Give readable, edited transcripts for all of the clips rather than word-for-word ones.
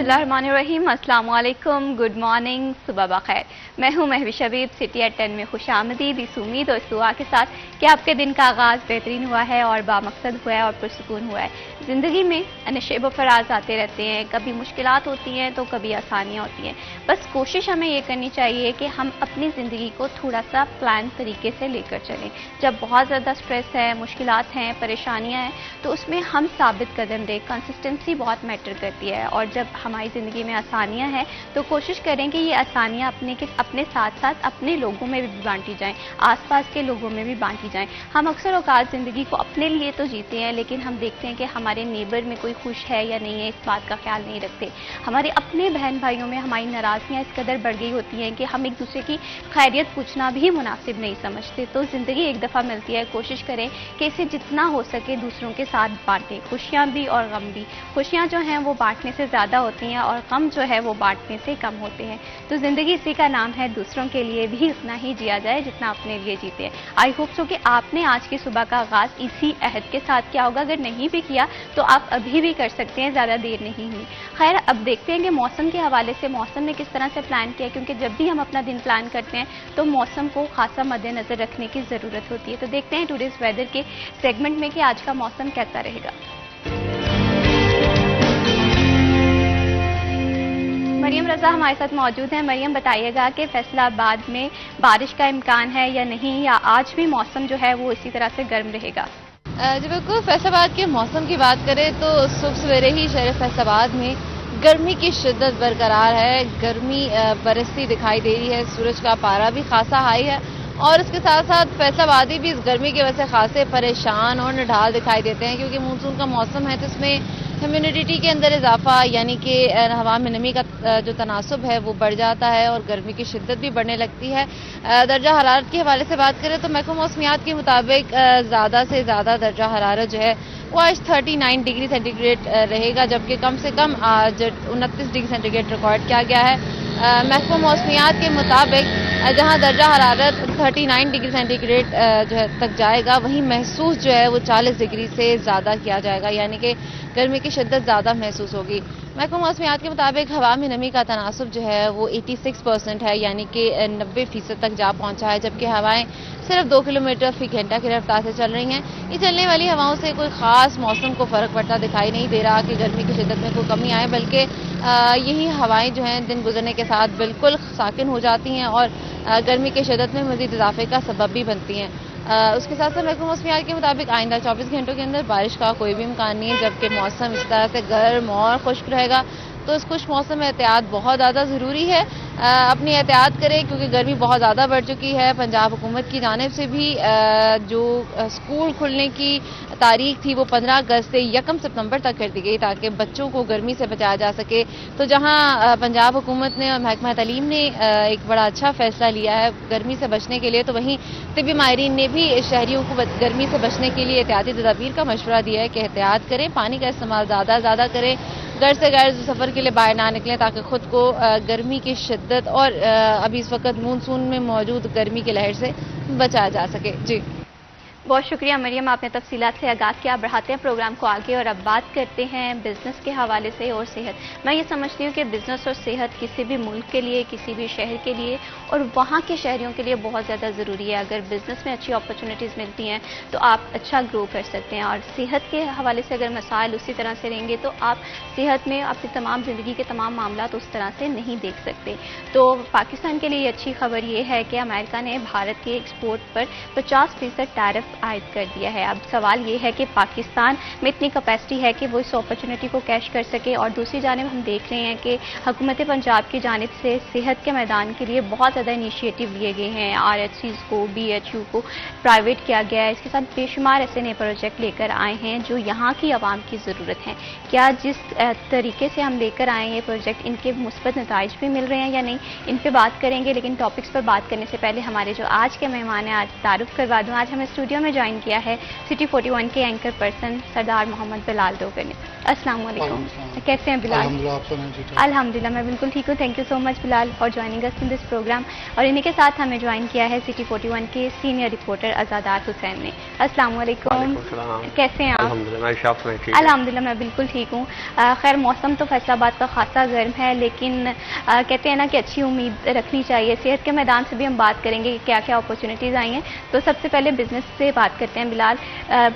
बिस्मिल्लाहिर्रहमानिर्रहीम, अस्सलाम वालेकुम, गुड मॉर्निंग, सुबह बखैर। मैं हूं महविश हबीब। सिटी एट 10 में खुशामदीद, इस उम्मीद और इस दुआ के साथ कि आपके दिन का आगाज़ बेहतरीन हुआ है और बामकसद हुआ है और पुरसुकून हुआ है। ज़िंदगी में नशेब व फराज आते रहते हैं, कभी मुश्किलात होती हैं तो कभी आसानियाँ होती हैं। बस कोशिश हमें ये करनी चाहिए कि हम अपनी ज़िंदगी को थोड़ा सा प्लान तरीके से लेकर चलें। जब बहुत ज़्यादा स्ट्रेस है, मुश्किलात हैं, परेशानियाँ हैं, तो उसमें हम साबित कदम दें। कंसिस्टेंसी बहुत मैटर करती है और जब हमारी ज़िंदगी में आसानियाँ हैं तो कोशिश करें कि ये आसानियाँ अपने साथ साथ अपने लोगों में भी बांटी जाएं, आसपास के लोगों में भी बांटी जाएं। हम अक्सर औकात ज़िंदगी को अपने लिए तो जीते हैं, लेकिन हम देखते हैं कि हमारे नेबर में कोई खुश है या नहीं है, इस बात का ख्याल नहीं रखते। हमारे अपने बहन भाइयों में हमारी नाराज़गियाँ इस कदर बढ़ गई होती हैं कि हम एक दूसरे की खैरियत पूछना भी मुनासिब नहीं समझते। तो ज़िंदगी एक दफ़ा मिलती है, कोशिश करें कि इसे जितना हो सके दूसरों के साथ बांटें, खुशियाँ भी और गम भी। खुशियाँ जो हैं वो बांटने से ज़्यादा होती हैं और गम जो है वो बांटने से कम होते हैं। तो ज़िंदगी इसी का नाम है, दूसरों के लिए भी उतना ही जिया जाए जितना अपने लिए जीते हैं। आई होप सो कि आपने आज की सुबह का आगाज़ इसी अहद के साथ किया होगा। अगर नहीं भी किया तो आप अभी भी कर सकते हैं, ज़्यादा देर नहीं हुई। खैर, अब देखते हैं कि मौसम के हवाले से मौसम में किस तरह से प्लान किया, क्योंकि जब भी हम अपना दिन प्लान करते हैं तो मौसम को खासा मद्देनज़र रखने की ज़रूरत होती है। तो देखते हैं टुडेज़ वेदर के सेगमेंट में कि आज का मौसम कैसा रहेगा। मरियम रजा हमारे साथ मौजूद हैं। मरियम, बताइएगा कि फैसलाबाद में बारिश का इम्कान है या नहीं, या आज भी मौसम जो है वो इसी तरह से गर्म रहेगा? जी बिल्कुल, फैसलाबाद के मौसम की बात करें तो सुबह सवेरे ही शहर फैसलाबाद में गर्मी की शिद्दत बरकरार है। गर्मी बरसती दिखाई दे रही है, सूरज का पारा भी खासा हाई है और इसके साथ साथ फैसलाबादी भी इस गर्मी की वजह से खासे परेशान और निढाल दिखाई देते हैं, क्योंकि मानसून का मौसम है तो इसमें ह्यूमिडिटी के अंदर इजाफा यानी कि हवा में नमी का जो तनासुब है वो बढ़ जाता है और गर्मी की शिद्दत भी बढ़ने लगती है। दर्जा हरारत के हवाले से बात करें तो महकमा मौसमियात के मुताबिक ज़्यादा से ज़्यादा दर्जा हरारत जो है वो आज 39 डिग्री सेंटीग्रेड रहेगा, जबकि कम से कम आज 29 डिग्री सेंटीग्रेड रिकॉर्ड किया गया है। महकमा मौसमियात के मुताबिक जहां दर्जा हरारत 39 डिग्री सेंटीग्रेड जो है तक जाएगा, वहीं महसूस जो है वो 40 डिग्री से ज़्यादा किया जाएगा, यानी कि गर्मी की शिद्दत ज़्यादा महसूस होगी। महकमा मौसमियात के मुताबिक हवा में नमी का तनासुब जो है वो 86% है, यानी कि 90% तक जा पहुंचा है, जबकि हवाएं सिर्फ 2 किलोमीटर फी घंटा की रफ्तार से चल रही हैं। ये चलने वाली हवाओं से कोई खास मौसम को फर्क पड़ता दिखाई नहीं दे रहा कि गर्मी की शिद्दत में कोई कमी आए, बल्कि यही हवाएं जो हैं दिन गुजरने के साथ बिल्कुल साकिन हो जाती हैं और गर्मी की शिद्दत में मज़ीद इजाफे का सबब भी बनती हैं। उसके साथ साथ महकमा मौसमियात के मुताबिक आइंदा 24 घंटों के अंदर बारिश का कोई भी इम्कान नहीं है, जबकि मौसम इस तरह से गर्म और खुश्क रहेगा। तो इस खुश मौसम में एहतियात बहुत ज़्यादा ज़रूरी है। अपनी एहतियात करें क्योंकि गर्मी बहुत ज़्यादा बढ़ चुकी है। पंजाब हुकूमत की जानिब से भी जो स्कूल खुलने की तारीख थी वो 15 अगस्त से 1 सितंबर तक कर दी गई, ताकि बच्चों को गर्मी से बचाया जा सके। तो जहां पंजाब हुकूमत ने और महकमा तालीम ने एक बड़ा अच्छा फैसला लिया है गर्मी से बचने के लिए, तो वहीं तिब्बी माहिरीन ने भी शहरियों को गर्मी से बचने के लिए एहतियाती तदाबीर का मशवरा दिया है कि एहतियात करें, पानी का इस्तेमाल ज़्यादा से ज़्यादा करें, घर से गैर सफ़र के लिए बाहर ना निकलें, ताकि खुद को गर्मी की शिद्दत और अभी इस वक्त मानसून में मौजूद गर्मी की लहर से बचाया जा सके। जी बहुत शुक्रिया मरियम, आपने तफसीलात से आगाज़ किया। बढ़ाते हैं प्रोग्राम को आगे और अब बात करते हैं बिज़नेस के हवाले से और सेहत। मैं ये समझती हूँ कि बिज़नेस और सेहत किसी भी मुल्क के लिए, किसी भी शहर के लिए और वहाँ के शहरियों के लिए बहुत ज़्यादा ज़रूरी है। अगर बिज़नेस में अच्छी अपॉर्चुनिटीज़ मिलती हैं तो आप अच्छा ग्रो कर सकते हैं, और सेहत के हवाले से अगर मसाइल उसी तरह से रहेंगे तो आप सेहत में अपनी तमाम ज़िंदगी के तमाम मामला उस तरह से नहीं देख सकते। तो पाकिस्तान के लिए अच्छी खबर ये है कि अमेरिका ने भारत के एक्सपोर्ट पर 50% टैरिफ आयद कर दिया है। अब सवाल ये है कि पाकिस्तान में इतनी कैपेसिटी है कि वो इस अपॉर्चुनिटी को कैश कर सके, और दूसरी जानिब हम देख रहे हैं कि हुकूमत पंजाब की जानिब से सेहत के मैदान के लिए बहुत ज़्यादा इनिशिएटिव लिए गए हैं। RHCs को, BHU को प्राइवेट किया गया है। इसके साथ बेशुमार ऐसे नए प्रोजेक्ट लेकर आए हैं जो यहाँ की आवाम की ज़रूरत है। क्या जिस तरीके से हम लेकर आए ये प्रोजेक्ट, इनके मुस्बत नताइज भी मिल रहे हैं या नहीं, इन पर बात करेंगे। लेकिन टॉपिक्स पर बात करने से पहले हमारे जो आज के मेहमान हैं, आज तारुफ करवा दूँ। आज हमें स्टूडियो में ज्वाइन किया है सिटी 41 के एंकर पर्सन सरदार मोहम्मद बिलाल डोगर ने। अस्सलाम वालेकुम। कैसे हैं बिलाल? अल्हम्दुलिल्लाह मैं बिल्कुल ठीक हूँ। Thank you so much Bilal for joining us in this programme. और इन्हीं के साथ हमें ज्वाइन किया है सिटी 41 के सीनियर रिपोर्टर आज़ादात हुसैन ने। अस्सलाम वालेकुम, कैसे हैं आप? अल्हम्दुलिल्लाह मैं बिल्कुल ठीक हूँ। खैर मौसम तो फैसलाबाद का खासा गर्म है, लेकिन कहते हैं ना कि अच्छी उम्मीद रखनी चाहिए। सेहत के मैदान से भी हम बात करेंगे कि क्या क्या अपॉर्चुनिटीज़ आई हैं। तो सबसे पहले बिजनेस से बात करते हैं बिलाल।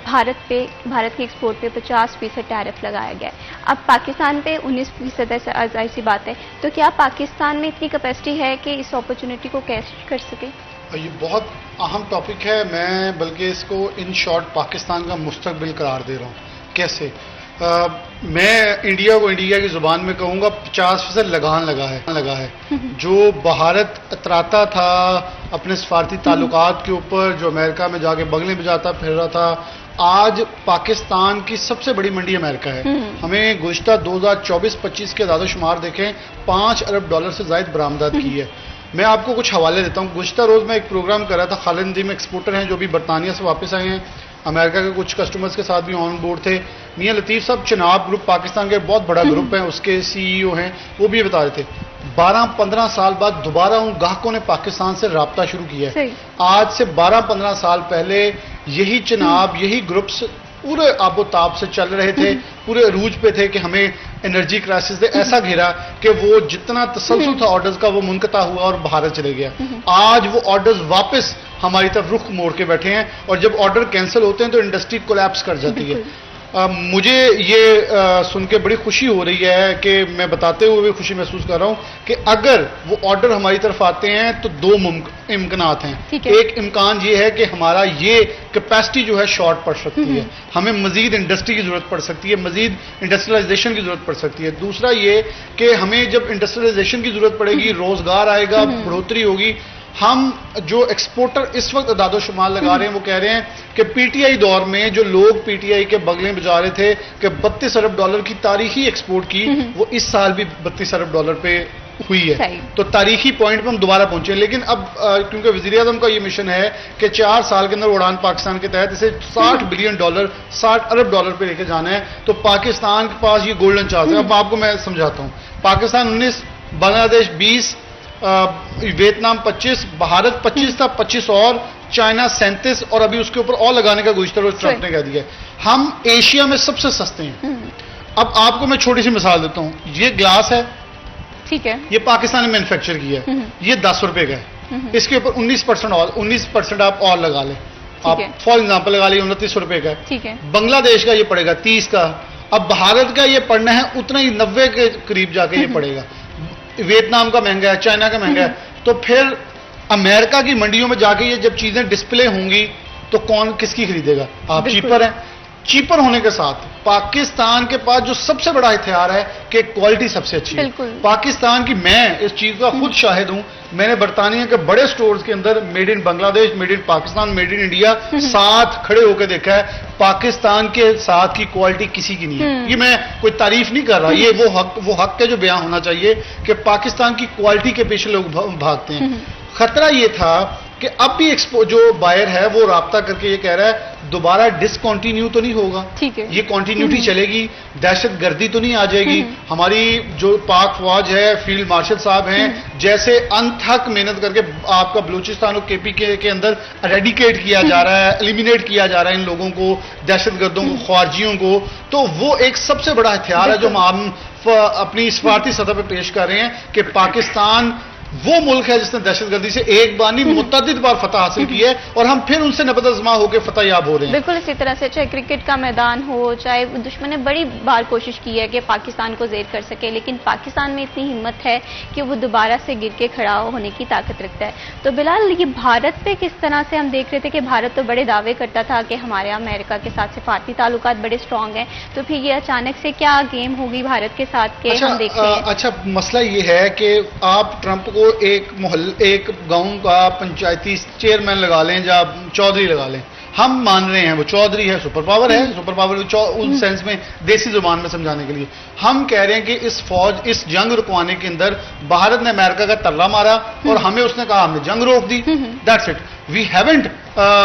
भारत की एक्सपोर्ट पे 50% टैरिफ लगाया गया है। अब पाकिस्तान पे 19% है, जाहिर सी बात है। तो क्या पाकिस्तान में इतनी कैपेसिटी है कि इस अपॉर्चुनिटी को कैच कर सके? ये बहुत अहम टॉपिक है। मैं बल्कि इसको इन शॉर्ट पाकिस्तान का मुस्तकबिल करार दे रहा हूँ। कैसे? मैं इंडिया को इंडिया की जुबान में कहूँगा 50% लगान लगा है। जो भारत अतराता था अपने सफारती ताल्लुकात के ऊपर, जो अमेरिका में जाके बंगले में जाता फिर रहा था, आज पाकिस्तान की सबसे बड़ी मंडी अमेरिका है। हमें गुज़श्ता 2024-25 के आदादोशुमार देखें, $5 अरब से ज़ायद बरामदात की है। मैं आपको कुछ हवाले देता हूँ। गुज़श्ता रोज़ मैं एक प्रोग्राम कर रहा था, खालिद नदीम एक्सपोर्टर हैं जो भी बरतानिया से वापस आए हैं, अमेरिका के कुछ कस्टमर्स के साथ भी ऑन बोर्ड थे। मियां लतीफ़ साहब चिनाब ग्रुप पाकिस्तान के बहुत बड़ा ग्रुप है, उसके CEO हैं, वो भी बता रहे थे 12-15 साल बाद दोबारा उन ग्राहकों ने पाकिस्तान से रब्ता शुरू किया है। आज से 12-15 साल पहले यही चिनाब, यही ग्रुप्स पूरे आबोताब से चल रहे थे, पूरे अरूज पे थे कि हमें एनर्जी क्राइसिस ने ऐसा घेरा कि वो जितना तसलसल था ऑर्डर्स का वो मुनक़ता हुआ और भारत चले गया। आज वो ऑर्डर्स वापस हमारी तरफ रुख मोड़ के बैठे हैं, और जब ऑर्डर कैंसिल होते हैं तो इंडस्ट्री कोलैप्स कर जाती है। मुझे ये सुन के बड़ी खुशी हो रही है कि मैं बताते हुए भी खुशी महसूस कर रहा हूँ कि अगर वो ऑर्डर हमारी तरफ आते हैं तो दो इम्कानात हैं। एक इम्कान ये है कि हमारा ये कैपेसिटी जो है शॉर्ट पड़ सकती है, हमें मजीद इंडस्ट्री की जरूरत पड़ सकती है, मजीद इंडस्ट्रियलाइजेशन की जरूरत पड़ सकती है। दूसरा ये कि हमें जब इंडस्ट्रियलाइजेशन की जरूरत पड़ेगी, रोजगार आएगा, बढ़ोतरी होगी। हम जो एक्सपोर्टर इस वक्त अदादोशुमार लगा रहे हैं वो कह रहे हैं कि पीटीआई दौर में जो लोग पीटीआई के बगले में बजा रहे थे कि $32 अरब की तारीखी एक्सपोर्ट की, वो इस साल भी $32 अरब पे हुई है। तो तारीखी पॉइंट पे हम दोबारा पहुंचे। लेकिन अब क्योंकि वज़ीर आज़म का ये मिशन है कि 4 साल के अंदर उड़ान पाकिस्तान के तहत इसे $60 बिलियन $60 अरब पे लेके जाना है, तो पाकिस्तान के पास ये गोल्डन चांस है। अब आपको मैं समझाता हूँ। पाकिस्तान 19, बांग्लादेश 20, वियतनाम 25, भारत 25 था, 25 और चाइना 37, और अभी उसके ऊपर और लगाने का गुज़श्ता रोज़ ट्रंप ने कह दिया। हम एशिया में सबसे सस्ते हैं। अब आपको मैं छोटी सी मिसाल देता हूं। ये ग्लास है, ठीक है, ये पाकिस्तान ने मैन्युफैक्चर किया है, ये ₹10 का है। इसके ऊपर 19% आप और लगा लें, आप फॉर एग्जाम्पल लगा लीजिए ₹29 का है, ठीक है। बांग्लादेश का ये पड़ेगा 30 का। अब भारत का ये पड़ना है उतना ही 90 के करीब जाके ये पड़ेगा। वियतनाम का महंगा है, चाइना का महंगा है। तो फिर अमेरिका की मंडियों में जाके ये जब चीजें डिस्प्ले होंगी तो कौन किसकी खरीदेगा? आप चीपर हैं। चीपर होने के साथ पाकिस्तान के पास जो सबसे बड़ा हथियार है कि क्वालिटी सबसे अच्छी है। पाकिस्तान की, मैं इस चीज का खुद शाहिद हूं। मैंने बरतानिया के बड़े स्टोर्स के अंदर made in Bangladesh, made in Pakistan, made in India साथ खड़े होकर देखा है। पाकिस्तान के साथ की क्वालिटी किसी की नहीं है। ये मैं कोई तारीफ नहीं कर रहा, ये वो हक है जो बयां होना चाहिए कि पाकिस्तान की क्वालिटी के पीछे लोग भागते हैं। खतरा ये था कि अब भी जो बायर है वो राब्ता करके ये कह रहा है दोबारा डिसकंटिन्यू तो नहीं होगा, ठीक है, ये कंटिन्यूटी चलेगी, दहशत गर्दी तो नहीं आ जाएगी। हमारी जो पाक फौज है, फील्ड मार्शल साहब हैं, जैसे अनथक मेहनत करके आपका बलूचिस्तान और केपी के अंदर रेडिकेट किया जा रहा है, एलिमिनेट किया जा रहा है इन लोगों को, दहशत गर्दों को, ख्वारजियों को। तो वो एक सबसे बड़ा हथियार है जो हम अपनी सफारती सतह पर पेश कर रहे हैं कि पाकिस्तान वो मुल्क है जिसने दहशतगर्दी से एक बार नहीं मुतअद्दिद बार फतह हासिल की है, और हम फिर उनसे नबदअज़मा होकर फतह याब हो रहे हैं। बिल्कुल इसी तरह से चाहे क्रिकेट का मैदान हो, चाहे दुश्मन ने बड़ी बार कोशिश की है कि पाकिस्तान को ज़ेर कर सके, लेकिन पाकिस्तान में इतनी हिम्मत है कि वो दोबारा से गिर के खड़ा होने की ताकत रखता है। तो बिलाल, ये भारत पे किस तरह से हम देख रहे थे कि भारत तो बड़े दावे करता था कि हमारे अमेरिका के साथ सिफारती ताल्लुकात बड़े स्ट्रॉन्ग हैं, तो फिर ये अचानक से क्या गेम होगी भारत के साथ के हम देखते हैं? अच्छा, मसला ये है कि आप ट्रंप को एक गांव का पंचायती चेयरमैन लगा लें या चौधरी लगा लें, हम मान रहे हैं वो चौधरी है, सुपर पावर है, सुपर पावर उस सेंस में देसी जुबान में समझाने के लिए हम कह रहे हैं कि इस जंग रुकवाने के अंदर भारत ने अमेरिका का तर्रा मारा और हमें उसने कहा हमने जंग रोक दी। That's it, we haven't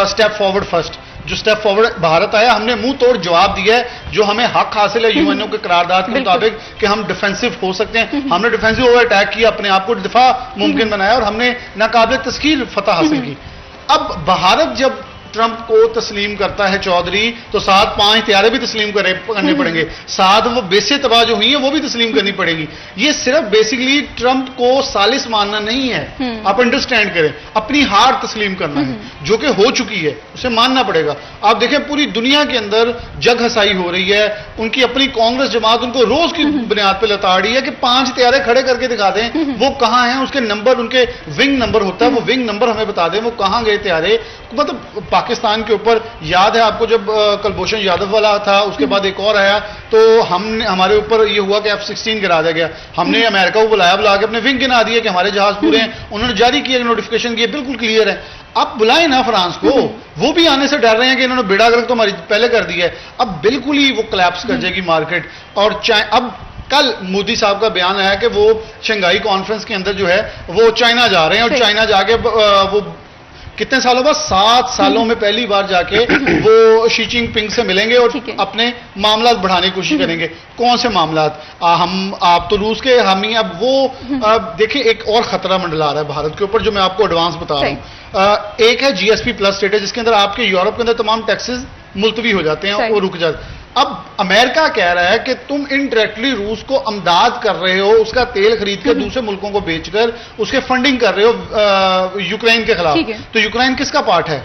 step forward first. जो स्टेप फॉरवर्ड भारत आया, हमने मुंह तोड़ जवाब दिया है जो हमें हक हासिल है यूएनओ के करारदाद के मुताबिक कि हम डिफेंसिव हो सकते हैं। हमने डिफेंसिव ओवर अटैक किया, अपने आप को दिफा मुमकिन बनाया और हमने नाकाबिल तस्कीर फतह हासिल की। अब भारत जब ट्रंप को तस्लीम करता है चौधरी, तो 7-5 तैयारे भी तस्लीम करने पड़ेंगे, साथ वो बेसे तबाह जो हुई है वो भी तस्लीम करनी पड़ेगी। ये सिर्फ बेसिकली ट्रंप को सालिस मानना नहीं है, आप अंडरस्टैंड करें, अपनी हार तस्लीम करना है जो कि हो चुकी है, उसे मानना पड़ेगा। आप देखें पूरी दुनिया के अंदर जग हसाई हो रही है, उनकी अपनी कांग्रेस जमात उनको रोज की बुनियाद पर लता रही है कि 5 तैयारे खड़े करके दिखा दें वो कहां हैं, उसके नंबर, उनके विंग नंबर होता है, वो विंग नंबर हमें बता दें वो कहां गए तैयारे। मतलब पाकिस्तान के ऊपर याद है आपको जब कुलभूषण यादव वाला था, उसके बाद एक और आया, तो हमने हमारे ऊपर ये हुआ कि F-16 गिरा दिया गया, हमने अमेरिका को बुलाया, बुला के अपने विंग गिना दिए कि हमारे जहाज पूरे हैं, उन्होंने जारी किया नोटिफिकेशन किया, बिल्कुल क्लियर है। अब बुलाए ना फ्रांस को, वो भी आने से डर रहे हैं कि इन्होंने बेड़ा गर्क तो हमारी पहले कर दिया है, अब बिल्कुल ही वो कोलैप्स कर जाएगी मार्केट। और अब कल मोदी साहब का बयान आया कि वो शंघाई कॉन्फ्रेंस के अंदर जो है वो चाइना जा रहे हैं, और चाइना जाके वो कितने सालों बाद, 7 सालों में पहली बार जाके वो शी जिनपिंग से मिलेंगे और अपने मामला बढ़ाने की कोशिश करेंगे। कौन से मामला? आप तो रूस के हामी। अब वो देखिए एक और खतरा मंडला रहा है भारत के ऊपर जो मैं आपको एडवांस बता रहा हूं। एक है GSP प्लस स्टेटस, जिसके अंदर आपके यूरोप के अंदर तमाम टैक्सेस मुलतवी हो जाते हैं, वो रुक जाते हैं। अब अमेरिका कह रहा है कि तुम इनडायरेक्टली रूस को अमदाद कर रहे हो, उसका तेल खरीद कर दूसरे मुल्कों को बेचकर उसके फंडिंग कर रहे हो यूक्रेन के खिलाफ। तो यूक्रेन किसका पार्ट है?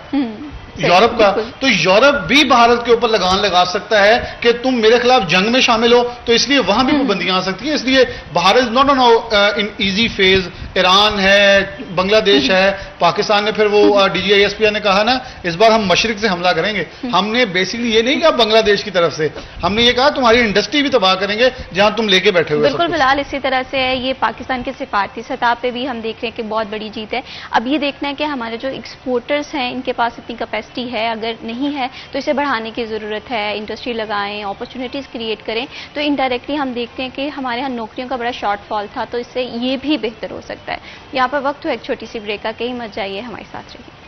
यूरोप का। तो यूरोप भी भारत के ऊपर लगान लगा सकता है कि तुम मेरे खिलाफ जंग में शामिल हो, तो इसलिए वहां भी पाबंदियां आ सकती हैं। इसलिए Bharat not in easy phase. Iran है, बांग्लादेश है, पाकिस्तान ने फिर वो DGISP ने कहा ना इस बार हम मशरिक से हमला करेंगे। हमने बेसिकली ये नहीं कहा बांग्लादेश की तरफ से, हमने ये कहा तुम्हारी इंडस्ट्री भी तबाह करेंगे जहां तुम लेके बैठे हुए। बिल्कुल फिलहाल इसी तरह से है, ये पाकिस्तान के सिफारती सतह पे भी हम देख रहे हैं कि बहुत बड़ी जीत है। अब ये देखना है कि हमारे जो एक्सपोर्टर्स हैं इनके पास इतनी कैपेसिटी है, अगर नहीं है तो इसे बढ़ाने की जरूरत है, इंडस्ट्री लगाएं, अपॉर्चुनिटीज क्रिएट करें। तो इनडायरेक्टली हम देखते हैं कि हमारे यहाँ नौकरियों का बड़ा शॉर्टफॉल था, तो इससे ये भी बेहतर हो सकता है। यहाँ पर वक्त हो एक छोटी सी ब्रेक का, कहीं मत जाइए, हमारे साथ रहिए।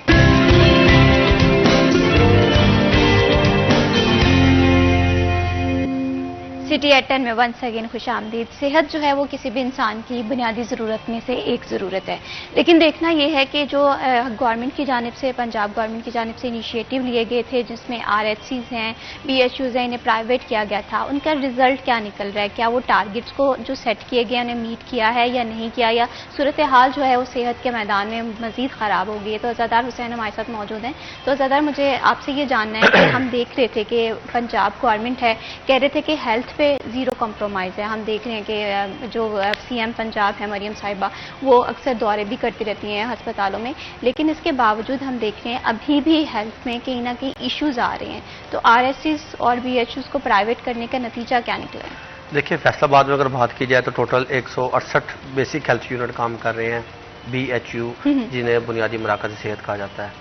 सिटी एट 10 में वंस अगेन खुश आमदीद। सेहत जो है वो किसी भी इंसान की बुनियादी ज़रूरत में से एक ज़रूरत है, लेकिन देखना ये है कि जो गवर्नमेंट की जानिब से, पंजाब गवर्नमेंट की जानिब से इनिशिएटिव लिए गए थे जिसमें RHCs हैं, BHUs हैं, इन्हें प्राइवेट किया गया था, उनका रिजल्ट क्या निकल रहा है? क्या वो टारगेट्स को जो सेट किए गए उन्हें मीट किया है या नहीं किया, या सूरत हाल जो है वो सेहत के मैदान में मज़ीद ख़राब हो गई है? तो अज़ादार हुसैन हमारे साथ मौजूद हैं। तो अज़ादार मुझे आपसे ये जानना है कि हम देख रहे थे कि पंजाब गवर्नमेंट है, कह रहे थे कि हेल्थ पे जीरो कॉम्प्रोमाइज़ है। हम देख रहे हैं कि जो CM पंजाब है मरियम साहिबा, वो अक्सर दौरे भी करती रहती हैं अस्पतालों में, लेकिन इसके बावजूद हम देख रहे हैं अभी भी हेल्थ में कहीं ना कहीं इश्यूज आ रहे हैं। तो RHCs और BHUs को प्राइवेट करने का नतीजा क्या निकला है? देखिए, फैसलाबाद में अगर बात की जाए तो टोटल 168 बेसिक हेल्थ यूनिट काम कर रहे हैं, BHU जिन्हें बुनियादी मराकज़ सेहत कहा जाता है।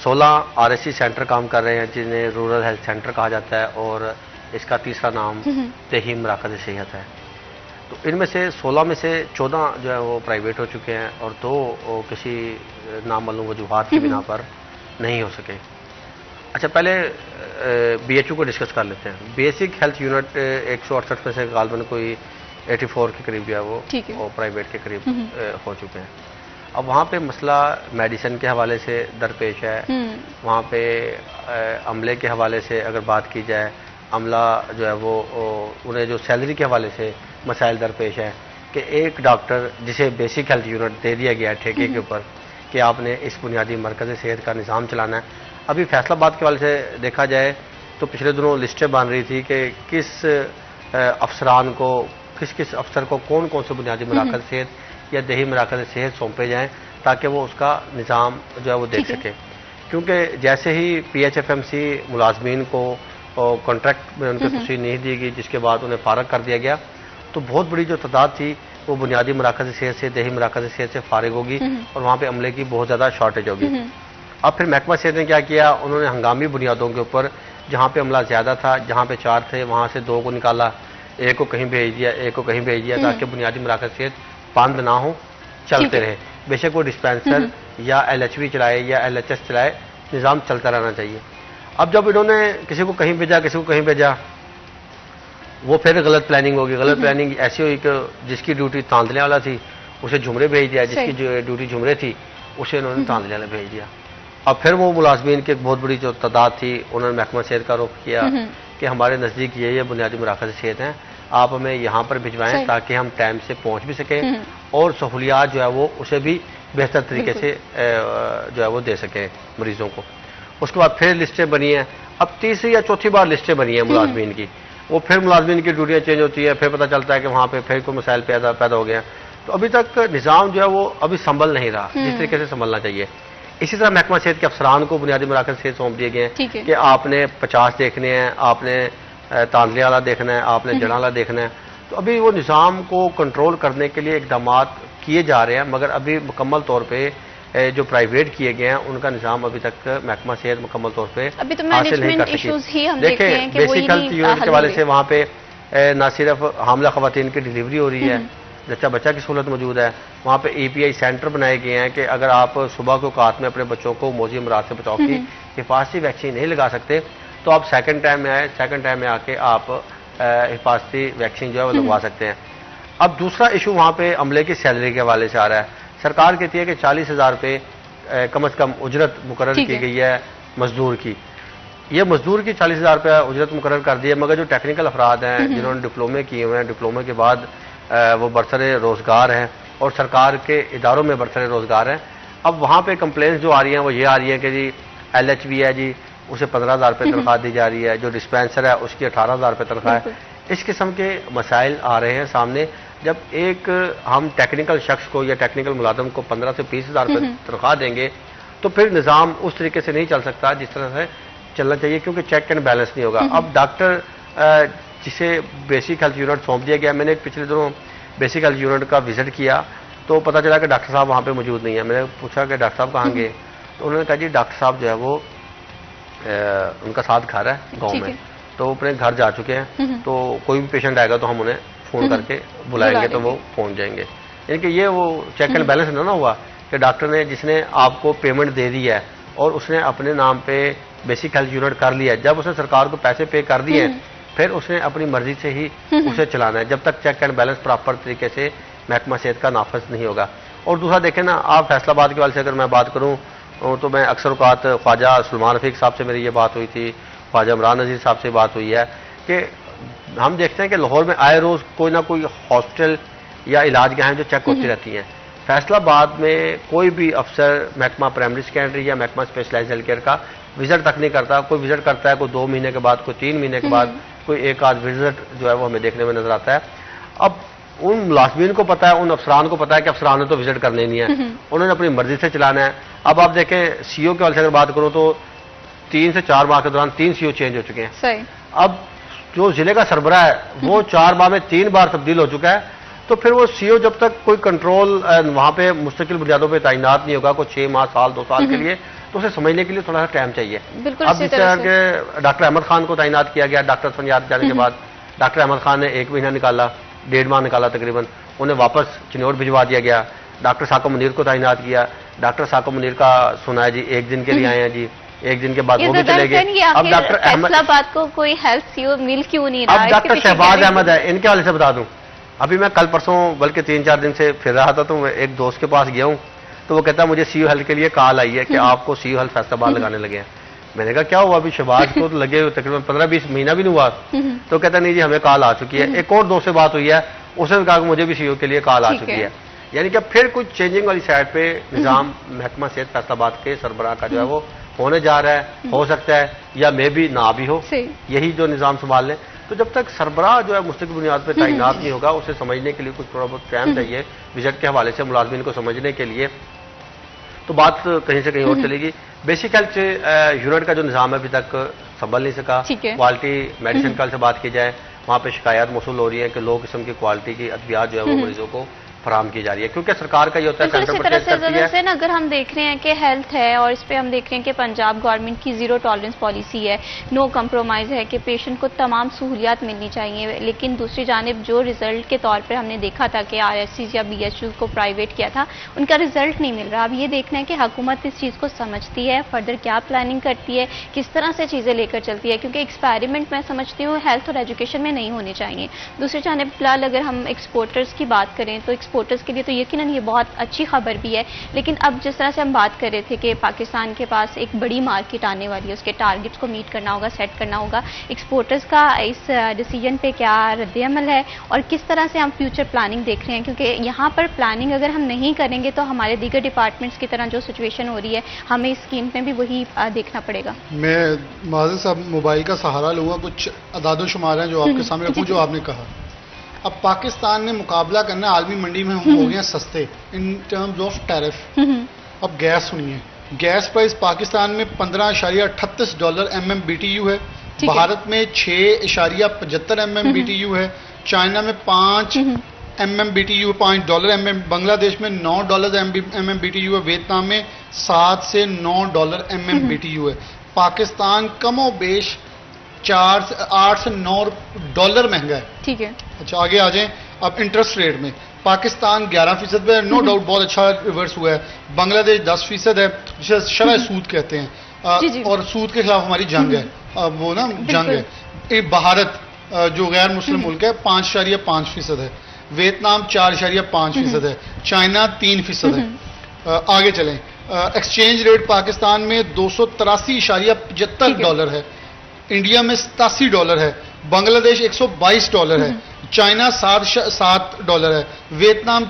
16 RHC सेंटर काम कर रहे हैं जिन्हें रूरल हेल्थ सेंटर कहा जाता है, और इसका तीसरा नाम देही मराकज़ सेहत है। तो इनमें से 16 में से 14 जो है वो प्राइवेट हो चुके हैं और 2 किसी नामालूम वजूहात की बिना पर नहीं हो सके। अच्छा, पहले BHU को डिस्कस कर लेते हैं। बेसिक हेल्थ यूनिट 168 में से गालबन कोई 84 के करीब जो है वो प्राइवेट के करीब हो चुके हैं। अब वहाँ पे मसला मेडिसिन के हवाले से दरपेश है, वहाँ पे अमले के हवाले से अगर बात की जाए, अमला जो है वो उन्हें जो सैलरी के हवाले से मसाइल दरपेश है कि एक डॉक्टर जिसे बेसिक हेल्थ यूनिट दे दिया गया है ठेके के ऊपर कि आपने इस बुनियादी मरकज़ सेहत का निज़ाम चलाना है। अभी फैसलाबाद के हवाले से देखा जाए तो पिछले दिनों लिस्टें बन रही थी कि किस अफसरान को, किस अफसर को कौन कौन से बुनियादी मराकज़ सेहत या देही मराकज़ सेहत सौंपे जाएँ ताकि वो उसका निज़ाम जो है वो देख सके। क्योंकि जैसे ही PHFMC मुलाजमीन को कॉन्ट्रैक्ट में उनको तस्वीर नहीं दी गई, जिसके बाद उन्हें फारग कर दिया गया, तो बहुत बड़ी जो तादाद थी वो बुनियादी मराकज़ सेहत से, देही मराकज़ सेहत से फारिग होगी और वहाँ पे अमले की बहुत ज़्यादा शॉर्टेज होगी। अब फिर महकमा सेहत ने क्या किया, उन्होंने हंगामी बुनियादों के ऊपर जहाँ पे अमला ज़्यादा था, जहाँ पे 4 थे वहाँ से 2 को निकाला, 1 को कहीं भेज दिया, 1 को कहीं भेज दिया, ताकि बुनियादी मराकज़ सेहत बंद ना हो, चलते रहे। बेशक वो डिस्पेंसर या LHV चलाए या LHS चलाए, निज़ाम चलता रहना चाहिए। अब जब इन्होंने किसी को कहीं भेजा, किसी को कहीं भेजा, वो फिर गलत प्लानिंग होगी। गलत प्लानिंग ऐसी हुई कि जिसकी ड्यूटी तांदले वाला थी उसे झुमरे भेज दिया, जिसकी जो ड्यूटी झुमरे थी उसे इन्होंने तांदले वाला भेज दिया। अब फिर वो मुलाजमीन की एक बहुत बड़ी जो तादाद थी, उन्होंने महकमा सेहत का रुख किया कि हमारे नज़दीक ये बुनियादी मराकज़ सेहत हैं, आप हमें यहाँ पर भिजवाएं ताकि हम टाइम से पहुँच भी सकें और सहूलियात जो है वो उसे भी बेहतर तरीके से जो है वो दे सकें मरीजों को। उसके बाद फिर लिस्टें बनी हैं, अब तीसरी या चौथी बार लिस्टें बनी हैं मुलाजमीन की। वो फिर मुलाजमीन की ड्यूटियाँ चेंज होती है, फिर पता चलता है कि वहाँ पे फिर कोई मसाइल पैदा हो गया। तो अभी तक निज़ाम जो है वो अभी संभल नहीं रहा जिस तरीके से संभलना चाहिए। इसी तरह महकमा सेहत के अफसरान को बुनियादी मराकज़ सेहत सौंप दिए गए हैं कि आपने 50 देखने हैं, आपने तांदले वाला देखना है, आपने जड़ा वाला देखना है। तो अभी वो निज़ाम को कंट्रोल करने के लिए इकदाम किए जा रहे हैं, मगर अभी मुकम्मल तौर पे जो प्राइवेट किए गए हैं उनका निज़ाम अभी तक महकमा सेहत मुकम्मल तौर पे हासिल नहीं कर सकी। देखें, बेसिक हेल्थ यूनिट के वाले से वहाँ पे न सिर्फ हामला खवातीन की डिलीवरी हो रही है, जच्चा बच्चा की सहूलत मौजूद है। वहाँ पे API सेंटर बनाए गए हैं कि अगर आप सुबह को औकात में अपने बच्चों को मौजी अमराज से बचाव की हिफाजती वैक्सीन नहीं लगा सकते तो आप सेकंड टाइम में आए, सेकंड टाइम में आके आप हिफाजती वैक्सीन जो है वो लगवा सकते हैं। अब दूसरा इशू वहाँ पे अमले की सैलरी के हवाले से आ रहा है। सरकार कहती है कि 40,000 रुपये कम अज़ कम उजरत मुकर्रर की गई है मजदूर की। ये मजदूर की 40,000 रुपये उजरत मुकर्रर कर दी है, मगर जो टेक्निकल अफराद हैं जिन्होंने डिप्लोमे किए हुए हैं, डिप्लोमे के बाद वो बरसरे रोजगार हैं और सरकार के इदारों में बरसरे रोजगार हैं। अब वहाँ पे कंप्लेंट्स जो आ रही हैं वो ये आ रही है कि जी LHV है जी, उसे 15,000 रुपये तनख्वाह दी जा रही है, जो डिस्पेंसर है उसकी 18,000 रुपये तनख्वाह है। इस किस्म के मसाइल आ रहे हैं सामने। जब एक हम टेक्निकल शख्स को या टेक्निकल मुलाजम को 15 से 20,000 रुपये तनख्वाह देंगे तो फिर निज़ाम उस तरीके से नहीं चल सकता जिस तरह से चलना चाहिए, क्योंकि चेक एंड बैलेंस नहीं होगा। अब डॉक्टर जिसे बेसिक हेल्थ यूनिट सौंप दिया गया, मैंने पिछले दिनों बेसिक हेल्थ यूनिट का विजिट किया तो पता चला कि डॉक्टर साहब वहाँ पे मौजूद नहीं है। मैंने पूछा कि डॉक्टर साहब कहाँ गए, तो उन्होंने कहा जी डॉक्टर साहब जो है वो उनका साथ घर है गांव में, तो वो अपने घर जा चुके हैं। तो कोई भी पेशेंट आएगा तो हम उन्हें फ़ोन करके बुलाएंगे तो वो पहुँच जाएंगे। यानी कि ये वो चेक एंड बैलेंस ना हुआ कि डॉक्टर ने जिसने आपको पेमेंट दे दी है और उसने अपने नाम पे बेसिक हेल्थ यूनिट कर लिया है, जब उसने सरकार को पैसे पे कर दिए हैं फिर उसने अपनी मर्जी से ही उसे चलाना है, जब तक चेक एंड बैलेंस प्रॉपर तरीके से महकमा सेहत का नाफज नहीं होगा। और दूसरा देखें ना, आप फैसलाबाद के वाले से अगर मैं बात करूं तो मैं अक्सर औकात ख्वाजा सलमान रफीक साहब से मेरी ये बात हुई थी, ख्वाजा इमरान नज़ीर साहब से बात हुई है कि हम देखते हैं कि लाहौर में आए रोज़ कोई ना कोई हॉस्पिटल या इलाज गाहें जो चेक होती रहती हैं। फैसलाबाद में कोई भी अफसर महकमा प्राइमरी सेकेंडरी या महकमा स्पेशलाइज्ड हेल्थ केयर का विजिट तक नहीं करता। कोई विजिट करता है कोई 2 महीने के बाद, कोई 3 महीने के बाद, कोई एक आध विजिट जो है वो हमें देखने में नजर आता है। अब उन मुलाजमीन को पता है, उन अफसरान को पता है कि अफसरान ने तो विजिट करने नहीं है, उन्होंने अपनी मर्जी से चलाना है। अब आप देखें CO के वाले से अगर बात करूं तो 3 से 4 माह के दौरान 3 CO चेंज हो चुके हैं। सही। अब जो जिले का सरबराह है वो 4 माह में 3 बार तब्दील हो चुका है। तो फिर वो CO जब तक कोई कंट्रोल वहां पे मुस्तकिल बुनियादों पर तैनात नहीं होगा, कोई 6 माह, साल, 2 साल के लिए, तो उसे समझने के लिए थोड़ा सा टाइम चाहिए। अब जिस तरह के डॉक्टर अहमद खान को तैनात किया गया, डॉक्टर फनियाद जाने के बाद डॉक्टर अहमद खान ने 1 महीना निकाला, 1.5 माह निकाला तकरीबन, उन्हें वापस चिन्नौर भिजवा दिया गया। डॉक्टर साको मुनीर को तैनात किया, डॉक्टर साको मुनीर का सुना है जी 1 दिन के लिए आए हैं जी, 1 दिन के बाद वो भी चले गए। अब डॉक्टर फैसलाबाद को कोई हेल्थ CO मिल क्यों नहीं रहा? अब डॉक्टर शहबाज अहमद है, इनके वाले से बता दूं, अभी मैं कल परसों बल्कि 3-4 दिन से फिर रहा था तो मैं एक दोस्त के पास गया हूँ, तो वो कहता है मुझे CO हेल्थ के लिए कॉल आई है कि आपको CO हेल्थ फैसलाबाद लगाने लगे हैं। मैंने कहा क्या हुआ, अभी शहबाज को तो लगे हुए तकरीबन 15-20 महीना भी नहीं हुआ। तो कहता नहीं जी हमें कॉल आ चुकी है। एक और दोस्त से बात हुई है, उसने भी कहा कि मुझे भी CO के लिए कॉल आ चुकी है। यानी कि फिर कुछ चेंजिंग वाली साइड पे निज़ाम महकमा सेहत फैसलाबाद के सरबराह का जो है वो होने जा रहा है। हो सकता है या मे भी ना भी हो, यही जो निज़ाम संभाल लें। तो जब तक सरबराह जो है मुस्तकिल बुनियाद पर तैनात नहीं होगा, उसे समझने के लिए कुछ थोड़ा बहुत टाइम चाहिए विजिट के हवाले से मुलाजमीन को समझने के लिए, तो बात कहीं से कहीं और चलेगी। बेसिक हेल्थ यूनिट का जो निज़ाम है अभी तक संभल नहीं सका। क्वालिटी मेडिसिन कल से बात की जाए, वहाँ पे शिकायत मौसूल हो रही है कि लो किस्म की क्वालिटी की अद्वियात जो है वो मरीजों को फराहम की जा रही है, क्योंकि सरकार का ये होता है बिल्कुल सेंटर इसी तरह परचेज से करती है। जैसे ना अगर हम देख रहे हैं कि हेल्थ है और इस पे हम देख रहे हैं कि पंजाब गवर्नमेंट की जीरो टॉलरेंस पॉलिसी है, नो कंप्रोमाइज है कि पेशेंट को तमाम सहूलियात मिलनी चाहिए, लेकिन दूसरी जानिब जो रिजल्ट के तौर पर हमने देखा था कि आरएससी या बीएचयू को प्राइवेट किया था, उनका रिजल्ट नहीं मिल रहा। अब ये देखना है कि हुकूमत इस चीज़ को समझती है, फर्दर क्या प्लानिंग करती है, किस तरह से चीज़ें लेकर चलती है, क्योंकि एक्सपेरिमेंट मैं समझती हूँ हेल्थ और एजुकेशन में नहीं होने चाहिए। दूसरी जानिब फिलहाल अगर हम एक्सपोर्टर्स की बात करें तो एक्सपोर्टर्स के लिए तो यकीनन ये बहुत अच्छी खबर भी है, लेकिन अब जिस तरह से हम बात कर रहे थे कि पाकिस्तान के पास एक बड़ी मार्केट आने वाली है, उसके टारगेट्स को मीट करना होगा, सेट करना होगा, एक्सपोर्टर्स का इस डिसीजन पे क्या रद्द-ए-अमल है और किस तरह से हम फ्यूचर प्लानिंग देख रहे हैं, क्योंकि यहाँ पर प्लानिंग अगर हम नहीं करेंगे तो हमारे दीगर डिपार्टमेंट्स की तरह जो सिचुएशन हो रही है हमें इस स्कीम में भी वही देखना पड़ेगा। मैं माजिद साहब मोबाइल का सहारा लूँगा, कुछ अदाद-ओ-शुमार हैं जो आपके सामने रखूँ, जो आपने कहा। अब पाकिस्तान ने मुकाबला करना आलमी मंडी में हो गए सस्ते इन टर्म्स ऑफ टैरिफ। अब गैस सुनिए, गैस प्राइस पाकिस्तान में $15.38 MMBTU है, भारत में 6.75 MMBTU है, चाइना में 5 MMBTU $5, बांग्लादेश में $9 MMBTU है, वियतनाम में 7 से $9 MMBTU है। पाकिस्तान कमोबेश 8 से $9 महंगा है। ठीक है, अच्छा आगे आ जाएं। अब इंटरेस्ट रेट में पाकिस्तान 11% पे, नो डाउट बहुत अच्छा रिवर्स हुआ है। बांग्लादेश 10% है, जिसे शरह सूद कहते हैं, जी, जी। और सूद के खिलाफ हमारी जंग है, वो ना जंग है। भारत जो गैर मुस्लिम मुल्क है 5.5% है, वियतनाम 4.5% है, चाइना 3% है। आगे चलें, एक्सचेंज रेट पाकिस्तान में $283.75 है, इंडिया में $87 है, बांग्लादेश $122 है, चाइना $7 है, वियतनाम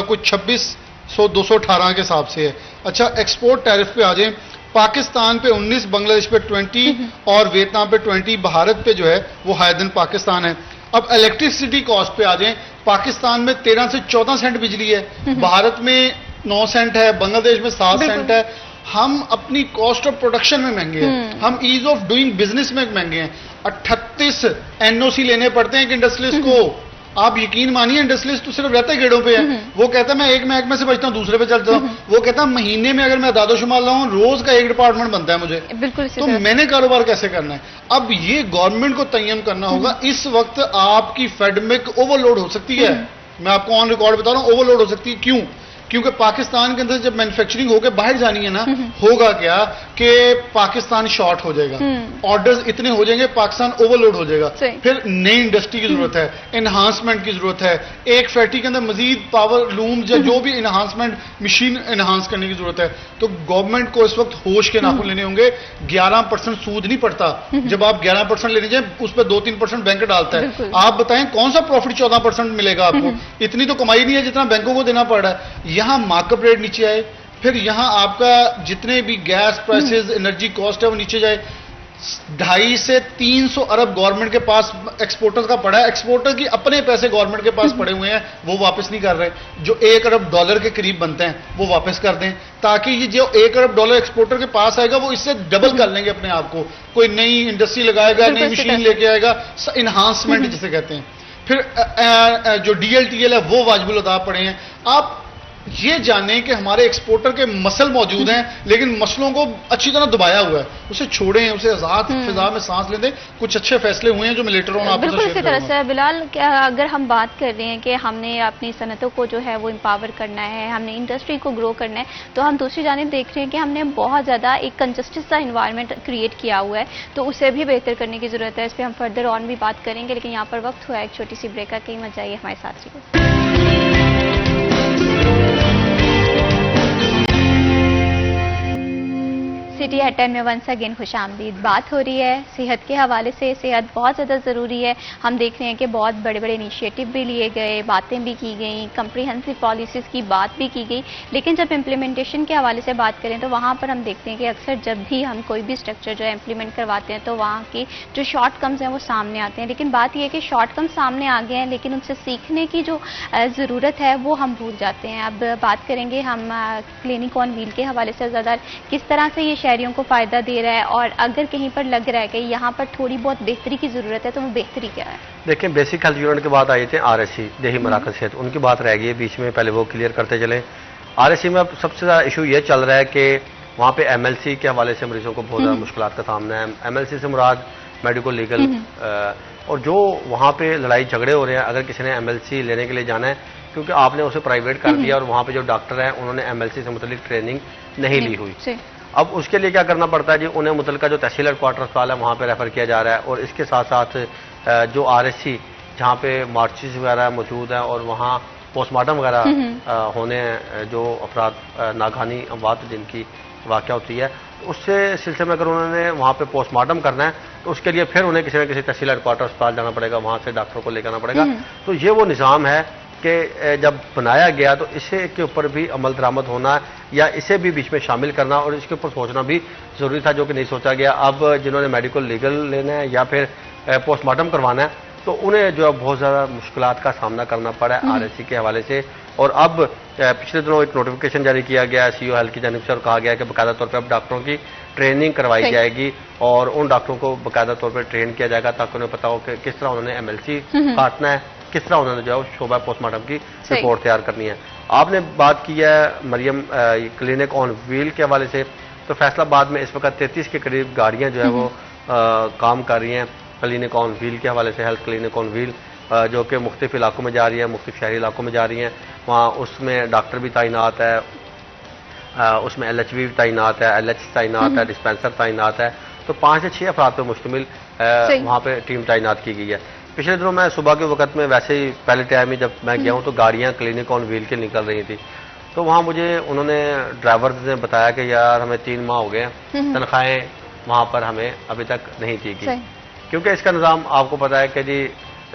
कुछ 218 के हिसाब से है। अच्छा एक्सपोर्ट टैरिफ पे आ जाए, पाकिस्तान पे 19, बांग्लादेश पे 20 और वियतनाम पे 20, भारत पे जो है वो हायर देन पाकिस्तान है। अब इलेक्ट्रिसिटी कॉस्ट पे आ जाए, पाकिस्तान में 13 से 14 सेंट बिजली है, भारत में 9 सेंट है, बांग्लादेश में 7 सेंट है। हम अपनी कॉस्ट ऑफ प्रोडक्शन में महंगे हैं, हम ईज ऑफ डूइंग बिजनेस में महंगे हैं। 38 NOC लेने पड़ते हैं एक इंडस्ट्रियलिस्ट को। आप यकीन मानिए इंडस्ट्रियलिस्ट तो सिर्फ रहता है गेड़ों पे है, वो कहता है मैं एक महकमे से बचता हूँ दूसरे पे चलता हूँ, वो कहता है महीने में अगर मैं दादो-शुमार लाऊं रोज का एक डिपार्टमेंट बनता है मुझे, बिल्कुल। तो मैंने कारोबार कैसे करना है? अब ये गवर्नमेंट को तयन करना होगा। इस वक्त आपकी फेडमिक ओवरलोड हो सकती है, मैं आपको ऑन रिकॉर्ड बता रहा हूँ, ओवरलोड हो सकती है। क्यों? क्योंकि पाकिस्तान के अंदर जब मैन्युफैक्चरिंग होकर बाहर जानी है ना, होगा क्या कि पाकिस्तान शॉर्ट हो जाएगा, ऑर्डर्स इतने हो जाएंगे, पाकिस्तान ओवरलोड हो जाएगा, फिर नई इंडस्ट्री की जरूरत है, एनहांसमेंट की जरूरत है, एक फैक्ट्री के अंदर मजीद पावर लूम या जो भी एनहांसमेंट मशीन एनहांस करने की जरूरत है। तो गवर्नमेंट को इस वक्त होश के नाखून लेने होंगे। 11% सूद नहीं पड़ता, जब आप 11% लेने जाए उस पर 2-3% बैंक डालता है। आप बताएं कौन सा प्रॉफिट 14% मिलेगा आपको? इतनी तो कमाई नहीं है जितना बैंकों को देना पड़ रहा है। यहां मार्केट रेट नीचे आए, फिर यहां आपका जितने भी गैस प्राइसेस, एनर्जी कॉस्ट है वो नीचे जाए। 250 से 300 अरब गवर्नमेंट के पास एक्सपोर्टर्स का पड़ा है, एक्सपोर्टर की अपने पैसे गवर्नमेंट के पास पड़े हुए हैं, वो वापस नहीं कर रहे। जो $1 अरब के करीब बनते हैं वो वापस कर दें, ताकि ये जो $1 अरब एक्सपोर्टर के पास आएगा वो इससे डबल कर लेंगे अपने आप को। कोई नई इंडस्ट्री लगाएगा, नई मशीन लेके आएगा, इनहांसमेंट जिसे कहते हैं। फिर जो DLTL है वो वाजिबुल अदा पड़े हैं। आप ये जाने कि हमारे एक्सपोर्टर के मसल मौजूद हैं, लेकिन मसलों को अच्छी तरह दबाया हुआ है, उसे छोड़ें, उसे आजाद फिजा में सांस लें दें। कुछ अच्छे फैसले हुए हैं जो मैं लेटर ऑन आपको बिल्कुल इसी तरह से बिलाल, अगर हम बात कर रहे हैं कि हमने अपनी सनतों को जो है वो एम्पावर करना है, हमने इंडस्ट्री को ग्रो करना है, तो हम दूसरी जानिब देख रहे हैं कि हमने बहुत ज़्यादा एक कंजस्टेड सा इन्वायरमेंट क्रिएट किया हुआ है, तो उसे भी बेहतर करने की ज़रूरत है। इस पर हम फर्दर ऑन भी बात करेंगे, लेकिन यहाँ पर वक्त हुआ है एक छोटी सी ब्रेक का। कहीं मत जाइए, हमारे साथ रहिए। सिटी एट 10 में वंस अगेन खुशामदीद। बात हो रही है सेहत के हवाले से। सेहत बहुत ज़्यादा ज़रूरी है। हम देख रहे हैं कि बहुत बड़े बड़े इनिशिएटिव भी लिए गए, बातें भी की गई, कम्प्रीहेंसिव पॉलिसीज़ की बात भी की गई, लेकिन जब इम्प्लीमेंटेशन के हवाले से बात करें तो वहाँ पर हम देखते हैं कि अक्सर जब भी हम कोई भी स्ट्रक्चर जो है इम्प्लीमेंट करवाते हैं तो वहाँ की जो शॉर्ट कम्स हैं वो सामने आते हैं। लेकिन बात यह है कि शॉर्ट कम्स सामने आ गए हैं, लेकिन उनसे सीखने की जो ज़रूरत है वो हम भूल जाते हैं। अब बात करेंगे हम क्लिनिक ऑन व्हील के हवाले से ज़्यादा किस तरह से ये शहरियों को फ़ायदा दे रहा है, और अगर कहीं पर लग रहा है कि यहाँ पर थोड़ी बहुत बेहतरी की ज़रूरत है, तो वो बेहतरी क्या है? देखिए, बेसिक हेल्थ यूनिट के बाद आए थे आरएससी, देही मराकज सेहत, उनकी बात रह गई है बीच में, पहले वो क्लियर करते चले। आरएससी में अब सबसे ज़्यादा इशू ये चल रहा है कि वहाँ पे एमएलसी के हवाले से मरीजों को बहुत ज़्यादा मुश्किलात का सामना है। एमएलसी से मुराद मेडिको लीगल, और जो वहाँ पे लड़ाई झगड़े हो रहे हैं, अगर किसी ने एमएलसी लेने के लिए जाना है, क्योंकि आपने उसे प्राइवेट कर दिया और वहाँ पे जो डॉक्टर हैं उन्होंने एमएलसी से मुतल्लिक ट्रेनिंग नहीं ली हुई, अब उसके लिए क्या करना पड़ता है जी, उन्हें मुतल्लिका जो तहसील हेडक्वार्टर अस्पताल है वहाँ पे रेफर किया जा रहा है। और इसके साथ साथ जो आरएससी जहाँ पे मार्चिस वगैरह मौजूद है और वहाँ पोस्टमार्टम वगैरह होने हैं, जो अफराद नागहानी अमवात जिनकी वाक़या होती है, तो उससे सिलसिले में अगर उन्होंने वहाँ पे पोस्टमार्टम करना है तो उसके लिए फिर उन्हें किसी न किसी तहसील हेडक्वार्टर अस्पताल जाना पड़ेगा, वहाँ से डॉक्टर को लेकर आना पड़ेगा। तो ये वो निज़ाम है कि जब बनाया गया तो इसे के ऊपर भी अमल दरामद होना या इसे भी बीच में शामिल करना और इसके ऊपर सोचना भी ज़रूरी था, जो कि नहीं सोचा गया। अब जिन्होंने मेडिकल लीगल लेना है या फिर पोस्टमार्टम करवाना है, तो उन्हें जो है बहुत ज़्यादा मुश्किलात का सामना करना पड़ा है आरएससी के हवाले से। और अब पिछले दिनों एक नोटिफिकेशन जारी किया गया सीओ हेल्थ की जानिब से और कहा गया कि बाकायदा तौर पर अब डॉक्टरों की ट्रेनिंग करवाई जाएगी और उन डॉक्टरों को बाकायदा तौर पर ट्रेन किया जाएगा ताकि उन्हें पता हो कि किस तरह उन्होंने एमएलसी काटना है, किस तरह उन्होंने जो है शोबा पोस्टमार्टम की रिपोर्ट तैयार करनी है। आपने बात की है मरियम क्लिनिक ऑन व्हील के हवाले से, तो फैसलाबाद में इस वक्त 33 के करीब गाड़ियाँ जो है वो काम कर रही हैं क्लिनिक ऑन व्हील के हवाले से, हेल्थ क्लिनिक ऑन व्हील, जो कि मुख्तलिफ इलाकों में जा रही है, मुख्तलिफ शहरी इलाकों में जा रही हैं। वहाँ उसमें डॉक्टर भी तैनात है, उसमें एलएचवी भी तैनात है, एलएच तैनात है, डिस्पेंसर तैनात है, तो 5 से 6 अफराद पर मुश्तमिल वहाँ पे टीम तैनात की गई है। पिछले दिनों मैं सुबह के वक्त में वैसे ही पहले टाइम ही जब मैं गया हूँ तो गाड़ियाँ क्लिनिक ऑन व्हील के निकल रही थी, तो वहाँ मुझे उन्होंने ड्राइवर ने बताया कि यार हमें 3 माह हो गए, तनख्वाहें वहाँ पर हमें अभी तक नहीं दी गई, क्योंकि इसका निज़ाम आपको पता है कि जी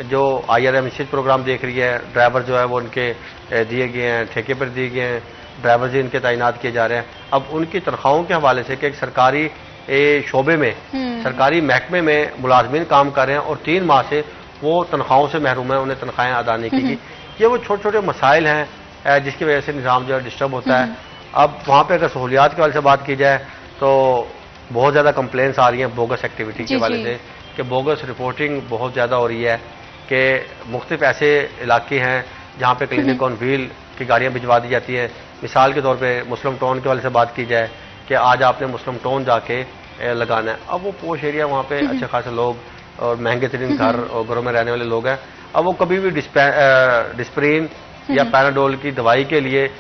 जो IRM निश्चित प्रोग्राम देख रही है, ड्राइवर जो है वो उनके दिए गए हैं, ठेके पर दिए गए हैं, ड्राइवर जी इनके तैनात किए जा रहे हैं। अब उनकी तनख्वाहों के हवाले से कि एक सरकारी शोबे में, सरकारी महकमे में मुलाजमीन काम कर रहे हैं और 3 माह से वो तनख्वाहों से महरूम है, उन्हें तनख्वाहें अदा नहीं की गई। ये वो छोटे छोटे मसाइल हैं जिसकी वजह से निज़ाम जो है डिस्टर्ब होता है। अब वहाँ पे अगर सहूलियात के हवाले से बात की जाए तो बहुत ज़्यादा कंप्लेंट्स आ रही हैं बोगस एक्टिविटी के हवाले से, कि बोगस रिपोर्टिंग बहुत ज़्यादा हो रही है, कि मुख्तलिफ ऐसे इलाके हैं जहाँ पे क्लिनिक ऑन व्हील की गाड़ियाँ भिजवा दी जाती हैं। मिसाल के तौर पे मुस्लिम टाउन के हवाले से बात की जाए कि आज आपने मुस्लिम टाउन जाके लगाना है, अब वो पोश एरिया, वहाँ पे अच्छे खासे लोग और महंगे तरीन घर और घरों में रहने वाले लोग हैं, अब वो कभी भी डिस्प्रिन या पैनाडोल की दवाई के लिए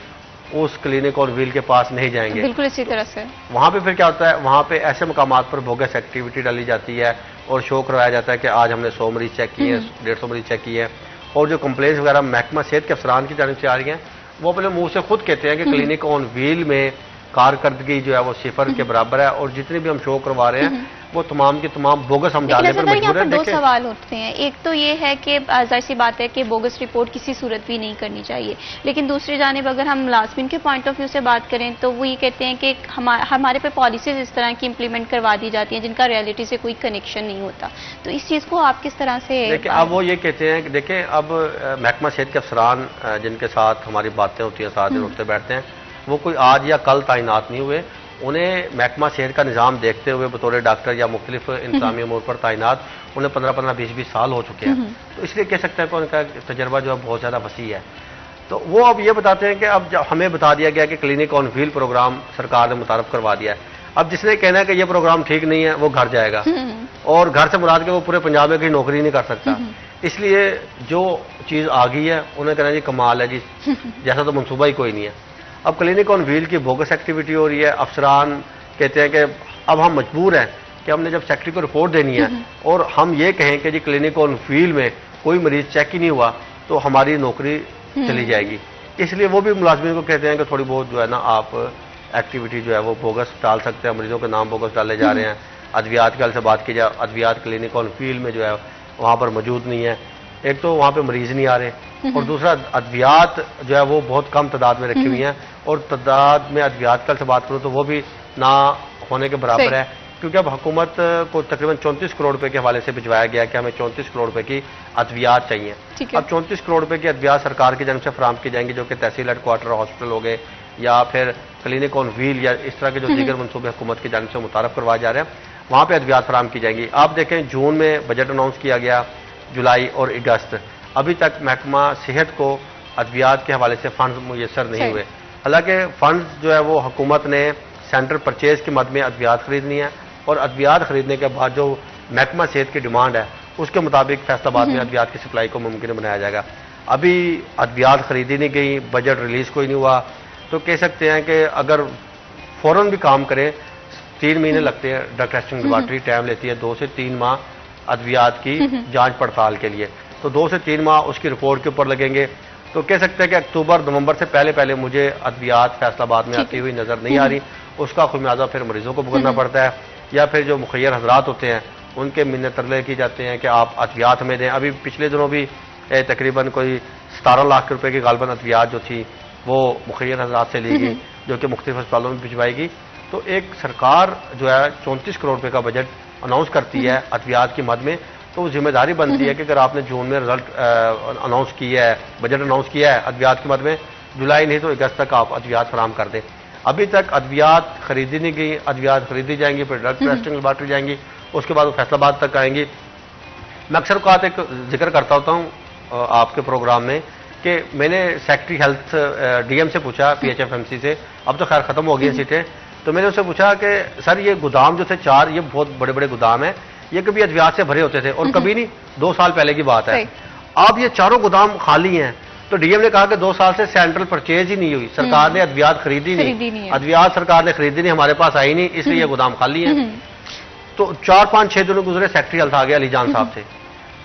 उस क्लिनिक और व्हील के पास नहीं जाएंगे। बिल्कुल इसी तरह से वहाँ पे फिर क्या होता है, वहाँ पे ऐसे मकामात पर बोगस एक्टिविटी डाली जाती है और शो करवाया जाता है कि आज हमने 100 मरीज चेक किए, 150 मरीज चेक किए हैं, और जो कंप्लेंट्स वगैरह महकमा सेहत के अफसरान की जानिब से आ रही हैं, वो अपने मुंह से खुद कहते हैं कि क्लिनिक ऑन व्हील में कारकर्दगी जो है वो 0 के बराबर है और जितने भी हम शो करवा रहे हैं वो तमाम की तमाम बोगस हम डालने पर मजबूर हैं। 2 सवाल उठते हैं, एक तो ये है कि जाहिर सी बात है कि बोगस रिपोर्ट किसी सूरत भी नहीं करनी चाहिए, लेकिन दूसरी जानिब अगर हम मुलाजमिन के पॉइंट ऑफ व्यू से बात करें तो वो ये कहते हैं कि हमारे पे पॉलिसीज इस तरह की इंप्लीमेंट करवा दी जाती हैं जिनका रियलिटी से कोई कनेक्शन नहीं होता, तो इस चीज़ को आप किस तरह से? देखिए, अब वो ये कहते हैं कि देखिए अब महकमा सेहत के अफसरान जिनके साथ हमारी बातें होती हैं, साथ उठते बैठते हैं, वो कोई आज या कल तैनात नहीं हुए, उन्हें महकमा सेहत का निज़ाम देखते हुए बतौर डॉक्टर या मुख्तलिफ इंतजामी अमूर पर तैनात उन्हें 15-15, 20-20 साल हो चुके हैं, तो इसलिए कह सकते हैं कि उनका तजर्बा जो है बहुत ज़्यादा वसी है। तो वो अब ये बताते हैं कि अब जब हमें बता दिया गया कि क्लिनिक ऑन व्हील प्रोग्राम सरकार ने मुतारफ करवा दिया है, अब जिसने कहना है कि ये प्रोग्राम ठीक नहीं है वो घर जाएगा, और घर से मुराद के वो पूरे पंजाब में कहीं नौकरी नहीं कर सकता, इसलिए जो चीज़ आ गई है उन्हें कहना जी कमाल है जी, जैसा तो मनसूबा ही कोई नहीं है। अब क्लिनिक ऑन व्हील की बोगस एक्टिविटी हो रही है, अफसरान कहते हैं कि अब हम मजबूर हैं कि हमने जब सेक्रेटरी को रिपोर्ट देनी है और हम ये कहें कि जी क्लिनिक ऑन व्हील में कोई मरीज चेक ही नहीं हुआ तो हमारी नौकरी चली जाएगी, इसलिए वो भी मुलाजमिन को कहते हैं कि थोड़ी बहुत जो है ना आप एक्टिविटी जो है वो बोगस डाल सकते हैं, मरीजों के नाम बोगस डाले जा रहे हैं। अद्वियात के हल से बात की जाए, अद्वियात क्लिनिक ऑन व्हील में जो है वहाँ पर मौजूद नहीं है, एक तो वहाँ पे मरीज नहीं आ रहे और दूसरा अद्वियात जो है वो बहुत कम तादाद में रखी हुई हैं, और तादाद में अद्वियात कल से बात करूँ तो वो भी ना होने के बराबर है, क्योंकि अब हुकूमत को तकरीबन 34 करोड़ रुपए के हवाले से भिजवाया गया कि हमें 34 करोड़ रुपए की अद्वियात चाहिए। ठीक है। अब 34 करोड़ रुपए की अद्वियात सरकार की जानब से फराम की जाएंगी, जो कि तहसील हेडक्वार्टर हॉस्पिटल हो गए या फिर क्लिनिक ऑन व्हील या इस तरह के जो दीगर मनसूबे हुकूमत की जानब से मुतारफ करवाए जा रहे हैं, वहाँ पे अद्वियात फराम की जाएंगी। आप देखें जून में बजट अनाउंस किया गया, जुलाई और अगस्त, अभी तक महकमा सेहत को अद्वियात के हवाले से फंड मुयसर नहीं हुए। हालांकि फंड जो है वो हुकूमत ने सेंट्रल परचेज की मद में अद्वियात खरीदनी है और अद्वियात खरीदने के बाद जो महकमा सेहत की डिमांड है उसके मुताबिक फैसलाबाद में अद्वियात की सप्लाई को मुमकिन बनाया जाएगा। अभी अद्वियात खरीदी नहीं गई, बजट रिलीज कोई नहीं हुआ, तो कह सकते हैं कि अगर फौरन भी काम करें 3 महीने लगते हैं। ड्रग टेस्टिंग लेबॉर्ट्री टाइम लेती है 2 से 3 माह अद्वियात की जांच पड़ताल के लिए, तो 2 से 3 माह उसकी रिपोर्ट के ऊपर लगेंगे। तो कह सकते हैं कि अक्टूबर नवंबर से पहले पहले मुझे अद्वियात फैसलाबाद में आती हुई नजर नहीं आ रही। उसका खुमियाजा फिर मरीजों को भुगतना पड़ता है या फिर जो मुखैर हजरात होते हैं उनके मिन्नत तरले की जाते हैं कि आप अद्वियात हमें दें। अभी पिछले दिनों भी तकरीबन कोई 17 लाख रुपए की गालबन अद्वियात जो थी वो मुखैर हजरात से ली गई, जो कि मुख्तलिफ अस्पतालों में भिजवाएगी। तो एक सरकार जो है 34 करोड़ रुपए का बजट अनाउंस करती है अद्वियात की मद में, तो वो जिम्मेदारी बनती है कि अगर आपने जून में रिजल्ट अनाउंस किया है, बजट अनाउंस किया है अद्वियात की मद में, जुलाई नहीं तो अगस्त तक आप अद्वियात फराम कर दें। अभी तक अद्वियात खरीदी नहीं गई, अद्वियात खरीदी जाएंगी, फिर ड्रग टेस्टिंग लेबॉर्ट्री जाएंगी, उसके बाद वो फैसलाबाद तक आएंगी। मैं अक्सर औकात एक जिक्र करता होता हूँ आपके प्रोग्राम में कि मैंने सेक्रेटरी हेल्थ डीएम से पूछा, पीएचएफएमसी से, अब तो खैर खत्म हो गई सीटें, तो मैंने उससे पूछा कि सर ये गोदाम जो थे 4, ये बहुत बड़े बड़े गोदाम है, ये कभी अद्वियात से भरे होते थे और कभी नहीं, 2 साल पहले की बात है, अब ये चारों गोदाम खाली हैं। तो डीएम ने कहा कि 2 साल से सेंट्रल परचेज ही नहीं हुई, सरकार ने अद्वियात खरीदी नहीं, अद्वियात सरकार ने खरीदी नहीं, हमारे पास आई नहीं, इसलिए ये गोदाम खाली है। तो 4, 5, 6 दिन गुजरे, सेक्रेटरी हेल्थ आ गया अलीजान साहब से,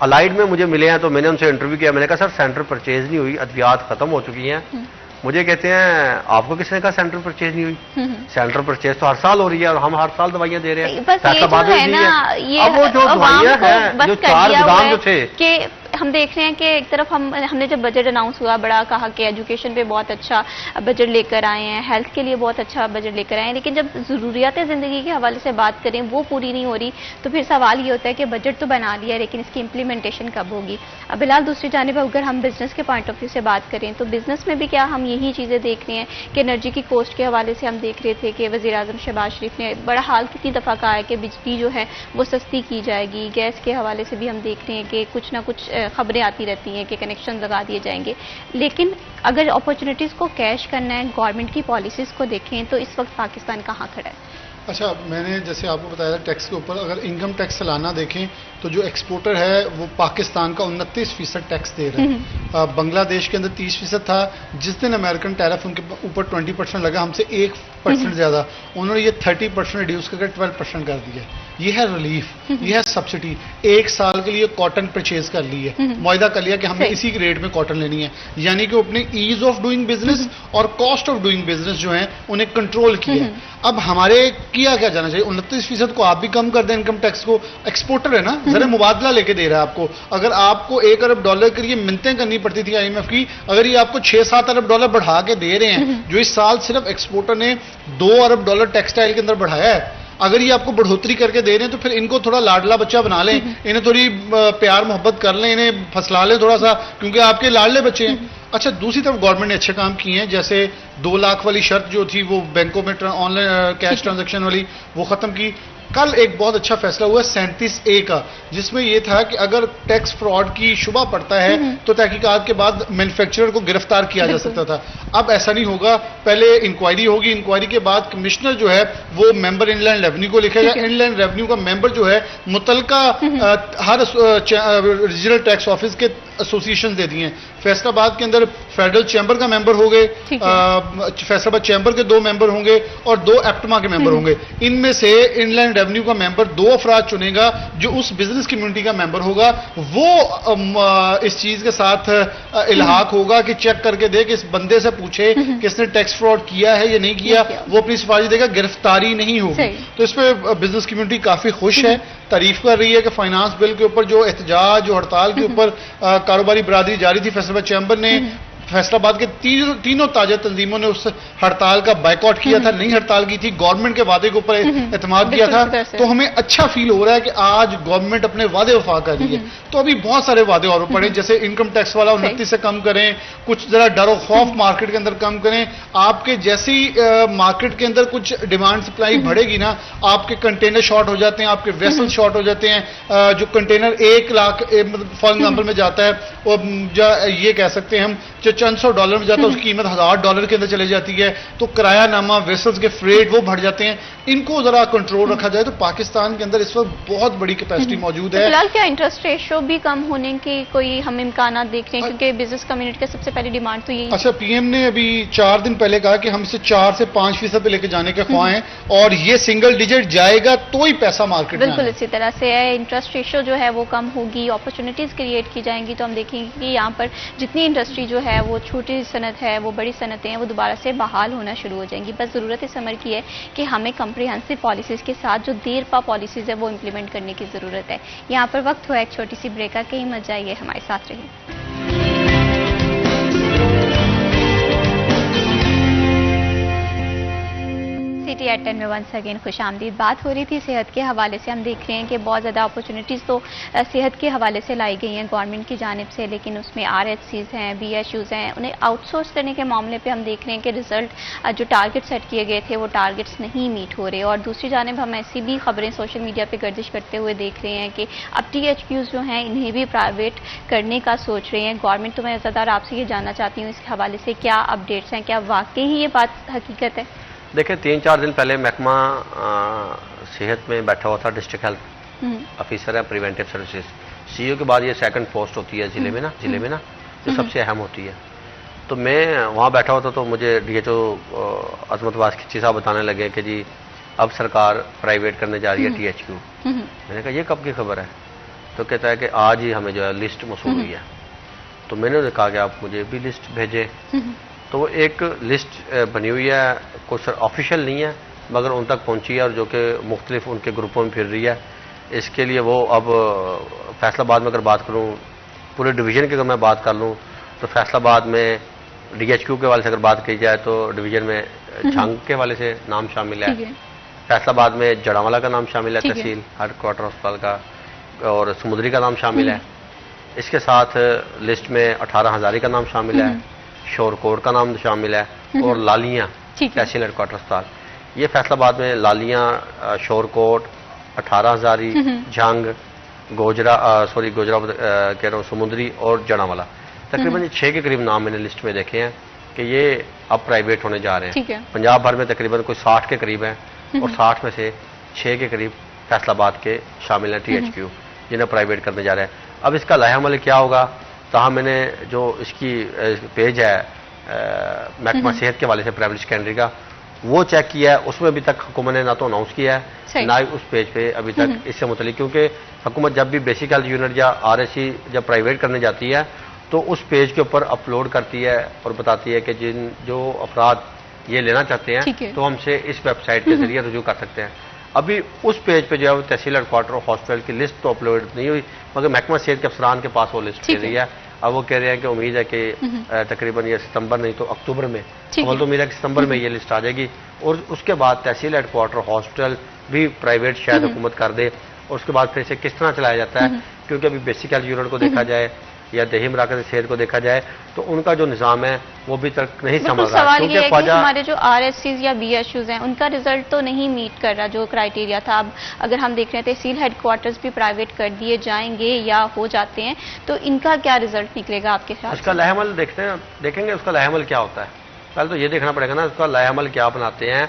अलाइड में मुझे मिले हैं, तो मैंने उनसे इंटरव्यू किया। मैंने कहा सर सेंट्रल परचेज नहीं हुई, अद्वियात खत्म हो चुकी हैं। मुझे कहते हैं आपको किसने कहा सेंट्रल परचेज नहीं हुई? सेंट्रल परचेज तो हर साल हो रही है और हम हर साल दवाइयां दे रहे हैं। बस ये जो है ना, ये अब वो जो दवाइयां हैं जो 4 गोदाम जो थे कि हम देख रहे हैं कि एक तरफ हमने जब बजट अनाउंस हुआ, बड़ा कहा कि एजुकेशन पे बहुत अच्छा बजट लेकर आए हैं, हेल्थ के लिए बहुत अच्छा बजट लेकर आए हैं, लेकिन जब ज़रूरियात ज़िंदगी के हवाले से बात करें वो पूरी नहीं हो रही, तो फिर सवाल ये होता है कि बजट तो बना लिया लेकिन इसकी इम्प्लीमेंटेशन कब होगी। अब फिलहाल दूसरी जानिब अगर हम बिजनेस के पॉइंट ऑफ व्यू से बात करें तो बिजनेस में भी क्या हम यही चीज़ें देख रहे हैं कि एनर्जी की कॉस्ट के हवाले से हम देख रहे थे कि वज़ीर आज़म शहबाज शरीफ ने बड़ा हाल कितनी दफ़ा कहा है कि बिजली जो है वो सस्ती की जाएगी। गैस के हवाले से भी हम देख रहे हैं कि कुछ ना कुछ खबरें आती रहती हैं कि कनेक्शन लगा दिए जाएंगे, लेकिन अगर अपॉर्चुनिटीज़ को कैश करना है, गवर्नमेंट की पॉलिसीज़ को देखें तो इस वक्त पाकिस्तान कहाँ खड़ा है? अच्छा, मैंने जैसे आपको बताया था टैक्स के ऊपर, अगर इनकम टैक्स सालाना देखें तो जो एक्सपोर्टर है वो पाकिस्तान का 29% टैक्स दे रहे हैं। बांग्लादेश के अंदर 30% था। जिस दिन अमेरिकन टैरिफ उनके ऊपर 20% लगा, हमसे 1% ज़्यादा, उन्होंने ये 30% रिड्यूस करके 12% कर दिया। ये है रिलीफ, ये है सब्सिडी। 1 साल के लिए कॉटन परचेज कर ली है, मुआहदा कर लिया कि हमने इसी रेट में कॉटन लेनी है, यानी कि अपने ईज ऑफ डूइंग बिजनेस और कॉस्ट ऑफ डूइंग बिजनेस जो है उन्हें कंट्रोल किया। अब हमारे किया क्या जाना चाहिए? 29% को आप भी कम कर दें इनकम टैक्स को। एक्सपोर्टर है ना, जरा मुबादला लेके दे रहा है आपको। अगर आपको $1 अरब के लिए मिन्नतें करनी पड़ती थी IMF की, अगर ये आपको $6-7 अरब बढ़ा के दे रहे हैं, जो इस साल सिर्फ एक्सपोर्टर ने $2 अरब टेक्सटाइल के अंदर बढ़ाया है, अगर ये आपको बढ़ोतरी करके दे रहे हैं तो फिर इनको थोड़ा लाडला बच्चा बना लें, इन्हें थोड़ी प्यार मोहब्बत कर लें, इन्हें फसला लें थोड़ा सा, क्योंकि आपके लाडले बच्चे हैं। अच्छा, दूसरी तरफ गवर्नमेंट ने अच्छे काम किए हैं, जैसे 2 लाख वाली शर्त जो थी वो बैंकों में ऑनलाइन कैश ट्रांजैक्शन वाली वो खत्म की। कल एक बहुत अच्छा फैसला हुआ 37A का, जिसमें यह था कि अगर टैक्स फ्रॉड की शुबा पड़ता है तो तहकीकात के बाद मैन्युफैक्चरर को गिरफ्तार किया जा सकता था। अब ऐसा नहीं होगा, पहले इंक्वायरी होगी, इंक्वायरी के बाद कमिश्नर जो है वो मेंबर इनलैंड रेवेन्यू को लिखेगा। इनलैंड रेवेन्यू का मेंबर जो है मुतलका हर रीजनल टैक्स ऑफिस के एसोसिएशन दे दिए हैं। फैसलाबाद के अंदर फेडरल चैम्बर का मेंबर हो गए, फैसलाबाद चैम्बर के 2 मेंबर होंगे और 2 एप्टमा के मेंबर होंगे। इनमें से इनलैंड रेवेन्यू का मेंबर 2 अफराद चुनेगा, जो उस बिजनेस कम्युनिटी का मेंबर होगा, वो इस चीज के साथ इल्हाक होगा कि चेक करके दे कि इस बंदे से पूछे कि इसने टैक्स फ्रॉड किया है या नहीं किया, वो अपनी सिफारिश देगा, गिरफ्तारी नहीं होगी। तो इस पर बिजनेस कम्युनिटी काफी खुश है, तारीफ कर रही है कि फाइनेंस बिल के ऊपर जो एहतजाज, जो हड़ताल के ऊपर कारोबारी बरादरी जारी थी, फैसलाबाद चैम्बर ने फैसलाबाद के तीनों ताजा तंजीमों ने उस हड़ताल का बायकॉट किया था, नहीं हड़ताल की थी, गवर्नमेंट के वादे के ऊपर एतमाद किया था। तो हमें अच्छा फील हो रहा है कि आज गवर्नमेंट अपने वादे वफा कर रही है। तो अभी बहुत सारे वादे और पड़े, जैसे इनकम टैक्स वाला 29 से कम करें, कुछ जरा डरो खौफ मार्केट के अंदर कम करें। आपके जैसी मार्केट के अंदर कुछ डिमांड सप्लाई बढ़ेगी ना, आपके कंटेनर शॉर्ट हो जाते हैं, आपके वेसल शॉर्ट हो जाते हैं। जो कंटेनर 1 लाख फॉर एग्जाम्पल में जाता है, वो ये कह सकते हैं हम जो चंद $100 में जाता है उसकी कीमत $1000 के अंदर चली जाती है। तो किराया नामा, वेसल्स के फ्रेट वो बढ़ जाते हैं। इनको जरा कंट्रोल रखा जाए तो पाकिस्तान के अंदर इस वक्त बहुत बड़ी कैपेसिटी मौजूद है। फिलहाल क्या इंटरेस्ट रेशो भी कम होने की कोई हम इम्कान देख रहे हैं, क्योंकि बिजनेस कम्युनिटी का सबसे पहली डिमांड तो यही। अच्छा, पीएम ने अभी 4 दिन पहले कहा कि हम इसे 4 से 5% पे लेके जाने के ख्वाह हैं, और ये सिंगल डिजिट जाएगा तो ही पैसा मार्केट में बिल्कुल इसी तरह से है। इंटरेस्ट रेशो जो है वो कम होगी, अपॉर्चुनिटीज क्रिएट की जाएंगी। तो हम देखेंगे कि यहाँ पर जितनी इंडस्ट्री जो है वो छोटी सनत है, वो बड़ी सनतें हैं, वो दोबारा से बहाल होना शुरू हो जाएंगी। बस ज़रूरत इस अमर की है कि हमें कंप्रिहेंसिव पॉलिसीज़ के साथ जो देर पा पॉलिसीज़ है वो इम्प्लीमेंट करने की ज़रूरत है। यहाँ पर वक्त हुआ एक छोटी सी ब्रेक का, कहीं मत जाइए, हमारे साथ रहिए। सिटी एट 10 में वंस अगेन खुश आमदीद। बात हो रही थी सेहत के हवाले से। हम देख रहे हैं कि बहुत ज़्यादा अपॉर्चुनिटीज़ तो सेहत के हवाले से लाई गई हैं गवर्नमेंट की जानिब से, लेकिन उसमें RHCs हैं, BHUs हैं, उन्हें आउटसोर्स करने के मामले पे हम देख रहे हैं कि रिजल्ट जो टारगेट सेट किए गए थे वो टारगेट्स नहीं मीट हो रहे। और दूसरी जानिब हम ऐसी भी खबरें सोशल मीडिया पर गर्दिश करते हुए देख रहे हैं कि अब THQs जो हैं इन्हें भी प्राइवेट करने का सोच रहे हैं गवर्नमेंट। तो मैं ज़्यादातर आपसे ये जानना चाहती हूँ इसके हवाले से क्या अपडेट्स हैं, क्या वाकई ही ये बात हकीकत है? देखिए, 3-4 दिन पहले महकमा सेहत में बैठा हुआ था, डिस्ट्रिक्ट हेल्थ ऑफिसर है प्रिवेंटिव सर्विसेज, CEO के बाद ये सेकंड पोस्ट होती है जिले में ना जो सबसे अहम होती है। तो मैं वहाँ बैठा हुआ था, तो मुझे DHO अजमत वास्की साहब बताने लगे कि जी अब सरकार प्राइवेट करने जा रही है THQ। मैंने कहा ये कब की खबर है? तो कहता है कि आज ही हमें जो है लिस्ट मौसूल हुई है। तो मैंने उन्हें कहा कि आप मुझे भी लिस्ट भेजें। तो वो एक लिस्ट बनी हुई है, कोई सर ऑफिशियल नहीं है मगर उन तक पहुंची है, और जो कि मुख्तलिफ उनके ग्रुपों में फिर रही है। इसके लिए वो अब फैसलाबाद में अगर बात करूं, पूरे डिवीज़न की अगर मैं बात कर लूं, तो फैसलाबाद में DHQ के वाले से अगर बात की जाए तो डिवीज़न में झंग के वाले से नाम शामिल है, फैसलाबाद में जड़ावाला का नाम शामिल है, तहसील हेडक्वार्टर अस्पताल का, और समुद्री का नाम शामिल है। इसके साथ लिस्ट में 18 हज़ारी का नाम शामिल है, शोरकोट का नाम शामिल है, और लालियां तहसील हेडक्वार्टर अस्पताल। ये फैसलाबाद में लालियां, शोरकोट, 18 हज़ारी, झंग, गोजरा कह रहा हूँ, समुद्री और जड़ावाला, तकरीबन 6 के करीब नाम मैंने लिस्ट में देखे हैं कि ये अब प्राइवेट होने जा रहे हैं। पंजाब भर में तकरीबन कोई 60 के करीब है, और 60 में से 6 के करीब फैसलाबाद के शामिल हैं THQ, जिन्हें प्राइवेट करने जा रहे हैं। अब इसका लाहेअमल क्या होगा? तहाँ मैंने जो इसकी पेज है महकमा सेहत के वाले से प्राइवेट सेकेंडरी का, वो चेक किया है। उसमें अभी तक हुकूमत ने ना तो अनाउंस किया है, ना ही उस पेज पे अभी तक इससे मुतल्लिक, क्योंकि हुकूमत जब भी बेसिक हेल्थ यूनिट या RHC जब प्राइवेट करने जाती है तो उस पेज के ऊपर अपलोड करती है और बताती है कि जो अफराद ये लेना चाहते हैं तो हमसे इस वेबसाइट के जरिए रुजू कर सकते हैं। अभी उस पेज पे जो है वो तहसील हेडक्वार्टर और हॉस्पिटल की लिस्ट तो अपलोड नहीं हुई, मगर महकमा सेहत के अफसरान के पास वो लिस्ट दे रही है। अब वो कह रहे हैं कि उम्मीद है कि तकरीबन ये सितंबर नहीं तो अक्टूबर में, अव्वल तो उम्मीद है कि सितंबर में ये लिस्ट आ जाएगी, और उसके बाद तहसील हेडक्वार्टर हॉस्पिटल भी प्राइवेट शायद हुकूमत कर दे, और उसके बाद फिर इसे किस तरह चलाया जाता है, क्योंकि अभी बेसिक हेल्थ यूनिट को देखा जाए या देही मराकज़ सेहत को देखा जाए तो उनका जो निज़ाम है वो भी तक नहीं समझ रहा है। क्योंकि हमारे जो RHCs या BHUs हैं उनका रिजल्ट तो नहीं मीट कर रहा जो क्राइटेरिया था। अब अगर हम देख रहे हैं तहसील हेडक्वार्टर्स भी प्राइवेट कर दिए जाएंगे या हो जाते हैं, तो इनका क्या रिजल्ट निकलेगा आपके साथ? उसका लाहेअमल देखेंगे उसका लाहेअमल क्या होता है। पहले तो ये देखना पड़ेगा ना उसका लाहेअमल क्या बनाते हैं,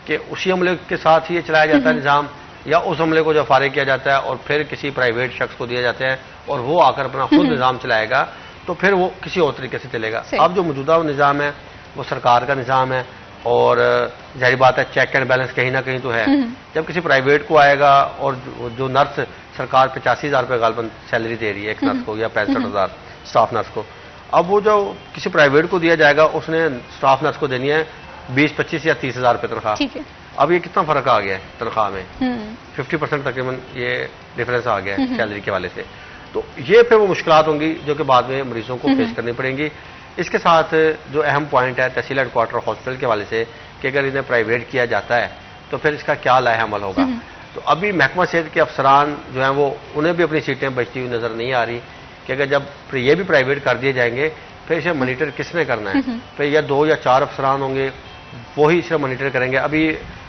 कि उसी अमले के साथ ही ये चलाया जाता है निज़ाम, या उस हमले को जो फारिग किया जाता है और फिर किसी प्राइवेट शख्स को दिया जाता है और वो आकर अपना खुद निज़ाम चलाएगा, तो फिर वो किसी और तरीके से चलेगा। अब जो मौजूदा निज़ाम है वो सरकार का निज़ाम है, और जाहिर बात है चेक एंड बैलेंस कहीं ना कहीं तो है। जब किसी प्राइवेट को आएगा और जो नर्स सरकार 85,000 रुपये गालबन सैलरी दे रही है एक नर्स को, या 65,000 स्टाफ नर्स को, अब वो जो किसी प्राइवेट को दिया जाएगा उसने स्टाफ नर्स को देनी है 20-25 या 30,000 रुपये तनख्वाह। अब ये कितना फर्क आ गया है तनख्वाह में, 50% तकरीबन ये डिफरेंस आ गया है सैलरी के वाले से। तो ये फिर वो मुश्किलात होंगी जो कि बाद में मरीजों को फेस करनी पड़ेंगी, इसके साथ जो अहम पॉइंट है तहसील हेडक्वार्टर हॉस्पिटल के वाले से कि अगर इन्हें प्राइवेट किया जाता है तो फिर इसका क्या लाहे अमल होगा। तो अभी महकमा सेहत के अफसरान जो हैं वो उन्हें भी अपनी सीटें बचती हुई नजर नहीं आ रही कि अगर जब ये भी प्राइवेट कर दिए जाएंगे फिर इसे मॉनिटर किसने करना है। फिर या 2 या 4 अफसरान होंगे वही इसे मॉनिटर करेंगे। अभी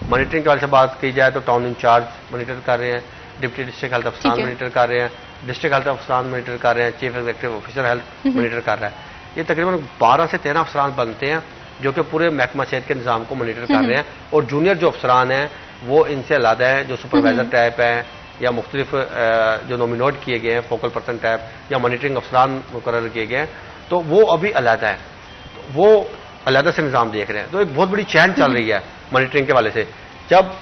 मॉनिटरिंग के वाले से बात की जाए तो टाउन इंचार्ज मॉनिटर कर रहे हैं, डिप्टी डिस्ट्रिक्ट हेल्थ अफसरान मॉनिटर कर रहे हैं, डिस्ट्रिक्ट हेल्थ अफसरान मॉनिटर कर रहे हैं, chief executive officer health monitor कर रहा है। ये तकरीबन 12 से 13 अफसरान बनते हैं जो कि पूरे महकमा सेहत के निज़ाम को मॉनिटर कर रहे हैं। और जूनियर जो अफसरान हैं वो इनसे अलग हैं, जो सुपरवाइजर टाइप हैं या मुख्तलिफ जो नॉमिनेट किए गए हैं फोकल पर्सन टाइप या मॉनिटरिंग अफसरान मुकर्रर किए गए हैं, तो वो अभी अलग है, वो अलग से निज़ाम देख रहे हैं। तो एक बहुत बड़ी चैन चल रही है मॉनिटरिंग के वाले से। जब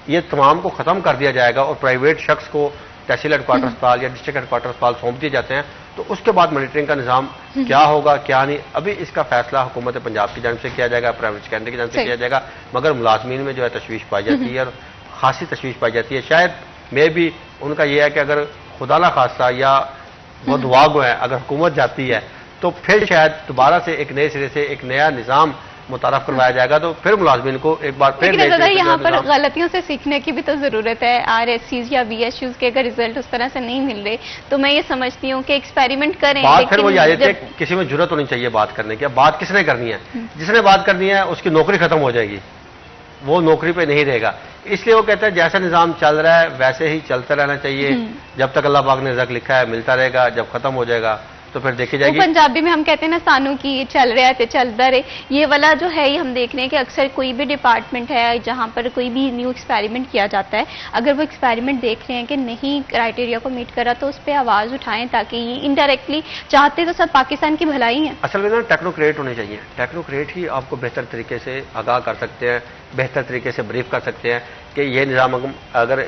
ये तमाम को ख़त्म कर दिया जाएगा और प्राइवेट शख्स को तहसील हेडक्वार्टर अस्पताल या डिस्ट्रिक्ट हेडक्वार्टर अस्पताल सौंप दिए जाते हैं तो उसके बाद मॉनिटरिंग का निज़ाम क्या होगा क्या नहीं, अभी इसका फैसला हुकूमत पंजाब की जानब से किया जाएगा, प्राइवेट सेकेंडरी की जानब से किया जाएगा। मगर मुलाजमीन में जो है तशवीश पाई जाती है और खासी तशवीश पाई जाती है। शायद मे भी उनका यह है कि अगर खुदा ना खास्ता या वो दुआ गो है अगर हुकूमत जाती है तो फिर शायद दोबारा से एक नए सिरे से एक नया निज़ाम मुतारफ करवाया जाएगा, तो फिर मुलाजमीन को एक बार फिर यहाँ पर गलतियों से सीखने की भी तो जरूरत है। RSCs या VSUs के अगर रिजल्ट उस तरह से नहीं मिल रहे तो मैं ये समझती हूँ कि एक्सपेरिमेंट करें। बात फिर वो आ जाती है किसी में जुर्रत होनी चाहिए बात करने की। बात किसने करनी है? जिसने बात करनी है उसकी नौकरी खत्म हो जाएगी, वो नौकरी पे नहीं रहेगा। इसलिए वो कहते हैं जैसा निज़ाम चल रहा है वैसे ही चलता रहना चाहिए। जब तक अल्लाह पाक ने रिज़्क लिखा है मिलता रहेगा, जब खत्म हो जाएगा तो फिर देखी जाएगी। पंजाबी में हम कहते हैं ना सानू की चल रहा है तो चलता रहे। ये वाला जो है ये हम देख रहे हैं कि अक्सर कोई भी डिपार्टमेंट है जहां पर कोई भी न्यू एक्सपेरिमेंट किया जाता है, अगर वो एक्सपेरिमेंट देख रहे हैं कि नहीं क्राइटेरिया को मीट करा तो उस पर आवाज उठाएं ताकि ये इनडायरेक्टली चाहते तो सब पाकिस्तान की भलाई है। असल में ना टेक्नोक्रेट होने चाहिए। टेक्नोक्रेट ही आपको बेहतर तरीके से आगाह कर सकते हैं, बेहतर तरीके से ब्रीफ कर सकते हैं कि ये निज़ाम अगर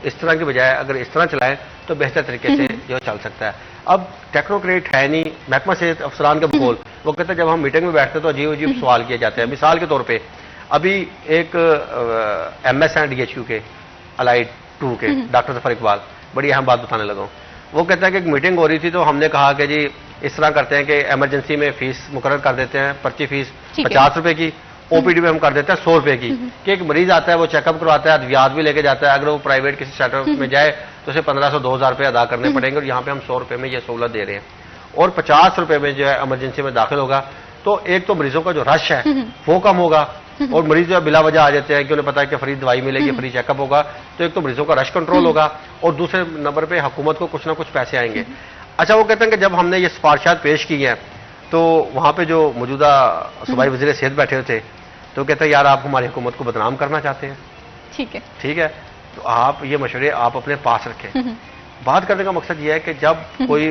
इस तरह की बजाय अगर इस तरह चलाएं तो बेहतर तरीके से जो चल सकता है। अब टेक्नोक्रेट है नहीं, महकमा सेहत अफसरान का बोल वो कहते हैं जब हम मीटिंग में बैठते हैं तो अजीब अजीब सवाल किए जाते हैं। मिसाल के तौर पे अभी एक MS हैं DHU के अलाइड 2 के डॉक्टर जफर इकबाल, बड़ी अहम बात बताने लगा हूँ। वो कहता है कि एक मीटिंग हो रही थी तो हमने कहा कि जी इस तरह करते हैं कि इमरजेंसी में फीस मुकर्रर कर देते हैं, पर्ची फीस 50 रुपए की, OPD में हम कर देते हैं 100 रुपए की, कि एक मरीज आता है वो चेकअप करवाता है, अद्वियात भी लेके जाता है, अगर वो प्राइवेट किसी सेटअप में जाए तो उसे 1500-2000 रुपये अदा करने पड़ेंगे और यहाँ पे हम 100 रुपए में ये सहूलत दे रहे हैं और 50 रुपए में जो है इमरजेंसी में दाखिल होगा। तो एक तो मरीजों का जो रश है वो कम होगा और मरीज जो है बिला वजह आ जाते हैं कि उन्हें पता है कि फ्री दवाई मिलेगी, फ्री चेकअप होगा, तो एक तो मरीजों का रश कंट्रोल होगा और दूसरे नंबर पे हुकूमत को कुछ ना कुछ पैसे आएंगे। अच्छा, वो कहते हैं कि जब हमने ये सिफारिशात पेश की हैं तो वहाँ पे जो मौजूदा सूबाई वज़ीर सेहत बैठे हुए थे तो कहते हैं यार आप हमारी हुकूमत को बदनाम करना चाहते हैं। ठीक है, तो आप ये मशवरे आप अपने पास रखें। बात करने का मकसद ये है कि जब कोई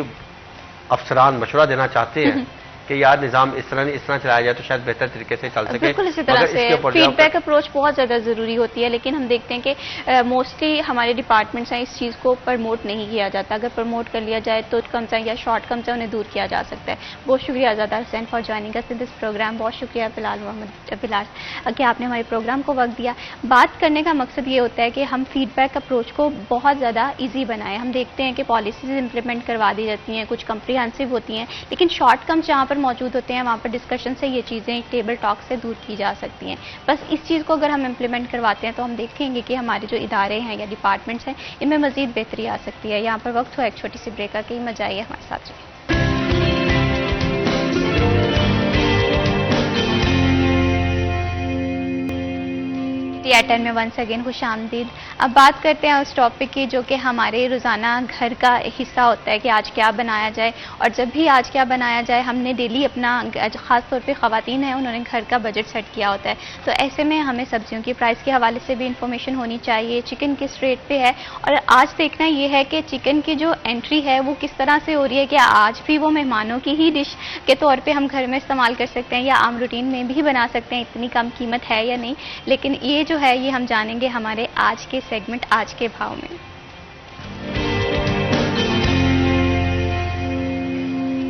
अफसरान मशवरा देना चाहते हैं कि यार निज़ाम इस तरह नहीं इस तरह चलाया जाए तो शायद बेहतर तरीके से चल सके। बिल्कुल इसी तरह से फीडबैक अप्रोच बहुत ज़्यादा ज़रूरी होती है, लेकिन हम देखते हैं कि मोस्टली हमारे डिपार्टमेंट्स हैं इस चीज़ को प्रमोट नहीं किया जाता। अगर प्रमोट कर लिया जाए तो कम्स या शॉर्ट कम्स है उन्हें दूर किया जा सकता है। बहुत शुक्रिया Azada Hussain for joining us in this program. बहुत शुक्रिया बिलाल मोहम्मद बिलाल कि आपने हमारे प्रोग्राम को वक्त दिया। बात करने का मकसद ये होता है कि हम फीडबैक अप्रोच को बहुत ज़्यादा ईजी बनाएं। हम देखते हैं कि पॉलिसीज इंप्लीमेंट करवा दी जाती हैं, कुछ कंप्रीहेंसिव होती हैं, लेकिन शॉर्ट कम्स जहाँ पर मौजूद होते हैं वहाँ पर डिस्कशन से ये चीज़ें टेबल टॉक से दूर की जा सकती हैं। बस इस चीज़ को अगर हम इम्प्लीमेंट करवाते हैं तो हम देखेंगे कि हमारे जो इदारे हैं या डिपार्टमेंट्स हैं इनमें मज़ीद बेहतरी आ सकती है। यहाँ पर वक्त हुआ एक छोटी सी ब्रेक का, कि मजा आइए हमारे साथ रहिए। TR10 में वंस अगेन खुश आमदीद। अब बात करते हैं उस टॉपिक की जो कि हमारे रोज़ाना घर का हिस्सा होता है कि आज क्या बनाया जाए। और जब भी आज क्या बनाया जाए हमने डेली अपना, ख़ास तौर पे ख़वातीन हैं उन्होंने घर का बजट सेट किया होता है, तो ऐसे में हमें सब्जियों की प्राइस के हवाले से भी इंफॉर्मेशन होनी चाहिए, चिकन किस रेट पे है। और आज देखना ये है कि चिकन की जो एंट्री है वो किस तरह से हो रही है, कि आज भी वो मेहमानों की ही डिश के तौर पर हम घर में इस्तेमाल कर सकते हैं या आम रूटीन में भी बना सकते हैं, इतनी कम कीमत है या नहीं। लेकिन ये जो है ये हम जानेंगे हमारे आज के सेगमेंट आज के भाव में।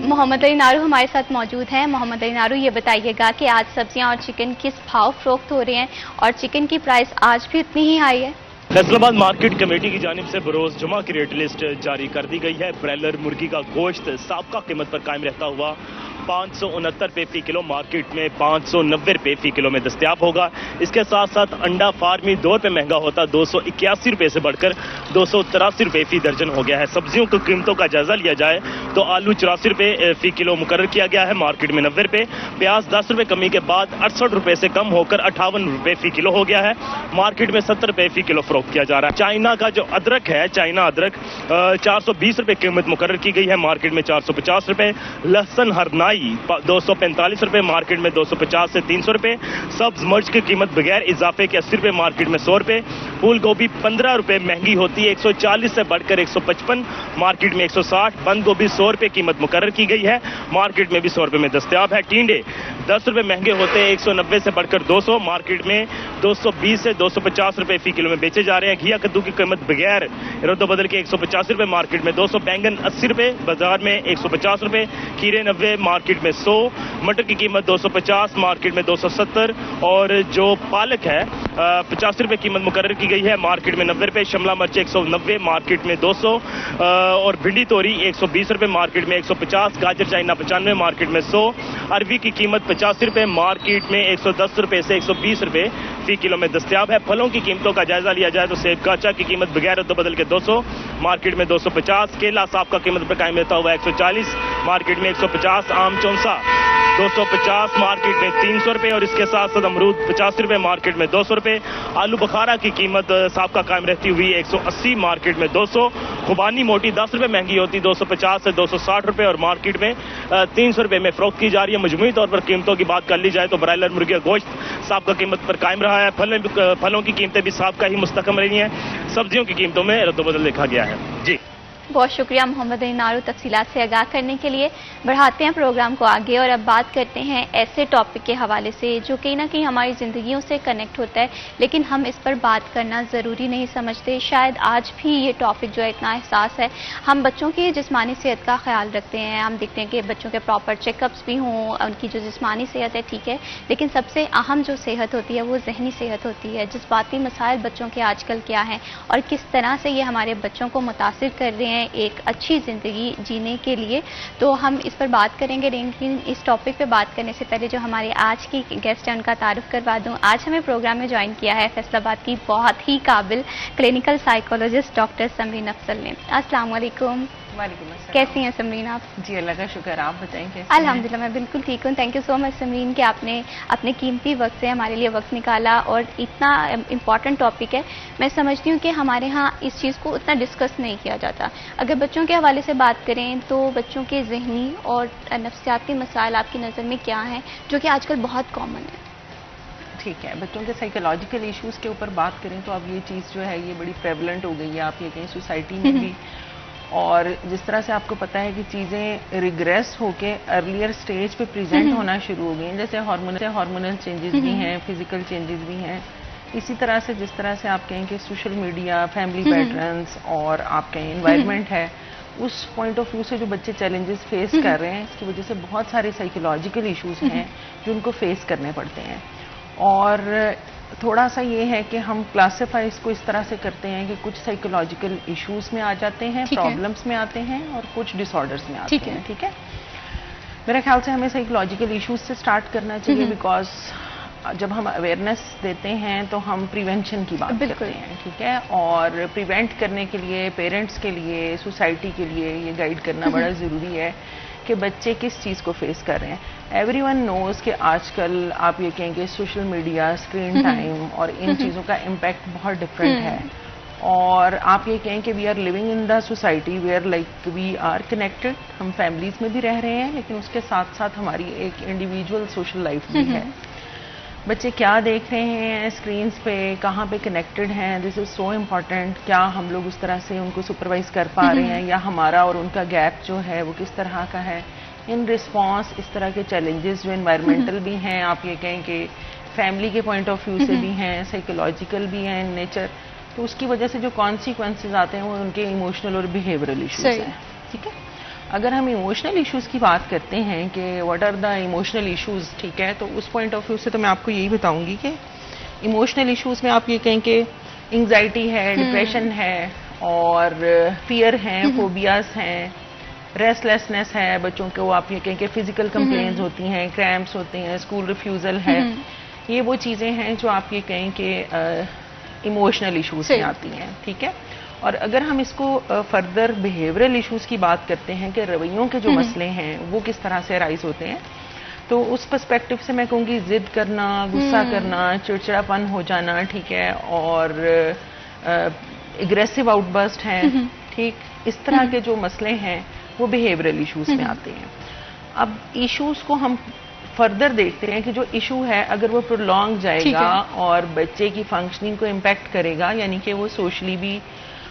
मोहम्मद अली नारू हमारे साथ मौजूद हैं। मोहम्मद अली नारू, ये बताइएगा कि आज सब्जियां और चिकन किस भाव फरोख्त हो रहे हैं और चिकन की प्राइस आज भी इतनी ही हाई है? फैसलाबाद मार्केट कमेटी की जानिब से बरोज जुमा की रेट लिस्ट जारी कर दी गई है। ब्रॉयलर मुर्गी का गोश्त साबका कीमत पर कायम रहता हुआ 569 फी किलो, मार्केट में 590 रुपए फी किलो में दस्तयाब होगा। इसके साथ साथ अंडा फार्मी 2 रुपए महंगा होता 281 रुपए से बढ़कर 283 रुपए फी दर्जन हो गया है। सब्जियों की कीमतों का जायजा लिया जाए तो आलू 84 रुपए फी किलो मुकर्रर किया गया है, मार्केट में 90 रुपए। प्याज 10 रुपए कमी के बाद 68 रुपए से कम होकर 58 रुपए फी किलो हो गया है, मार्केट में 70 रुपए फी किलो फरोख्त किया जा रहा है। चाइना का जो अदरक है, चाइना अदरक 420 रुपए कीमत मुकर्रर की गई है, मार्केट में 450 रुपए। लहसुन हरनाई 245 रुपए, मार्केट में 250 से 300 रुपए। सब्ज मिर्च की कीमत बगैर इजाफे के 80 रुपए, मार्केट में 100 रुपए। फूल गोभी 15 रुपए महंगी होती है, 140 से बढ़कर 155, मार्केट में 160। बंद गोभी 100 रुपए कीमत मुकर्रर की गई है, मार्केट में भी 100 रुपए में दस्तयाब है। टिंडे 10 रुपए महंगे होते हैं, 190 से बढ़कर 200, मार्केट में 220 से 250 रुपए फी किलो में बेचे जा रहे हैं। घिया कद्दू की कीमत बगैर रद्द बदल के 185 रुपए, मार्केट में 200। बैंगन 80 रुपए, बाजार में 150 रुपए। खीरे 90, मार्केट में 100। मटर की कीमत 250, मार्केट में 270। और जो पालक है 85 रुपए कीमत मुकर्रर की गई है, मार्केट में 90 रुपए। शिमला मिर्च 190, मार्केट में 200। और भिंडी तोरी 120 रुपए, मार्केट में 150। गाजर चाइना 95, मार्केट में 100। अरबी की कीमत 85 रुपए, मार्केट में 110 रुपए से 120 रुपए फी किलो में दस्तयाब है। फलों की कीमतों का जायजा लिया जाए तो सेब काचा की कीमत बगैर रद्द बदल के 200, मार्केट में 250। केला साफ का कीमत पर कायम रहता हुआ 140, मार्केट में 150। आम चौंसा 250, मार्केट में 300 रुपए। और इसके साथ साथ अमरूद 85 रुपए, मार्केट में 200 रुपए। आलू बुखारा की कीमत साफ का कायम रहती हुई 180, मार्केट में 200। खुबानी मोटी 10 रुपए महंगी होती 250 से 260 रुपए, और मार्केट में 300 रुपए में फरोख्त की जा रही है। मजमूई तौर पर कीमतों की बात कर ली जाए तो ब्रायलर मुर्गी गोश्त साफ का कीमत पर कायम रहा है। फलों की कीमतें भी साफ का ही मुस्तकम रही हैं। सब्जियों की कीमतों में रद्दबदल देखा गया है। जी बहुत शुक्रिया मोहम्मद नारू तफसीलात से आगाह करने के लिए। बढ़ाते हैं प्रोग्राम को आगे और अब बात करते हैं ऐसे टॉपिक के हवाले से जो कहीं ना कहीं हमारी ज़िंदगियों से कनेक्ट होता है, लेकिन हम इस पर बात करना ज़रूरी नहीं समझते। शायद आज भी ये टॉपिक जो है इतना एहसास है। हम बच्चों की जिस्मानी सेहत का ख्याल रखते हैं, हम देखते हैं कि बच्चों के प्रॉपर चेकअप्स भी हों, उनकी जो जिस्मानी सेहत है ठीक है, लेकिन सबसे अहम जो सेहत होती है वो जहनी सेहत होती है। जज्बाती मसाइल बच्चों के आजकल क्या हैं और किस तरह से ये हमारे बच्चों को मुतासिर कर रहे हैं एक अच्छी ज़िंदगी जीने के लिए, तो हम इस पर बात करेंगे। लेकिन इस टॉपिक पे बात करने से पहले जो हमारे आज की गेस्ट हैं उनका तारुफ करवा दूं। आज हमें प्रोग्राम में ज्वाइन किया है फैसलाबाद की बहुत ही काबिल clinical psychologist doctor Samreen Afzal ने। अस्सलाम वालेकुम। वालेकुम अस्सलाम। कैसी हैं समरीन आप? जी अल्लाह का शुक्र, आप बताएं कैसे हैं? अल्हम्दुलिल्लाह मैं बिल्कुल ठीक हूँ। Thank you so much Samreen कि आपने अपने कीमती वक्त से हमारे लिए वक्त निकाला और इतना इम्पॉर्टेंट टॉपिक है। मैं समझती हूँ कि हमारे यहाँ इस चीज़ को उतना डिस्कस नहीं किया जाता। अगर बच्चों के हवाले से बात करें तो बच्चों के जहनी और नफ्सियाती मसाइल आपकी नज़र में क्या हैं जो कि आजकल बहुत कॉमन है? ठीक है, बच्चों के साइकोलॉजिकल इश्यूज़ के ऊपर बात करें तो अब ये चीज़ जो है ये बड़ी प्रेवलेंट हो गई है, आप ये कहें सोसाइटी में भी। और जिस तरह से आपको पता है कि चीज़ें रिग्रेस होके अर्लियर स्टेज पे प्रेजेंट होना शुरू हो गई हैं, जैसे हार्मोनल चेंजेस भी हैं, फिजिकल चेंजेस भी हैं। इसी तरह से जिस तरह से आप कहें कि सोशल मीडिया, फैमिली पैटर्न्स और आप कहें एनवायरनमेंट है, उस पॉइंट ऑफ व्यू से जो बच्चे चैलेंजेस फेस कर रहे हैं, इसकी वजह से बहुत सारे साइकोलॉजिकल इश्यूज हैं जो उनको फेस करने पड़ते हैं। और थोड़ा सा ये है कि हम क्लासीफाई इसको इस तरह से करते हैं कि कुछ साइकोलॉजिकल इश्यूज में आ जाते हैं, प्रॉब्लम्स में आते हैं, और कुछ डिसऑर्डर्स में आते हैं। ठीक है, मेरे ख्याल से हमें साइकोलॉजिकल इश्यूज से स्टार्ट करना चाहिए, बिकॉज जब हम अवेयरनेस देते हैं तो हम प्रिवेंशन की बात करते हैं। ठीक है, और प्रिवेंट करने के लिए पेरेंट्स के लिए, सोसाइटी के लिए ये गाइड करना बड़ा ज़रूरी है कि बच्चे किस चीज़ को फेस कर रहे हैं। एवरीवन नोज कि आजकल आप ये कहेंगे सोशल मीडिया, स्क्रीन टाइम और इन चीज़ों का इम्पैक्ट बहुत डिफरेंट है। और आप ये कहें कि we are living in the society where like we are connected, हम फैमिलीज में भी रह रहे हैं, लेकिन उसके साथ साथ हमारी एक इंडिविजुअल सोशल लाइफ भी है। बच्चे क्या देख रहे हैं स्क्रीन्स पे, कहाँ पे कनेक्टेड हैं, दिस इज़ सो इम्पॉर्टेंट। क्या हम लोग उस तरह से उनको सुपरवाइज कर पा रहे हैं, या हमारा और उनका गैप जो है वो किस तरह का है इन रिस्पॉन्स इस तरह के चैलेंजेस जो इन्वायरमेंटल भी हैं, आप ये कहें कि फैमिली के पॉइंट ऑफ व्यू से भी हैं, साइकोलॉजिकल भी हैं इन नेचर, तो उसकी वजह से जो कॉन्सिक्वेंसेज आते हैं वो उनके इमोशनल और बिहेवियरल इश्यूज हैं। ठीक है, अगर हम इमोशनल इश्यूज की बात करते हैं कि what are the emotional issues, ठीक है, तो उस पॉइंट ऑफ व्यू से तो मैं आपको यही बताऊंगी कि इमोशनल इश्यूज में आप ये कहें कि एंग्जाइटी है, डिप्रेशन है, और फियर हैं, फोबियाज हैं, रेस्टलेसनेस है बच्चों को, आप ये कहें कि फिजिकल कंप्लेन्स होती हैं, क्रैम्प्स होते हैं, स्कूल रिफ्यूजल है, ये वो चीज़ें हैं जो आप ये कहें कि इमोशनल इश्यूज में आती हैं, ठीक है। और अगर हम इसको फर्दर बिहेवियरल इश्यूज की बात करते हैं कि रवैयों के जो मसले हैं वो किस तरह से राइज होते हैं, तो उस पर्सपेक्टिव से मैं कहूँगी जिद करना, गुस्सा करना, चिड़चिड़ापन हो जाना, ठीक है, और एग्रेसिव आउटबर्स्ट हैं, ठीक, इस तरह के जो मसले हैं वो बिहेवियरल इश्यूज में आते हैं। अब इश्यूज को हम फर्दर देखते हैं कि जो इशू है अगर वो प्रोलॉन्ग जाएगा और बच्चे की फंक्शनिंग को इम्पैक्ट करेगा, यानी कि वो सोशली भी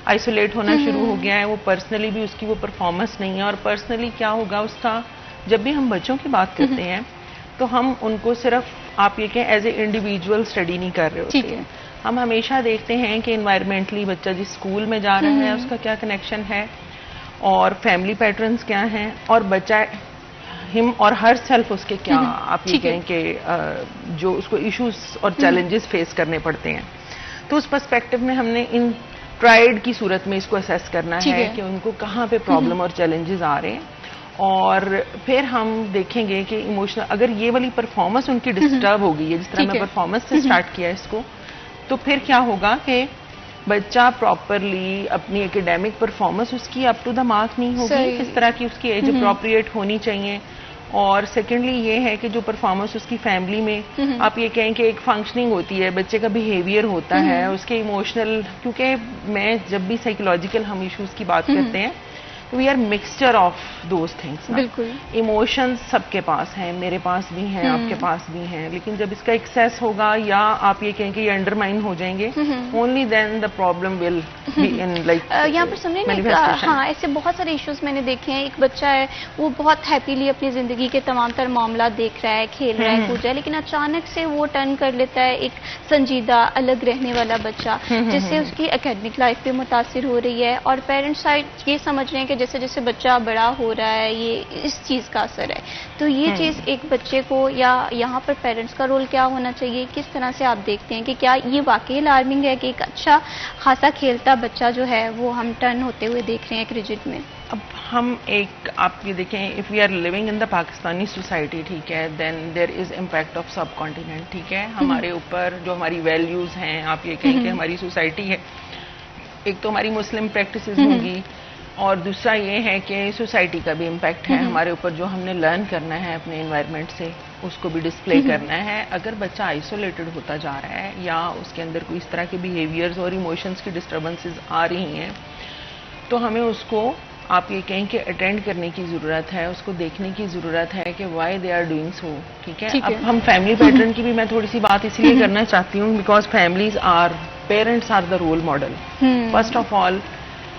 आइसोलेट होना शुरू हो गया है, वो पर्सनली भी उसकी वो परफॉर्मेंस नहीं है, और पर्सनली क्या होगा उसका, जब भी हम बच्चों की बात करते हैं तो हम उनको सिर्फ आप ये कहें एज ए इंडिविजुअल स्टडी नहीं कर रहे होते हैं, हम हमेशा देखते हैं कि इन्वायरमेंटली बच्चा जिस स्कूल में जा रहा है उसका क्या कनेक्शन है और फैमिली पैटर्न्स क्या हैं, और बच्चा हिम और हर सेल्फ उसके क्या आप ये कहें कि जो उसको इश्यूज और चैलेंजेस फेस करने पड़ते हैं। तो उस पर्सपेक्टिव में हमने इन ट्राइड की सूरत में इसको असेस करना है कि उनको कहाँ पे प्रॉब्लम और चैलेंजेस आ रहे हैं, और फिर हम देखेंगे कि इमोशनल अगर ये वाली परफॉर्मेंस उनकी डिस्टर्ब हो गई है, जिस तरह मैं परफॉर्मेंस से स्टार्ट किया इसको, तो फिर क्या होगा कि बच्चा प्रॉपरली अपनी एकेडमिक परफॉर्मेंस उसकी अप टू द मार्क नहीं होगी, किस तरह की उसकी एज अप्रोप्रिएट होनी चाहिए। और सेकेंडली ये है कि जो परफॉर्मेंस उसकी फैमिली में आप ये कहें कि एक फंक्शनिंग होती है, बच्चे का बिहेवियर होता है, उसके इमोशनल, क्योंकि मैं जब भी साइकोलॉजिकल हम इश्यूज की बात करते हैं तो we are mixture of those things. बिल्कुल, इमोशंस सबके पास हैं, मेरे पास भी हैं, आपके पास भी हैं, लेकिन जब इसका एक्सेस होगा या आप ये कहें कि ये अंडरमाइन हो जाएंगे, only then the problem will be in like यहाँ पर सुनिए ना, हाँ, ऐसे बहुत सारे इश्यूज मैंने देखे हैं। एक बच्चा है वो बहुत हैप्पीली अपनी जिंदगी के तमाम तर मामला देख रहा है, खेल रहा है, कूद रहा है, लेकिन अचानक से वो टर्न कर लेता है एक संजीदा अलग रहने वाला बच्चा, जिससे उसकी एकेडमिक लाइफ भी मुतासिर हो रही है, और पेरेंट्स साइड ये समझ रहे हैं कि जैसे जैसे बच्चा बड़ा हो रहा है ये इस चीज़ का असर है। तो ये चीज़ एक बच्चे को, या यहाँ पर पेरेंट्स का रोल क्या होना चाहिए, किस तरह से आप देखते हैं कि क्या ये वाकई अलार्मिंग है कि एक अच्छा खासा खेलता बच्चा जो है वो हम टर्न होते हुए देख रहे हैं एक रिजिड में? अब हम एक आप ये देखें, if we are living in the Pakistani society, ठीक है, then there is impact of subcontinent, ठीक है, हमारे ऊपर जो हमारी वैल्यूज़ हैं, आप ये कहें कि हमारी सोसाइटी है, एक तो हमारी मुस्लिम प्रैक्टिसेस होंगी, और दूसरा ये है कि सोसाइटी का भी इम्पैक्ट है हमारे ऊपर, जो हमने लर्न करना है अपने एनवायरनमेंट से उसको भी डिस्प्ले करना है। अगर बच्चा आइसोलेटेड होता जा रहा है या उसके अंदर कोई इस तरह के बिहेवियर्स और इमोशंस की डिस्टर्बेंसेस आ रही हैं, तो हमें उसको आप ये कहें कि अटेंड करने की ज़रूरत है, उसको देखने की ज़रूरत है कि why they are doing so, ठीक है। अब हम फैमिली पैटर्न की भी मैं थोड़ी सी बात इसलिए करना चाहती हूँ because families are, parents are the role model. First of all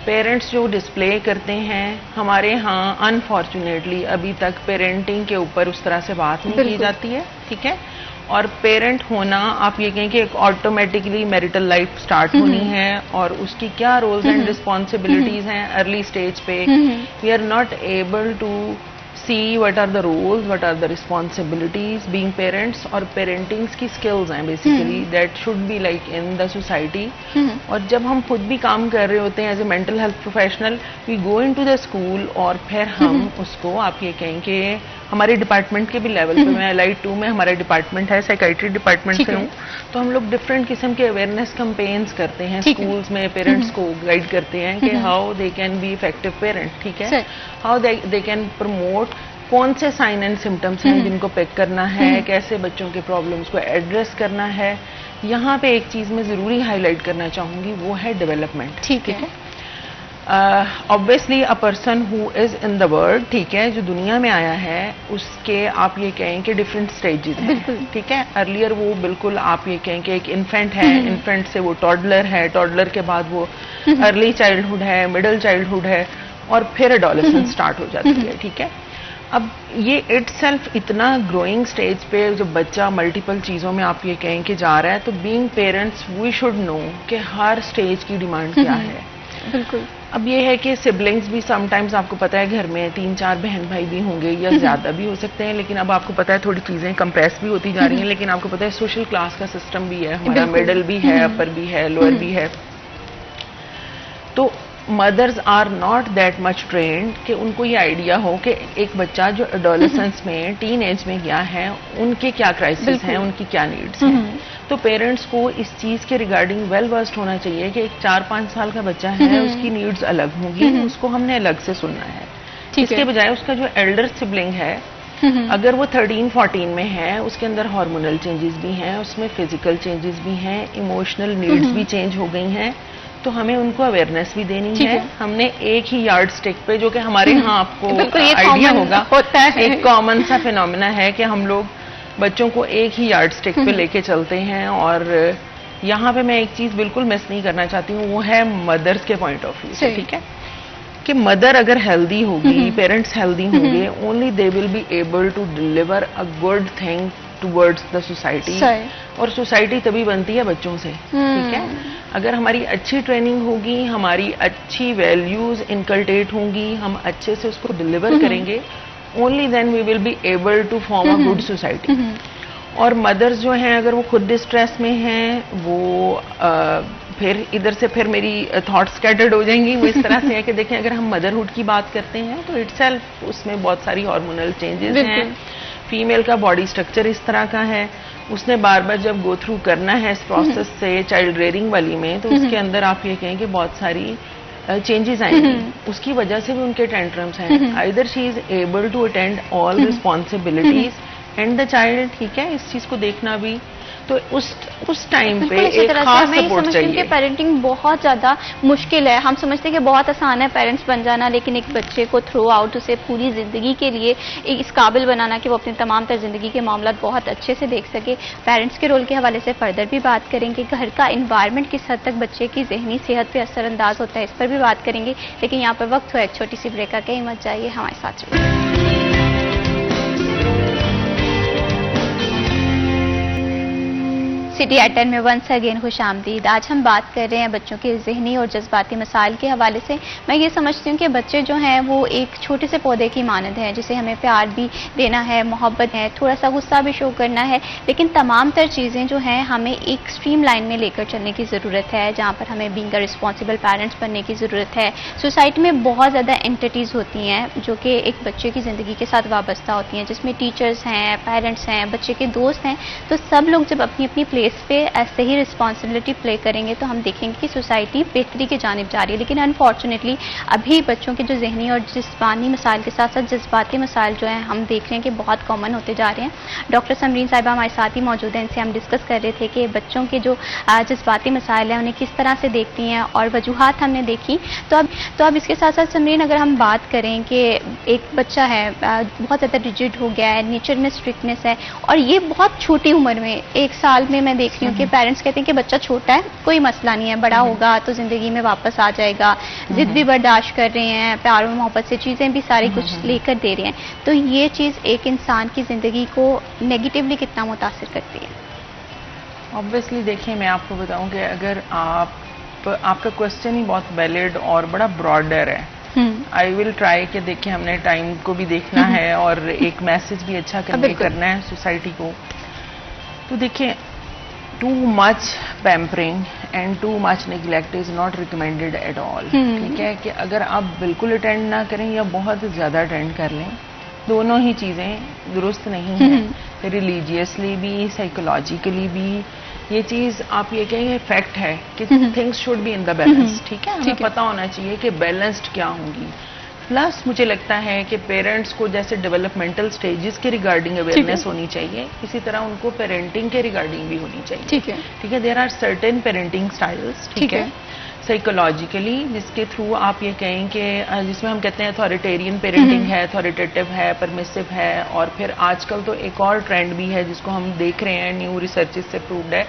parents जो डिस्प्ले करते हैं, हमारे यहाँ अनफॉर्चुनेटली अभी तक पेरेंटिंग के ऊपर उस तरह से बात नहीं की जाती है, ठीक है, और पेरेंट होना आप ये कहें कि एक ऑटोमेटिकली मैरिटल लाइफ स्टार्ट होनी है, और उसकी क्या रोल्स एंड रिस्पॉन्सिबिलिटीज हैं अर्ली स्टेज पे, we are not able to see what are the roles, what are the responsibilities being parents, और parenting की skills हैं basically that should be like in the society। और जब हम खुद भी काम कर रहे होते हैं as a mental health professional, we go into the school, और फिर हम उसको आप ये कहें कि हमारे डिपार्टमेंट के भी लेवल पे, मैं लाइट 2 में हमारा डिपार्टमेंट है, साइकाइट्री डिपार्टमेंट से हूँ, तो हम लोग डिफरेंट किस्म के अवेयरनेस कैंपेन्स करते हैं स्कूल्स में, पेरेंट्स को गाइड करते हैं कि how they can be effective parent, ठीक है, हाउ दे कैन प्रमोट, कौन से साइन एंड सिम्टम्स हैं जिनको पिक करना है, कैसे बच्चों के प्रॉब्लम्स को एड्रेस करना है। यहाँ पे एक चीज़ मैं ज़रूरी हाईलाइट करना चाहूँगी, वो है डेवलपमेंट, ठीक है। Obviously a person who is in the world, ठीक है, जो दुनिया में आया है, उसके आप ये कहें कि डिफरेंट स्टेजेस हैं, ठीक है। अर्लियर वो बिल्कुल आप ये कहें कि एक इन्फेंट है, इन्फेंट से वो टॉडलर है, टॉडलर के बाद वो अर्ली चाइल्डहुड है, मिडिल चाइल्डहुड है, और फिर एडोलेसेंस स्टार्ट हो जाती है, ठीक है। अब ये इटसेल्फ इतना ग्रोइंग स्टेज पे जो बच्चा मल्टीपल चीज़ों में आप ये कहें कि जा रहा है, तो being parents we should know कि हर स्टेज की डिमांड क्या है। बिल्कुल। अब ये है कि सिबलिंग्स भी समटाइम्स आपको पता है घर में 3-4 बहन भाई भी होंगे या ज़्यादा भी हो सकते हैं, लेकिन अब आपको पता है थोड़ी चीज़ें कंप्रेस भी होती जा रही हैं, लेकिन आपको पता है सोशल क्लास का सिस्टम भी है हमारा, मिडिल भी है, अपर भी है, लोअर भी है, तो mothers are not that much trained कि उनको ये आइडिया हो कि एक बच्चा जो एडोलेसेंस में टीन एज में गया है उनके क्या क्राइसिस हैं, उनकी क्या नीड्स हैं। तो पेरेंट्स को इस चीज के रिगार्डिंग वेल वर्स्ड होना चाहिए कि एक 4-5 साल का बच्चा है, उसकी नीड्स अलग होंगी, उसको हमने अलग से सुनना है। इसके बजाय उसका जो एल्डर सिबलिंग है, अगर वो 13-14 में है, उसके अंदर हार्मोनल चेंजेस भी हैं, उसमें फिजिकल चेंजेस भी हैं, इमोशनल नीड्स भी चेंज हो गई हैं, तो हमें उनको अवेयरनेस भी देनी है। हमने एक ही यार्ड स्टिक पे, जो कि हमारे यहाँ आपको आइडिया होगा, होता है, एक कॉमन सा फिनोमिना है कि हम लोग बच्चों को एक ही यार्ड स्टिक पे लेके चलते हैं। और यहाँ पे मैं एक चीज बिल्कुल मिस नहीं करना चाहती हूँ, वो है मदर्स के पॉइंट ऑफ व्यू से, ठीक है, कि मदर अगर हेल्दी होगी, पेरेंट्स हेल्दी होंगे, only they will be able to deliver a good thing towards the society. और सोसाइटी तभी बनती है बच्चों से, ठीक है। अगर हमारी अच्छी ट्रेनिंग होगी, हमारी अच्छी वैल्यूज इनकल्टेट होंगी, हम अच्छे से उसको डिलीवर करेंगे, only then we will be able to form a good society. और मदर्स जो हैं, अगर वो खुद डिस्ट्रेस में हैं, वो फिर इधर से फिर मेरी थॉट्स स्कैटर्ड हो जाएंगी। वो इस तरह से है कि देखें, अगर हम मदरहुड की बात करते हैं तो इटसेल्फ उसमें बहुत सारी हार्मोनल चेंजेस हैं। फीमेल का बॉडी स्ट्रक्चर इस तरह का है, उसने बार बार जब गो थ्रू करना है इस प्रोसेस से चाइल्ड रेयरिंग वाली में, तो उसके अंदर आप ये कहें कि बहुत सारी चेंजेस आएंगी। उसकी वजह से भी उनके टेंट्रम्स हैं। Either she is able to attend all responsibilities and the child, ठीक है, इस चीज को देखना भी, तो उस टाइम पे एक खास सपोर्ट चाहिए। कि पेरेंटिंग बहुत ज्यादा मुश्किल है। हम समझते हैं कि बहुत आसान है पेरेंट्स बन जाना, लेकिन एक बच्चे को थ्रू आउट उसे पूरी जिंदगी के लिए इस काबिल बनाना कि वो अपनी तमाम तर जिंदगी के मामला बहुत अच्छे से देख सके। पेरेंट्स के रोल के हवाले से फर्दर भी बात करेंगे। घर का इन्वायरमेंट किस हद तक बच्चे की जहनी सेहत पे असरअंदाज होता है, इस पर भी बात करेंगे। लेकिन यहाँ पर वक्त हुआ एक छोटी सी ब्रेक का, कहीं मत जाइए, हमारे साथ रहिए। सिटी एट 10 में वंस अगेन खुशामदीद। आज हम बात कर रहे हैं बच्चों के जहनी और जज्बाती मसाइल के हवाले से। मैं ये समझती हूँ कि बच्चे जो हैं वो एक छोटे से पौधे की मानद हैं, जिसे हमें प्यार भी देना है, मोहब्बत है, थोड़ा सा गुस्सा भी शो करना है, लेकिन तमाम तर चीज़ें जो हैं हमें एक स्ट्रीम लाइन में लेकर चलने की ज़रूरत है, जहाँ पर हमें बीइंग अ रिस्पॉन्सिबल पेरेंट्स बनने की ज़रूरत है। सोसाइटी में बहुत ज़्यादा एंटिटीज़ होती हैं जो कि एक बच्चे की ज़िंदगी के साथ वाबस्ता होती हैं, जिसमें टीचर्स हैं, पेरेंट्स हैं, बच्चे के दोस्त हैं। तो सब लोग जब अपनी अपनी प्लेस पे ऐसे ही रिस्पॉन्सिबिलिटी प्ले करेंगे तो हम देखेंगे कि सोसाइटी बेहतरी की जानिब जा रही है। लेकिन अनफॉर्चुनेटली अभी बच्चों के जो जहनी और जिस्मानी मसाइल के साथ साथ जज्बाती मसाइल जो हैं हम देख रहे हैं कि बहुत कॉमन होते जा रहे हैं। डॉक्टर समरीन साहिबा हमारे साथ ही मौजूद हैं, इनसे हम डिस्कस कर रहे थे कि बच्चों के जो जज्बाती मसाइल हैं उन्हें किस तरह से देखती हैं और वजूहात हमने देखी। तो अब इसके साथ साथ समरीन, अगर हम बात करें कि एक बच्चा है बहुत ज़्यादा रिजिड हो गया है, नेचर में स्ट्रिक्टनेस है, और ये बहुत छोटी उम्र में 1 साल में मैं देख रही हूँ कि पेरेंट्स कहते हैं कि बच्चा छोटा है, कोई मसला नहीं है, बड़ा होगा तो जिंदगी में वापस आ जाएगा, जिद भी बर्दाश्त कर रहे हैं, प्यार और मोहब्बत से चीज़ें भी सारी कुछ लेकर दे रहे हैं। तो ये चीज़ एक इंसान की ज़िंदगी को नेगेटिवली कितना मुतासिर करती है? ऑब्वियसली देखिए, मैं आपको बताऊं कि अगर आपका क्वेश्चन ही बहुत वैलिड और बड़ा ब्रॉडर है। आई विल ट्राई कि देखिए, हमने टाइम को भी देखना है और एक मैसेज भी अच्छा कन्वे करना है सोसाइटी को। तो देखिए, too much pampering and too much neglect is not recommended at all. ठीक है, कि अगर आप बिल्कुल अटेंड ना करें या बहुत ज़्यादा अटेंड कर लें, दोनों ही चीज़ें दुरुस्त नहीं हैं। रिलीजियसली भी, साइकोलॉजिकली भी ये चीज़ आप ये कहेंगे फैक्ट है कि things should be in the balance. ठीक है, हमें पता होना चाहिए कि बैलेंस्ड क्या होंगी। प्लस मुझे लगता है कि पेरेंट्स को जैसे डेवलपमेंटल स्टेजेस के रिगार्डिंग अवेयरनेस होनी चाहिए, इसी तरह उनको पेरेंटिंग के रिगार्डिंग भी होनी चाहिए। ठीक है, there are certain parenting styles, ठीक है, साइकोलॉजिकली, जिसके थ्रू आप ये कहें कि जिसमें हम कहते हैं अथॉरिटेरियन पेरेंटिंग है, अथॉरिटेटिव है, परमिसिव है, और फिर आजकल तो एक और ट्रेंड भी है जिसको हम देख रहे हैं, न्यू रिसर्चेस से प्रूव्ड है,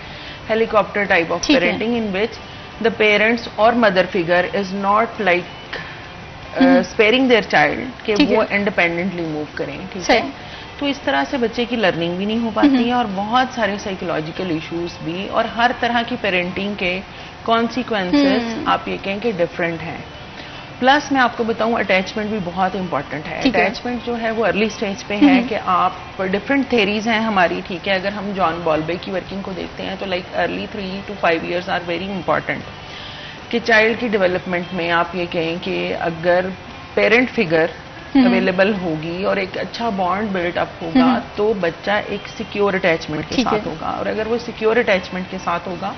helicopter type of parenting, in which the parents और mother figure is not like sparing their child कि वो इंडिपेंडेंटली मूव करें। ठीक है, तो इस तरह से बच्चे की लर्निंग भी नहीं हो पाती है और बहुत सारे साइकोलॉजिकल इश्यूज भी, और हर तरह की पेरेंटिंग के कॉन्सिक्वेंसेस आप ये कहें कि डिफरेंट हैं। प्लस मैं आपको बताऊं, अटैचमेंट भी बहुत इंपॉर्टेंट है। अटैचमेंट जो है वो अर्ली स्टेज पे है कि आप डिफरेंट थेरीज हैं हमारी। ठीक है, अगर हम जॉन बॉल्बे की वर्किंग को देखते हैं तो like early 3 to 5 years are very important. कि चाइल्ड की डेवलपमेंट में आप ये कहें कि अगर पेरेंट फिगर अवेलेबल होगी और एक अच्छा बॉन्ड बिल्ट अप होगा तो बच्चा एक सिक्योर अटैचमेंट के साथ होगा, और अगर वो सिक्योर अटैचमेंट के साथ होगा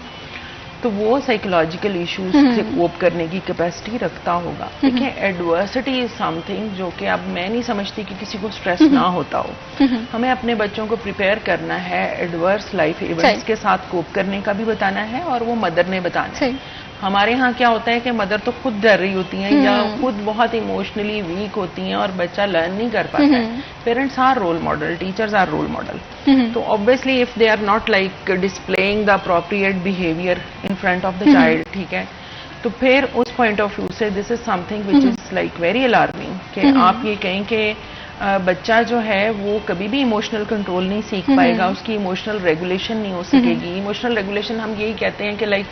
तो वो साइकोलॉजिकल इश्यूज से कोप करने की कैपेसिटी रखता होगा। देखिए, एडवर्सिटी इज समथिंग जो कि अब मैं नहीं समझती कि किसी को स्ट्रेस ना होता हो। हमें अपने बच्चों को प्रिपेयर करना है, एडवर्स लाइफ इवेंट्स के साथ कोप करने का भी बताना है और वो मदर ने बताना है। हमारे यहाँ क्या होता है कि मदर तो खुद डर रही होती हैं या खुद बहुत इमोशनली वीक होती हैं और बच्चा लर्न नहीं कर पाता है। Parents are role model, teachers are role model, तो obviously if they are not like displaying the appropriate behaviour in front of the child, ठीक है, तो फिर उस पॉइंट ऑफ व्यू से this is something which is like very alarming कि आप ये कहें कि बच्चा जो है वो कभी भी इमोशनल कंट्रोल नहीं सीख पाएगा, उसकी इमोशनल रेगुलेशन नहीं हो सकेगी। इमोशनल रेगुलेशन हम यही कहते हैं कि like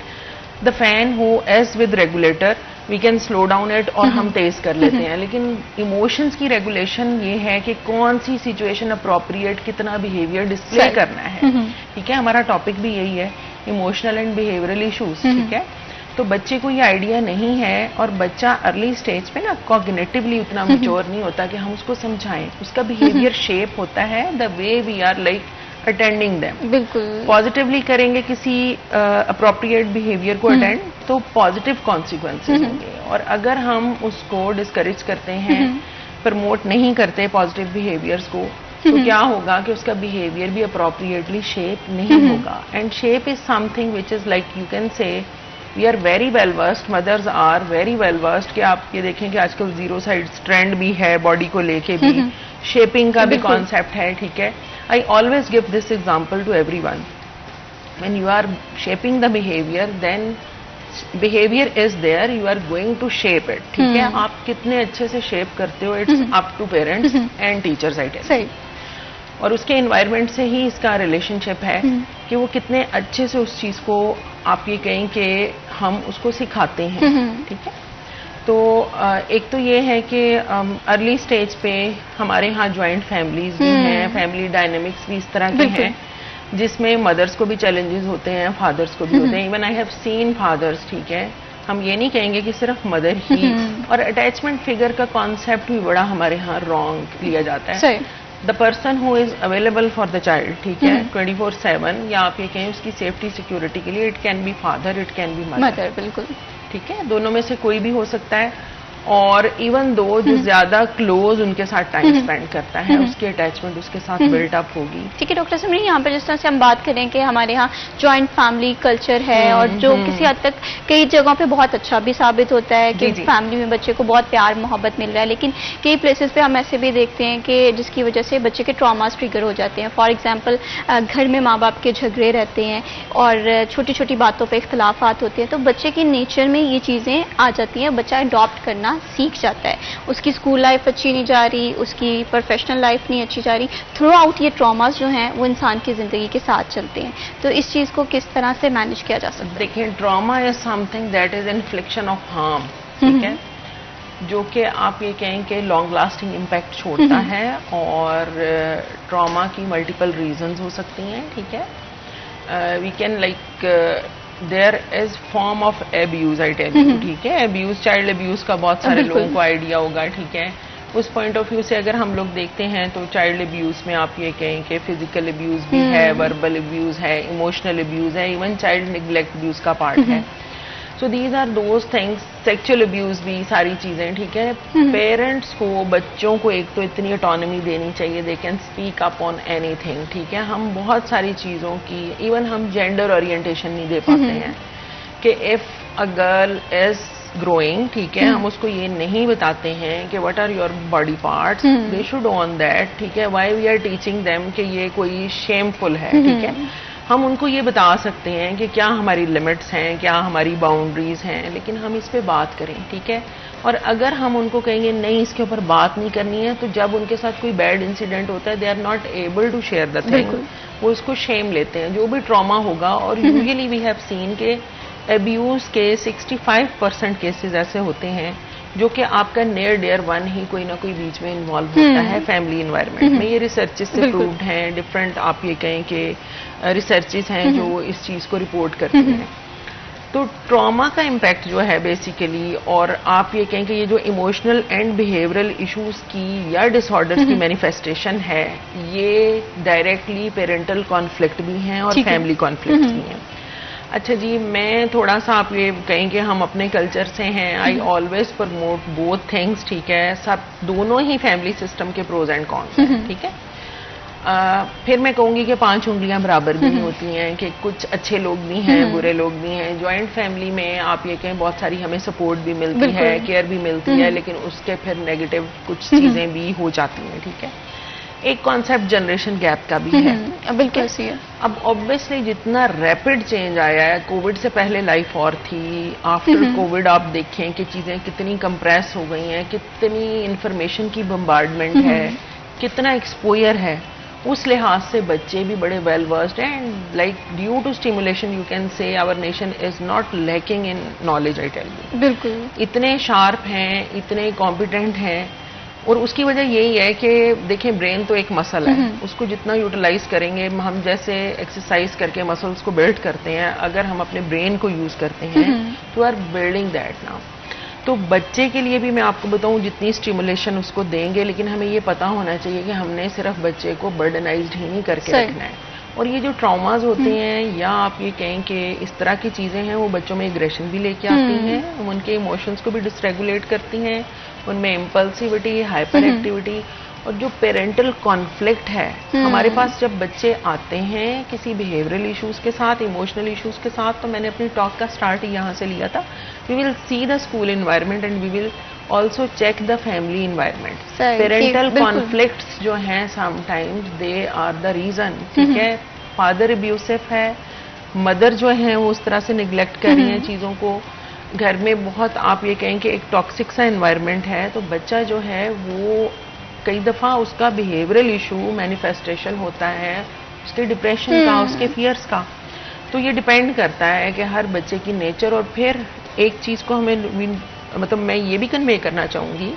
the fan who has with regulator we can slow down it और हम तेज कर लेते हैं, लेकिन इमोशंस की रेगुलेशन ये है कि कौन सी सिचुएशन अप्रोप्रिएट कितना बिहेवियर डिस्प्ले करना है, ठीक है। हमारा टॉपिक भी यही है, इमोशनल एंड बिहेवियरल इश्यूज, ठीक है। तो बच्चे को ये आइडिया नहीं है और बच्चा अर्ली स्टेज पे ना कॉग्निटिवली उतना मैच्योर नहीं होता कि हम उसको समझाएं। उसका बिहेवियर शेप होता है the way we are like attending them. बिल्कुल पॉजिटिवली करेंगे किसी अप्रोप्रिएट बिहेवियर को अटेंड तो पॉजिटिव कॉन्सिक्वेंसेज होंगे, और अगर हम उसको डिस्करेज करते हैं, प्रमोट नहीं करते पॉजिटिव बिहेवियर्स को, तो क्या होगा कि उसका बिहेवियर भी अप्रोप्रिएटली शेप नहीं होगा। And shape is something which is like you can say we are very well versed, mothers are very well versed कि आप ये देखें कि आजकल जीरो साइड्स ट्रेंड भी है, बॉडी को लेके भी शेपिंग का भी कॉन्सेप्ट है, ठीक है। I always give this example to everyone, when you are shaping the behaviour then behaviour is there, you are going to shape it, ठीक है। आप कितने अच्छे से शेप करते हो it's up to parents and teachers, I tell. और उसके एनवायरनमेंट से ही इसका रिलेशनशिप है कि वो कितने अच्छे से उस चीज को आप ये कहें कि हम उसको सिखाते हैं, ठीक है। तो एक तो ये है कि अर्ली स्टेज पे हमारे यहाँ ज्वाइंट फैमिलीज भी हैं, फैमिली डायनेमिक्स भी इस तरह के हैं जिसमें मदर्स को भी चैलेंजेस होते हैं, फादर्स को भी होते हैं। Even I have seen fathers, ठीक है। हम ये नहीं कहेंगे कि सिर्फ मदर ही, और अटैचमेंट फिगर का कॉन्सेप्ट भी बड़ा हमारे यहाँ रॉन्ग लिया जाता है। The person who is available for the child, ठीक है, 24/7, या आप ये कहें उसकी सेफ्टी सिक्योरिटी के लिए, it can be father, it can be mother, बिल्कुल, ठीक है। दोनों में से कोई भी हो सकता है, और इवन दो जो ज्यादा क्लोज उनके साथ टाइम स्पेंड करता है उसकी अटैचमेंट उसके साथ बिल्ट अप होगी। ठीक है डॉक्टर सिमरन, यहाँ पर जिस तरह से हम बात करें कि हमारे यहाँ जॉइंट फैमिली कल्चर है और जो किसी हद तक कई जगहों पे बहुत अच्छा भी साबित होता है कि फैमिली में बच्चे को बहुत प्यार मोहब्बत मिल रहा है, लेकिन कई प्लेसेस पे हम ऐसे भी देखते हैं कि जिसकी वजह से बच्चे के ट्रॉमास ट्रिगर हो जाते हैं। फॉर एग्जाम्पल, घर में माँ बाप के झगड़े रहते हैं और छोटी छोटी बातों पर इख्तलाफात होते हैं, तो बच्चे की नेचर में ये चीज़ें आ जाती हैं, बच्चा अडॉप्ट करना सीख जाता है। उसकी स्कूल लाइफ अच्छी नहीं जा रही, उसकी प्रोफेशनल लाइफ नहीं अच्छी जा रही, थ्रू आउट ये ट्रॉमास जो हैं वो इंसान की जिंदगी के साथ चलते हैं। तो इस चीज को किस तरह से मैनेज किया जा सकता है? देखिए, trauma is something that is इन्फ्लिक्शन of harm, ठीक है, जो कि आप ये कहें कि लॉन्ग लास्टिंग इम्पैक्ट छोड़ता है, और ट्रॉमा की मल्टीपल रीजंस हो सकती हैं, ठीक है। We can like there is form of abuse, I tell you, ठीक है। एब्यूज, चाइल्ड एब्यूज का बहुत सारे लोगों को आइडिया होगा, ठीक है। उस पॉइंट ऑफ व्यू से अगर हम लोग देखते हैं तो चाइल्ड एब्यूज में आप ये कहें कि फिजिकल एब्यूज भी है, वर्बल एब्यूज है, इमोशनल एब्यूज है, इवन चाइल्ड निग्लेक्ट एब्यूज का पार्ट है। So these are those things, sexual abuse भी, सारी चीजें, ठीक है। पेरेंट्स को, बच्चों को एक तो इतनी ऑटोनॉमी देनी चाहिए, they can speak up on anything, ठीक है। हम बहुत सारी चीजों की, इवन हम जेंडर ओरिएंटेशन नहीं दे पाते हैं कि if a girl is growing, ठीक है, हम उसको ये नहीं बताते हैं कि what are your body parts, they should own that, ठीक है। Why we are teaching them कि ये कोई शेमफुल है, ठीक है। हम उनको ये बता सकते हैं कि क्या हमारी लिमिट्स हैं, क्या हमारी बाउंड्रीज हैं, लेकिन हम इस पे बात करें, ठीक है। और अगर हम उनको कहेंगे नहीं इसके ऊपर बात नहीं करनी है, तो जब उनके साथ कोई बैड इंसिडेंट होता है, they are not able to share the thing, वो इसको शेम लेते हैं, जो भी ट्रॉमा होगा। और यूजुअली वी हैव सीन के एब्यूज के 65% केसेस ऐसे होते हैं जो कि आपका नियर डियर वन ही कोई ना कोई बीच में इन्वॉल्व होता है फैमिली एनवायरनमेंट में। ये रिसर्चेस से प्रूव्ड हैं, डिफरेंट आप ये कहें कि रिसर्चेस हैं जो इस चीज को रिपोर्ट करती हैं। तो ट्रॉमा का इम्पैक्ट जो है बेसिकली, और आप ये कहें कि ये जो इमोशनल एंड बिहेवियरल इश्यूज की या डिसऑर्डर्स की मैनिफेस्टेशन है, ये डायरेक्टली पेरेंटल कॉन्फ्लिक्ट भी हैं और फैमिली कॉन्फ्लिक्ट भी हैं। अच्छा जी, मैं थोड़ा सा आप ये कहें कि हम अपने कल्चर से हैं, I always promote both things, ठीक है, सब दोनों ही फैमिली सिस्टम के प्रोज एंड कॉन्स हैं, ठीक है। फिर मैं कहूँगी कि 5 उंगलियां बराबर भी नहीं होती हैं, कि कुछ अच्छे लोग भी हैं, बुरे लोग भी हैं। जॉइंट फैमिली में आप ये कहें बहुत सारी हमें सपोर्ट भी मिलती है, केयर भी मिलती है, लेकिन उसके फिर नेगेटिव कुछ चीज़ें भी हो जाती हैं, ठीक है। एक कॉन्सेप्ट जनरेशन गैप का भी है, बिल्कुल सही है। अब ऑब्वियसली जितना रैपिड चेंज आया है, कोविड से पहले लाइफ और थी, आफ्टर कोविड आप देखें कि चीज़ें कितनी कंप्रेस हो गई हैं, कितनी इंफॉर्मेशन की बम्बार्डमेंट है, कितना एक्सपोजर है, उस लिहाज से बच्चे भी बड़े well versed and like due to stimulation you can say our nation is not lacking in knowledge, I tell you. बिल्कुल, इतने शार्प हैं, इतने कॉम्पिटेंट हैं, और उसकी वजह यही है कि देखें ब्रेन तो एक मसल है, उसको जितना यूटिलाइज करेंगे, हम जैसे एक्सरसाइज करके मसल्स को बिल्ड करते हैं, अगर हम अपने ब्रेन को यूज करते हैं तो आर बिल्डिंग दैट नाउ। तो बच्चे के लिए भी मैं आपको बताऊं, जितनी स्टिमुलेशन उसको देंगे, लेकिन हमें ये पता होना चाहिए कि हमने सिर्फ बच्चे को बर्डनाइज्ड ही नहीं करके रखना है। और ये जो ट्रॉमाज होते हैं, या आप ये कहें कि इस तरह की चीज़ें हैं, वो बच्चों में एग्रेशन भी लेके आती हैं, उनके इमोशंस को भी डिसरेगुलेट करती हैं, उनमें इम्पल्सिविटी, हाइपर एक्टिविटी, और जो पेरेंटल कॉन्फ्लिक्ट है, हमारे पास जब बच्चे आते हैं किसी बिहेवियरल इश्यूज के साथ, इमोशनल इश्यूज के साथ, तो मैंने अपनी टॉक का स्टार्ट ही यहाँ से लिया था, we will see the school environment and we will also check the family environment. Parental conflicts जो हैं sometimes they are the reason, ठीक है। फादर अब्यूसिव है, मदर जो है वो उस तरह से निग्लेक्ट कर रही हैं चीज़ों को, घर में बहुत आप ये कहें कि एक टॉक्सिक सा एनवायरनमेंट है, तो बच्चा जो है वो कई दफ़ा उसका बिहेवियरल इशू मैनिफेस्टेशन होता है उसके डिप्रेशन का, उसके फियर्स का। तो ये डिपेंड करता है कि हर बच्चे की नेचर। और फिर एक चीज़ को हमें मतलब मैं ये भी कन्वे करना चाहूँगी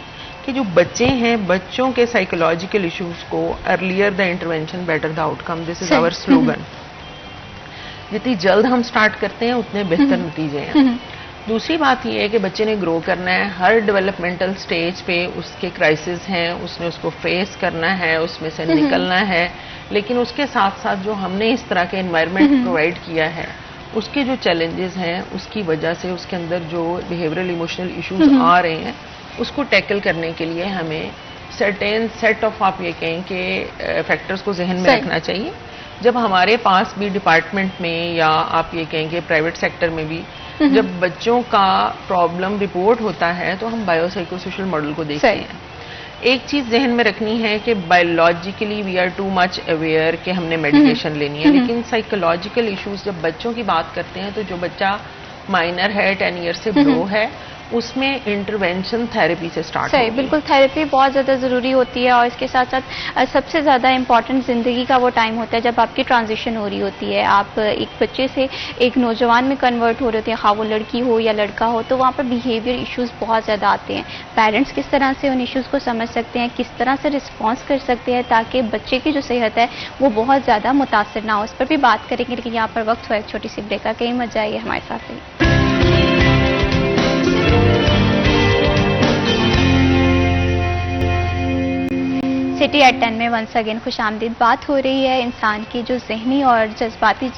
कि जो बच्चे हैं, बच्चों के साइकोलॉजिकल इश्यूज को earlier the intervention better the outcome, this is our slogan. जितनी जल्द हम स्टार्ट करते हैं उतने बेहतर नतीजे हैं। दूसरी बात यह है कि बच्चे ने ग्रो करना है, हर डेवलपमेंटल स्टेज पे उसके क्राइसिस हैं, उसने उसको फेस करना है, उसमें से निकलना है, लेकिन उसके साथ साथ जो हमने इस तरह के एनवायरनमेंट प्रोवाइड किया है, उसके जो चैलेंजेस हैं, उसकी वजह से उसके अंदर जो बिहेवियरल इमोशनल इश्यूज आ रहे हैं, उसको टैकल करने के लिए हमें सर्टेन सेट ऑफ आप ये कहें कि फैक्टर्स को जहन में रखना चाहिए। जब हमारे पास भी डिपार्टमेंट में या आप ये कहेंगे प्राइवेट सेक्टर में भी जब बच्चों का प्रॉब्लम रिपोर्ट होता है, तो हम बायोसाइकोसोशल मॉडल को देखते हैं। एक चीज जहन में रखनी है कि biologically we are too much aware कि हमने मेडिकेशन लेनी है, लेकिन साइकोलॉजिकल इश्यूज जब बच्चों की बात करते हैं, तो जो बच्चा माइनर है, 10 ईयर से ब्रो है, उसमें इंटरवेंशन थेरेपी से स्टार्ट सही, बिल्कुल थेरेपी बहुत ज़्यादा ज़रूरी होती है। और इसके साथ साथ सबसे ज़्यादा इम्पॉर्टेंट ज़िंदगी का वो टाइम होता है जब आपकी ट्रांजिशन हो रही होती है, आप एक बच्चे से एक नौजवान में कन्वर्ट हो रहे होते हैं, हाँ वो लड़की हो या लड़का हो, तो वहाँ पर बिहेवियर इश्यूज़ बहुत ज़्यादा आते हैं। पेरेंट्स किस तरह से उन इश्यूज़ को समझ सकते हैं, किस तरह से रिस्पॉन्स कर सकते हैं ताकि बच्चे की जो सेहत है वो बहुत ज़्यादा मुतासर ना हो, उस पर भी बात करेंगे। लेकिन यहाँ पर वक्त हुआ एक छोटी सी ब्रेक का, कहीं मत जाइए, हमारे साथ रहिए। सिटी एट 10 में वंस अगेन खुशामदीद। बात हो रही है इंसान की जो जहनी और जज्बाती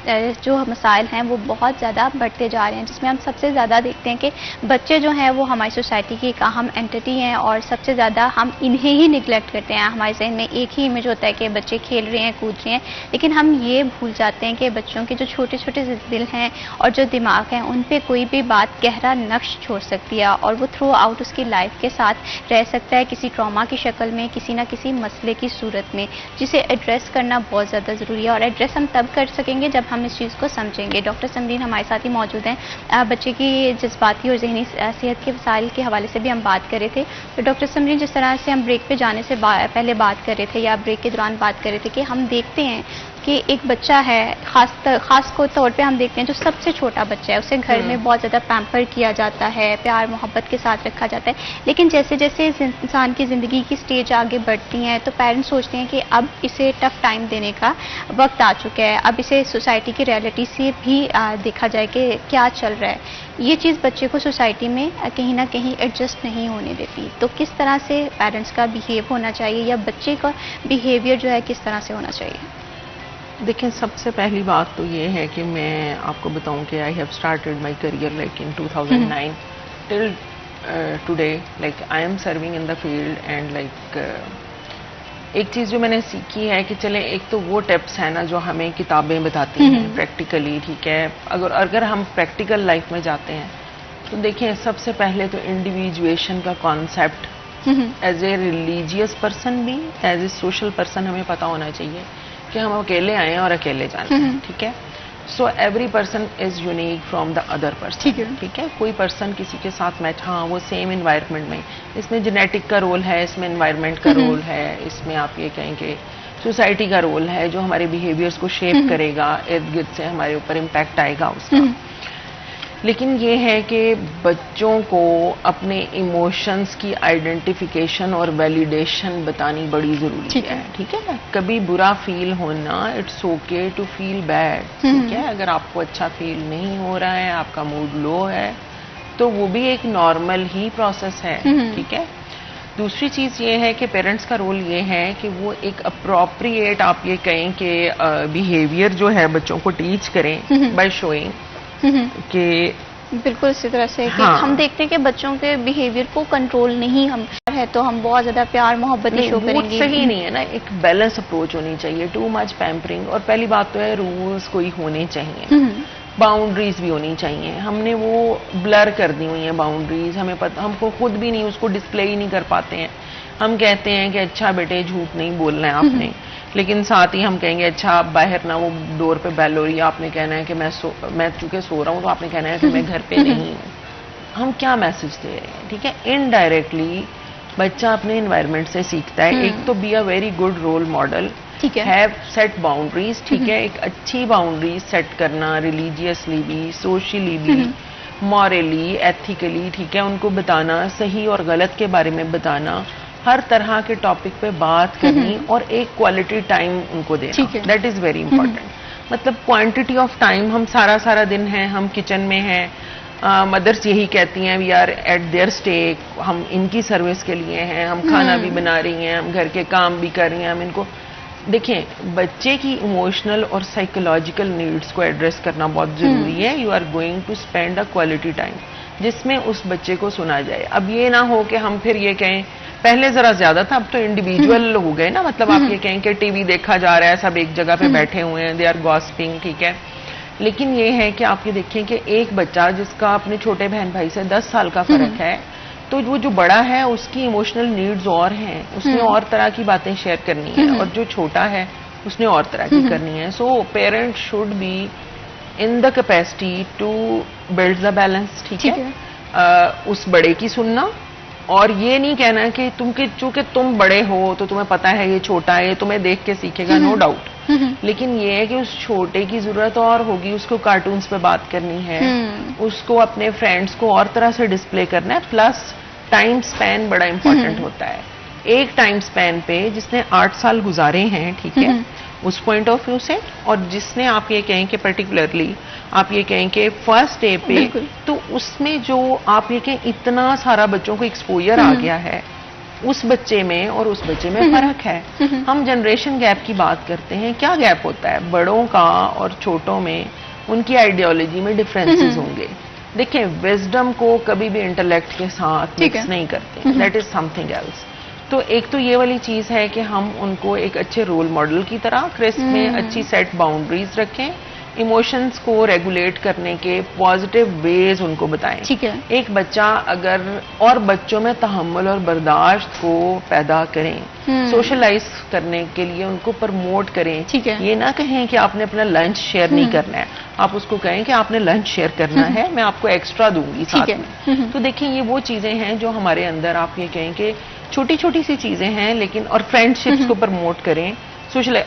जो मसाइल हैं वो बहुत ज़्यादा बढ़ते जा रहे हैं, जिसमें हम सबसे ज़्यादा देखते हैं कि बच्चे जो हैं वो हमारी सोसाइटी की एक अहम एंटिटी हैं और सबसे ज़्यादा हम इन्हें ही निगलेक्ट करते हैं। हमारे जहन में एक ही इमेज होता है कि बच्चे खेल रहे हैं, कूद रहे हैं, लेकिन हम ये भूल जाते हैं कि बच्चों के जो छोटे छोटे दिल हैं और जो दिमाग हैं उन पर कोई भी बात गहरा नक्श छोड़ सकती है और वो थ्रू आउट उसकी लाइफ के साथ रह सकता है, किसी ट्रॉमा की शक्ल में, किसी ना किसी मसले की सूरत में, जिसे एड्रेस करना बहुत ज़्यादा ज़रूरी है। और एड्रेस हम तब कर सकेंगे जब हम इस चीज़ को समझेंगे। डॉक्टर समरीन हमारे साथ ही मौजूद हैं। बच्चे की जज्बाती और जहनी सेहत के वसाइल के हवाले से भी हम बात कर रहे थे। तो डॉक्टर समरीन, जिस तरह से हम ब्रेक पे जाने से पहले बात कर रहे थे या ब्रेक के दौरान बात कर रहे थे कि हम देखते हैं कि एक बच्चा है, खास को तौर पे हम देखते हैं जो सबसे छोटा बच्चा है उसे घर में बहुत ज़्यादा पैम्पर किया जाता है, प्यार मोहब्बत के साथ रखा जाता है, लेकिन जैसे जैसे इस इंसान की ज़िंदगी की स्टेज आगे बढ़ती हैं तो पेरेंट्स सोचते हैं कि अब इसे टफ टाइम देने का वक्त आ चुका है, अब इसे सोसाइटी की रियलिटी से भी देखा जाए कि क्या चल रहा है। ये चीज़ बच्चे को सोसाइटी में कहीं ना कहीं एडजस्ट नहीं होने देती। तो किस तरह से पेरेंट्स का बिहेव होना चाहिए या बच्चे का बिहेवियर जो है किस तरह से होना चाहिए? देखिए, सबसे पहली बात तो ये है कि मैं आपको बताऊं कि I have started my career like in 2009 till today, like I am serving in the field and like एक चीज़ जो मैंने सीखी है कि चले, एक तो वो टिप्स है ना जो हमें किताबें बताती हैं प्रैक्टिकली, ठीक है। अगर हम प्रैक्टिकल लाइफ में जाते हैं तो देखिए, सबसे पहले तो इंडिविजुएशन का concept as a religious person भी, एज ए सोशल पर्सन हमें पता होना चाहिए कि हम अकेले आए हैं और अकेले जाना है, ठीक है। So every person is unique from the other person, ठीक है। कोई पर्सन किसी के साथ मैच, हाँ वो सेम इन्वायरमेंट में, इसमें जेनेटिक का रोल है, इसमें इन्वायरमेंट का रोल है, इसमें आप ये कहेंगे सोसाइटी का रोल है जो हमारे बिहेवियर्स को शेप करेगा, इर्द गिर्द से हमारे ऊपर इम्पैक्ट आएगा उसका। लेकिन ये है कि बच्चों को अपने इमोशंस की आइडेंटिफिकेशन और वैलिडेशन बतानी बड़ी जरूरी है, ठीक है ना। कभी बुरा फील होना, it's okay to feel bad, ठीक है। अगर आपको अच्छा फील नहीं हो रहा है, आपका मूड लो है, तो वो भी एक नॉर्मल ही प्रोसेस है, ठीक है। दूसरी चीज ये है कि पेरेंट्स का रोल ये है कि वो एक अप्रोप्रिएट, आप ये कहें कि बिहेवियर जो है बच्चों को टीच करें बाय शोइंग कि बिल्कुल इसी तरह से कि हाँ। हम देखते हैं कि बच्चों के बिहेवियर को कंट्रोल नहीं हम है तो हम बहुत ज्यादा प्यार मोहब्बत ही शो वो करेंगे। सही नहीं है ना, एक बैलेंस अप्रोच होनी चाहिए। टू मच पैम्परिंग, और पहली बात तो है रूल्स कोई होने चाहिए, बाउंड्रीज भी होनी चाहिए। हमने वो ब्लर कर दी हुई हैं बाउंड्रीज, हमें पता, हमको खुद भी नहीं उसको डिस्प्ले ही नहीं कर पाते हैं। हम कहते हैं कि अच्छा बेटे झूठ नहीं बोलना है आपने, लेकिन साथ ही हम कहेंगे अच्छा बाहर ना वो डोर पे बेल हो रही है, आपने कहना है कि मैं चूंकि सो रहा हूँ तो आपने कहना है कि मैं घर पे नहीं हूँ। हम क्या मैसेज दे रहे हैं, ठीक है। इनडायरेक्टली बच्चा अपने एनवायरनमेंट से सीखता है। एक तो be a very good role model, ठीक है, हैव सेट बाउंड्रीज, ठीक है। एक अच्छी बाउंड्रीज सेट करना, रिलीजियसली भी, सोशली भी, मॉरली, एथिकली, ठीक है। उनको बताना, सही और गलत के बारे में बताना, हर तरह के टॉपिक पे बात करनी और एक क्वालिटी टाइम उनको देना, दैट इज वेरी इंपॉर्टेंट। मतलब क्वांटिटी ऑफ टाइम, हम सारा दिन हैं, हम किचन में हैं, मदर्स यही कहती हैं we are at their stay, हम इनकी सर्विस के लिए हैं, हम खाना भी बना रही हैं, हम घर के काम भी कर रही हैं, हम इनको देखें। बच्चे की इमोशनल और साइकोलॉजिकल नीड्स को एड्रेस करना बहुत जरूरी है। You are going to spend a quality time जिसमें उस बच्चे को सुना जाए। अब ये ना हो कि हम फिर ये कहें, पहले जरा ज्यादा था, अब तो इंडिविजुअल हो गए ना, मतलब आप ये कहें कि टीवी देखा जा रहा है, सब एक जगह पे बैठे हुए हैं, दे आर गॉसिपिंग, ठीक है। लेकिन ये है कि आप ये देखें कि एक बच्चा जिसका अपने छोटे बहन भाई से 10 साल का फर्क है, तो वो जो बड़ा है उसकी इमोशनल नीड्स और हैं, उसने और तरह की बातें शेयर करनी है, और जो छोटा है उसने और तरह की करनी है। So parents should be in the capacity to build the balance, ठीक है। उस बड़े की सुनना, और ये नहीं कहना कि चूंकि तुम बड़े हो तो तुम्हें पता है ये छोटा है, ये तुम्हें देख के सीखेगा, नो डाउट। लेकिन ये है कि उस छोटे की जरूरत और होगी, उसको कार्टून्स पे बात करनी है, उसको अपने फ्रेंड्स को और तरह से डिस्प्ले करना है। प्लस टाइम स्पैन बड़ा इंपॉर्टेंट होता है। एक टाइम स्पैन पे जिसने 8 साल गुजारे हैं, ठीक है, उस पॉइंट ऑफ व्यू से, और जिसने आप ये कहें कि पर्टिकुलरली आप ये कहें कि फर्स्ट डे पे, तो उसमें जो आप ये कहें इतना सारा बच्चों को एक्सपोजर आ गया है, उस बच्चे में और उस बच्चे में फर्क है। हम जनरेशन गैप की बात करते हैं, क्या गैप होता है बड़ों का और छोटों में? उनकी आइडियोलॉजी में डिफरेंसेस होंगे। देखिए, विजडम को कभी भी इंटेलेक्ट के साथ मिक्स नहीं करते, दैट इज समथिंग एल्स। तो एक तो ये वाली चीज है कि हम उनको एक अच्छे रोल मॉडल की तरह क्रिस्प में अच्छी सेट बाउंड्रीज रखें, इमोशंस को रेगुलेट करने के पॉजिटिव वेज उनको बताएं, ठीक है। एक बच्चा अगर, और बच्चों में तहम्मुल और बर्दाश्त को पैदा करें, सोशलाइज करने के लिए उनको प्रमोट करें, ठीक है। ये ना कहें कि आपने अपना लंच शेयर नहीं करना है, आप उसको कहें कि आपने लंच शेयर करना है, मैं आपको एक्स्ट्रा दूंगी साथ में। तो देखिए, ये वो चीजें हैं जो हमारे अंदर, आप ये कहें कि छोटी छोटी सी चीजें हैं, लेकिन और फ्रेंडशिप्स को प्रमोट करें,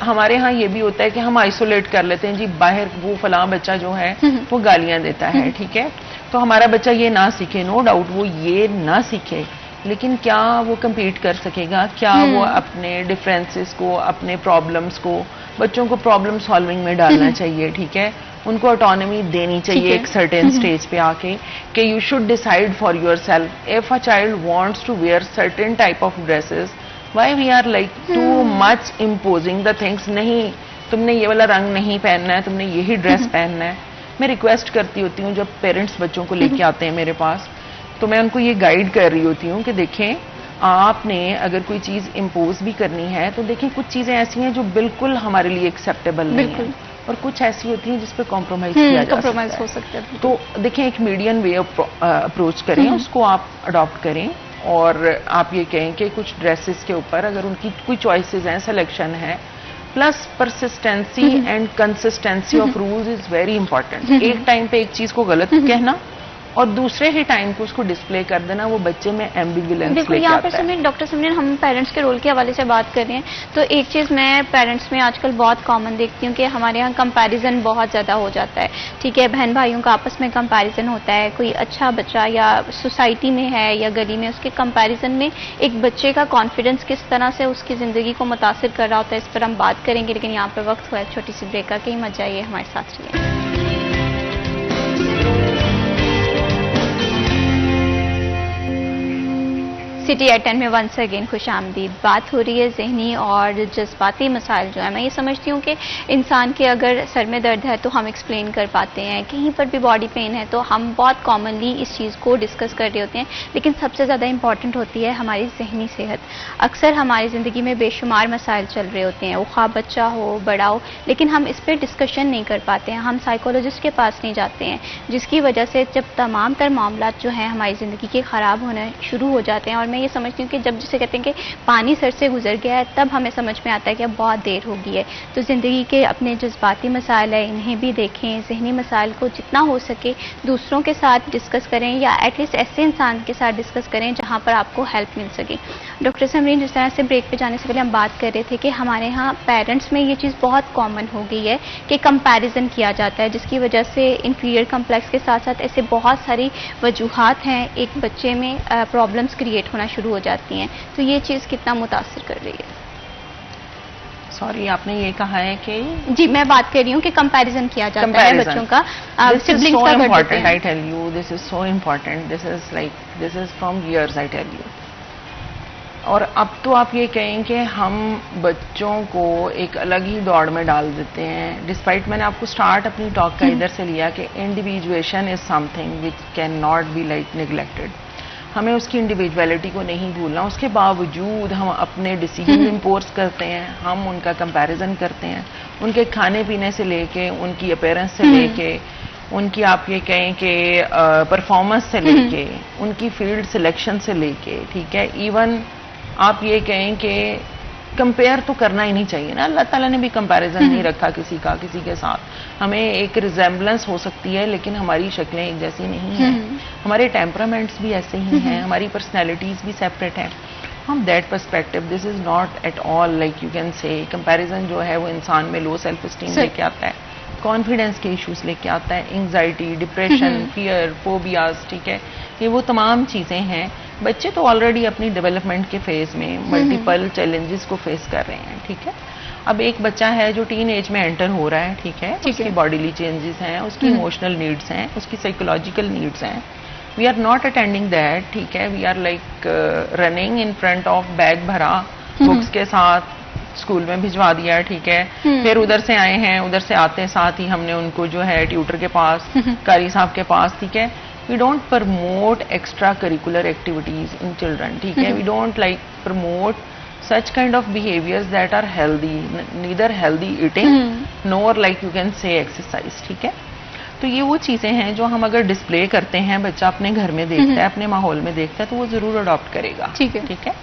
हमारे यहाँ ये भी होता है कि हम आइसोलेट कर लेते हैं जी, बाहर वो फलां बच्चा जो है वो गालियां देता है, ठीक है, तो हमारा बच्चा ये ना सीखे, नो डाउट वो ये ना सीखे, लेकिन क्या वो compete कर सकेगा? क्या वो अपने डिफरेंसेस को, अपने प्रॉब्लम्स को, बच्चों को प्रॉब्लम सॉल्विंग में डालना चाहिए, ठीक है, उनको ऑटोनॉमी देनी चाहिए एक सर्टेन स्टेज पे आके कि you should decide for yourself. If a child wants to wear certain type of dresses, why we are like too much imposing the things? नहीं, तुमने ये वाला रंग नहीं पहनना है, तुमने यही ड्रेस पहनना है। मैं रिक्वेस्ट करती होती हूँ जब पेरेंट्स बच्चों को लेके आते हैं मेरे पास, तो मैं उनको ये गाइड कर रही होती हूँ कि देखें, आपने अगर कोई चीज इम्पोज भी करनी है तो देखें कुछ चीजें ऐसी हैं जो बिल्कुल हमारे लिए एक्सेप्टेबल नहीं है, और कुछ ऐसी होती हैं जिस पे कॉम्प्रोमाइज किया जा सकता हो सकता है। तो देखें, एक मीडियम वे अप्रोच करें, उसको आप अडॉप्ट करें, और आप ये कहें कि कुछ ड्रेसेस के ऊपर अगर उनकी कोई चॉइसेस हैं, सिलेक्शन है, plus persistency and consistency of rules is very important. एक टाइम पे एक चीज को गलत कहना और दूसरे ही टाइम को उसको डिस्प्ले कर देना, वो बच्चे में एम्बिवलेंस लेके आता है। यहाँ पर डॉक्टर सिमरन, हम पेरेंट्स के रोल के हवाले से बात कर रहे हैं, तो एक चीज़ मैं पेरेंट्स में आजकल बहुत कॉमन देखती हूँ कि हमारे यहाँ कंपैरिजन बहुत ज़्यादा हो जाता है, ठीक है, बहन भाइयों का आपस में कंपैरिजन होता है, कोई अच्छा बच्चा या सोसाइटी में है या गली में, उसके कंपैरिजन में एक बच्चे का कॉन्फिडेंस किस तरह से उसकी ज़िंदगी को मुतासिर कर रहा होता है, इस पर हम बात करेंगे, लेकिन यहाँ पर वक्त हुआ है छोटी सी ब्रेक का, कहीं मत जाइए, हमारे साथ रहिए। सिटी एट 10 में वंस अगेन खुश आमदीद। बात हो रही है जहनी और जज्बाती मसाइल जो है, मैं ये समझती हूँ कि इंसान के अगर सर में दर्द है तो हम एक्सप्लेन कर पाते हैं, कहीं पर भी बॉडी पेन है तो हम बहुत कॉमनली इस चीज़ को डिस्कस कर रहे होते हैं, लेकिन सबसे ज़्यादा इंपॉर्टेंट होती है हमारी जहनी सेहत। अक्सर हमारी ज़िंदगी में बेशुमार मसाइल चल रहे होते हैं, वो ख्वा बच्चा हो बड़ा हो, लेकिन हम इस पर डिस्कशन नहीं कर पाते हैं, हम साइकोलॉजिस्ट के पास नहीं जाते हैं, जिसकी वजह से जब तमाम तर मामला जो हैं हमारी ज़िंदगी के ख़राब होने शुरू हो जाते हैं। और मैं ये समझती हूँ कि जब जिसे कहते हैं कि पानी सर से गुजर गया है, तब हमें समझ में आता है कि अब बहुत देर हो गई है। तो ज़िंदगी के अपने जज्बाती मसाइल है, इन्हें भी देखें, जहनी मसाइल को जितना हो सके दूसरों के साथ डिस्कस करें, या एटलीस्ट ऐसे इंसान के साथ डिस्कस करें जहाँ पर आपको हेल्प मिल सके। डॉक्टर समरीन, जिस तरह से ब्रेक पे जाने से पहले हम बात कर रहे थे कि हमारे यहाँ पेरेंट्स में ये चीज़ बहुत कॉमन हो गई है कि कंपैरिजन किया जाता है, जिसकी वजह से इंफीरियर कम्प्लेक्स के साथ साथ ऐसे बहुत सारी वजूहात हैं, एक बच्चे में प्रॉब्लम्स क्रिएट होना शुरू हो जाती हैं। तो ये चीज़ कितना मुतासिर कर रही है? सॉरी, आपने ये कहा है कि जी, मैं बात कर रही हूँ कि कंपैरिजन किया जाता है बच्चों का, सिबलिंग्स का कर देते हैं। I tell you, this is so important, this is from years, I tell you. और अब तो आप ये कहें कि हम बच्चों को एक अलग ही दौड़ में डाल देते हैं, डिस्पाइट मैंने आपको स्टार्ट अपनी टॉक का इधर से लिया कि individuation is something which can not be like neglected. हमें उसकी इंडिविजुअलिटी को नहीं भूलना, उसके बावजूद हम अपने डिसीजन इम्पोज करते हैं, हम उनका कंपैरिजन करते हैं, उनके खाने पीने से लेके, उनकी अपीयरेंस से लेके, उनकी आप ये कहें कि परफॉर्मेंस से लेके, उनकी फील्ड सिलेक्शन से लेके, ठीक है, इवन आप ये कहें कि कंपेयर तो करना ही नहीं चाहिए ना। अल्लाह ताला ने भी कंपैरिजन नहीं रखा किसी का किसी के साथ। हमें एक रिजेम्बलेंस हो सकती है, लेकिन हमारी शक्लें एक जैसी नहीं हैं, हमारे टेम्परामेंट्स भी ऐसे ही हैं, हमारी पर्सनैलिटीज़ भी सेपरेट हैं। From that perspective this is not at all like you can से कंपैरिजन जो है वो इंसान में लो सेल्फ स्टीम लेके आता है, कॉन्फिडेंस के इश्यूज लेके आता है, एंग्जाइटी, डिप्रेशन, फियर, फोबियाज, ठीक है, ये वो तमाम चीज़ें हैं। बच्चे तो ऑलरेडी अपनी डेवलपमेंट के फेज में मल्टीपल चैलेंजेस को फेस कर रहे हैं, ठीक है। अब एक बच्चा है जो टीन एज में एंटर हो रहा है, ठीक है, उसकी बॉडीली चेंजेस हैं, उसकी इमोशनल नीड्स हैं, उसकी साइकोलॉजिकल नीड्स हैं। We are not attending that, ठीक है, we are like running in front of bag भरा बुक्स के साथ स्कूल में भिजवा दिया, ठीक है, फिर उधर से आए हैं, उधर से आते साथ ही हमने उनको जो है ट्यूटर के पास, कारी साहब के पास, ठीक है। We don't promote extra curricular activities in children, ठीक है, we don't like promote such kind of behaviors that are healthy, neither healthy eating nor like you can say exercise, ठीक है। तो ये वो चीज़ें हैं जो हम अगर डिस्प्ले करते हैं, बच्चा अपने घर में देखता है, अपने माहौल में देखता है, तो वो ज़रूर अडॉप्ट करेगा, ठीक है।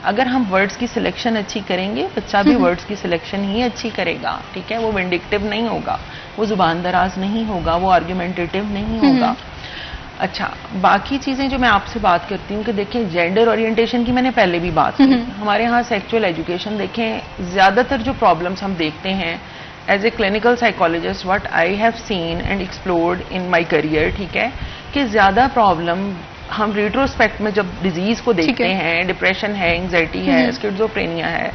अगर हम वर्ड्स की सिलेक्शन अच्छी करेंगे, बच्चा भी वर्ड्स की सिलेक्शन ही अच्छी करेगा, ठीक है, वो विंडिक्टिव नहीं होगा, वो जुबान दराज नहीं होगा, वो आर्ग्यूमेंटेटिव नहीं होगा। अच्छा, बाकी चीजें जो मैं आपसे बात करती हूँ कि देखें, जेंडर ओरिएंटेशन की मैंने पहले भी बात की। हमारे यहाँ सेक्सुअल एजुकेशन देखें, ज्यादातर जो प्रॉब्लम्स हम देखते हैं as a clinical psychologist, what I have seen and explored in my career, ठीक है, कि ज्यादा प्रॉब्लम हम रिट्रोस्पेक्ट में जब डिजीज को देखते हैं, डिप्रेशन है, एंग्जाइटी है, स्किज़ोफ्रेनिया है,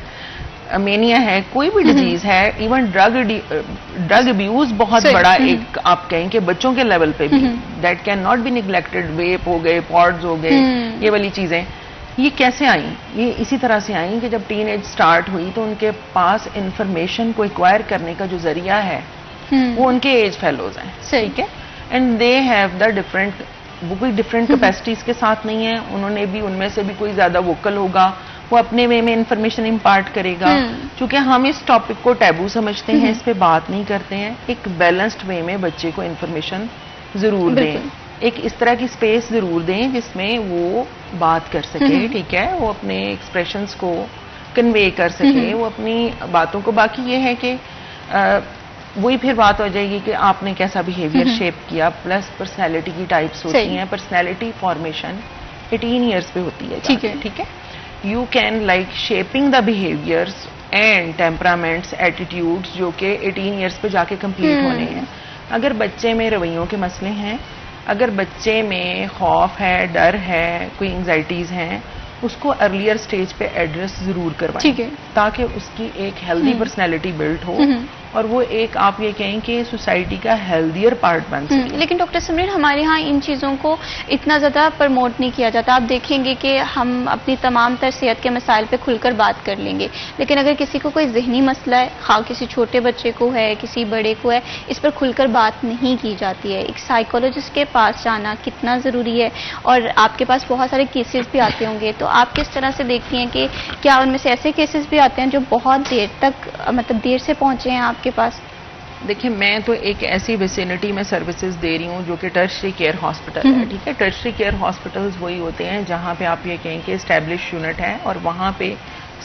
मेनिया है, कोई भी डिजीज है, इवन ड्रग अब्यूज बहुत बड़ा एक आप कहें कि बच्चों के लेवल पे भी that can not be neglected, vape हो गए, पॉड्स हो गए, ये वाली चीजें, ये कैसे आई? ये इसी तरह से आई कि जब टीन एज स्टार्ट हुई तो उनके पास इंफॉर्मेशन को एक्वायर करने का जो जरिया है वो उनके एज फेलोज हैं, ठीक है, and they have the different, वो कोई डिफरेंट कैपेसिटीज के साथ नहीं है, उन्होंने भी, उनमें से भी कोई ज्यादा वोकल होगा, वो अपने वे में इंफॉर्मेशन इम्पार्ट करेगा। क्योंकि हम इस टॉपिक को टैबू समझते हैं, इस पे बात नहीं करते हैं, एक बैलेंस्ड वे में बच्चे को इंफॉर्मेशन जरूर दें, एक इस तरह की स्पेस जरूर दें जिसमें वो बात कर सके, ठीक है, वो अपने एक्सप्रेशंस को कन्वे कर सके, वो अपनी बातों को, बाकी ये है कि वही फिर बात हो जाएगी कि आपने कैसा बिहेवियर शेप किया, प्लस पर्सनैलिटी की टाइप्स होती हैं, पर्सनैलिटी फॉर्मेशन 18 ईयर्स पे होती है, ठीक है, you can like shaping the behaviours and temperaments, attitudes जो कि 18 ईयर्स पे जाके कंप्लीट होने हैं। अगर बच्चे में रवैयों के मसले हैं, अगर बच्चे में खौफ है, डर है, कोई एंग्जाइटीज हैं, उसको अर्लियर स्टेज पे एड्रेस जरूर करवाएं, ताकि उसकी एक हेल्दी पर्सनैलिटी बिल्ड हो और वो एक, आप ये कहें कि सोसाइटी का हेल्दियर पार्ट बन सके। लेकिन डॉक्टर सिमरन, हमारे यहाँ इन चीज़ों को इतना ज़्यादा प्रमोट नहीं किया जाता। आप देखेंगे कि हम अपनी तमाम तर सेहत के मसाइल पे खुलकर बात कर लेंगे, लेकिन अगर किसी को कोई जहनी मसला है, हाँ किसी छोटे बच्चे को है, किसी बड़े को है, इस पर खुलकर बात नहीं की जाती है। एक साइकोलॉजिस्ट के पास जाना कितना ज़रूरी है, और आपके पास बहुत सारे केसेस भी आते होंगे, तो आप किस तरह से देखती हैं कि क्या उनमें से ऐसे केसेस भी आते हैं जो बहुत देर तक, मतलब देर से पहुँचे हैं आपके पास? देखिए, मैं तो एक ऐसी विसिनिटी में सर्विसेज दे रही हूँ जो कि टर्शरी केयर हॉस्पिटल है, ठीक है। टर्शरी केयर हॉस्पिटल्स वही होते हैं जहाँ पे आप ये कहें कि एस्टैब्लिश यूनिट है और वहाँ पे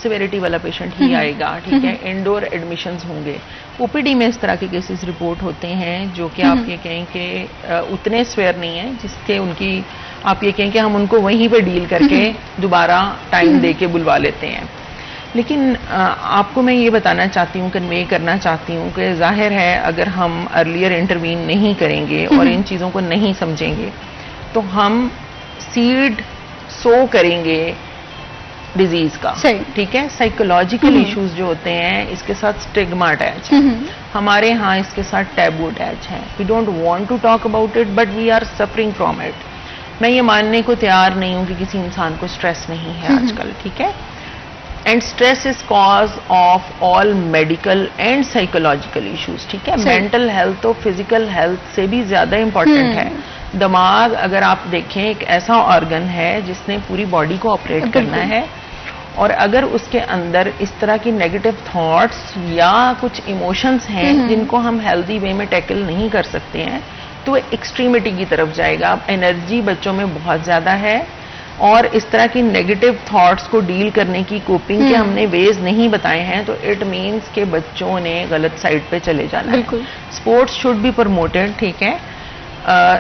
सिविरिटी वाला पेशेंट ही आएगा, ठीक है। इंडोर एडमिशंस होंगे। ओपीडी में इस तरह के केसेस रिपोर्ट होते हैं जो कि आप ये कहें कि उतने स्वेयर नहीं है, जिसके उनकी आप ये कहें कि हम उनको वहीं पे डील करके दोबारा टाइम दे के बुलवा लेते हैं। लेकिन आपको मैं ये बताना चाहती हूँ, कन्वे करना चाहती हूँ कि जाहिर है अगर हम अर्लियर इंटरवीन नहीं करेंगे और इन चीज़ों को नहीं समझेंगे तो हम सीड सो करेंगे डिजीज का, ठीक है। साइकोलॉजिकल इश्यूज जो होते हैं इसके साथ स्टिग्मा अटैच है, हमारे यहाँ इसके साथ टैबू अटैच है। We don't want to talk about it but we are suffering from it. मैं ये मानने को तैयार नहीं हूँ कि किसी इंसान को स्ट्रेस नहीं है आजकल, ठीक है। And stress is cause of all medical and psychological issues, ठीक है। मेंटल हेल्थ तो फिजिकल हेल्थ से भी ज्यादा इंपॉर्टेंट है। दिमाग अगर आप देखें एक ऐसा ऑर्गन है जिसने पूरी बॉडी को ऑपरेट करना है, और अगर उसके अंदर इस तरह की नेगेटिव थॉट्स या कुछ इमोशंस हैं जिनको हम हेल्दी वे में टैकल नहीं कर सकते हैं तो एक्सट्रीमिटी की तरफ जाएगा। एनर्जी बच्चों में बहुत ज्यादा है और इस तरह की नेगेटिव थॉट्स को डील करने की कोपिंग के हमने वेज नहीं बताए हैं, तो इट मीन्स के बच्चों ने गलत साइड पे चले जाना है। स्पोर्ट्स शुड बी प्रमोटेड, ठीक है,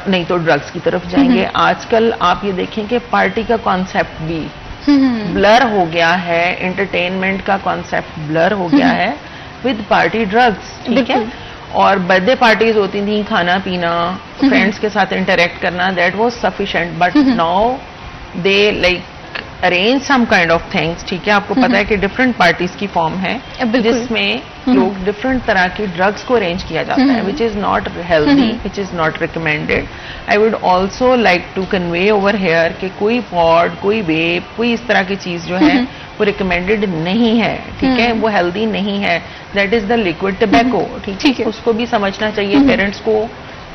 नहीं तो ड्रग्स की तरफ जाएंगे। आजकल आप ये देखें कि पार्टी का कॉन्सेप्ट भी ब्लर हो गया है, एंटरटेनमेंट का कॉन्सेप्ट ब्लर हो गया है विद पार्टी ड्रग्स, ठीक है। और बर्थडे पार्टीज होती थी, खाना पीना, फ्रेंड्स के साथ इंटरेक्ट करना, that was sufficient, but now they like arrange some kind of things, ठीक है। आपको पता है कि डिफरेंट पार्टीज की फॉर्म है जिसमें लोग डिफरेंट तरह के ड्रग्स को अरेंज किया जाता है, which is not healthy, which is not recommended. I would also like to convey over here कि कोई पॉड, कोई वेप, कोई इस तरह की चीज जो है वो रिकमेंडेड नहीं है, ठीक है, वो हेल्दी नहीं है। That is the liquid tobacco, ठीक है। उसको भी समझना चाहिए, पेरेंट्स को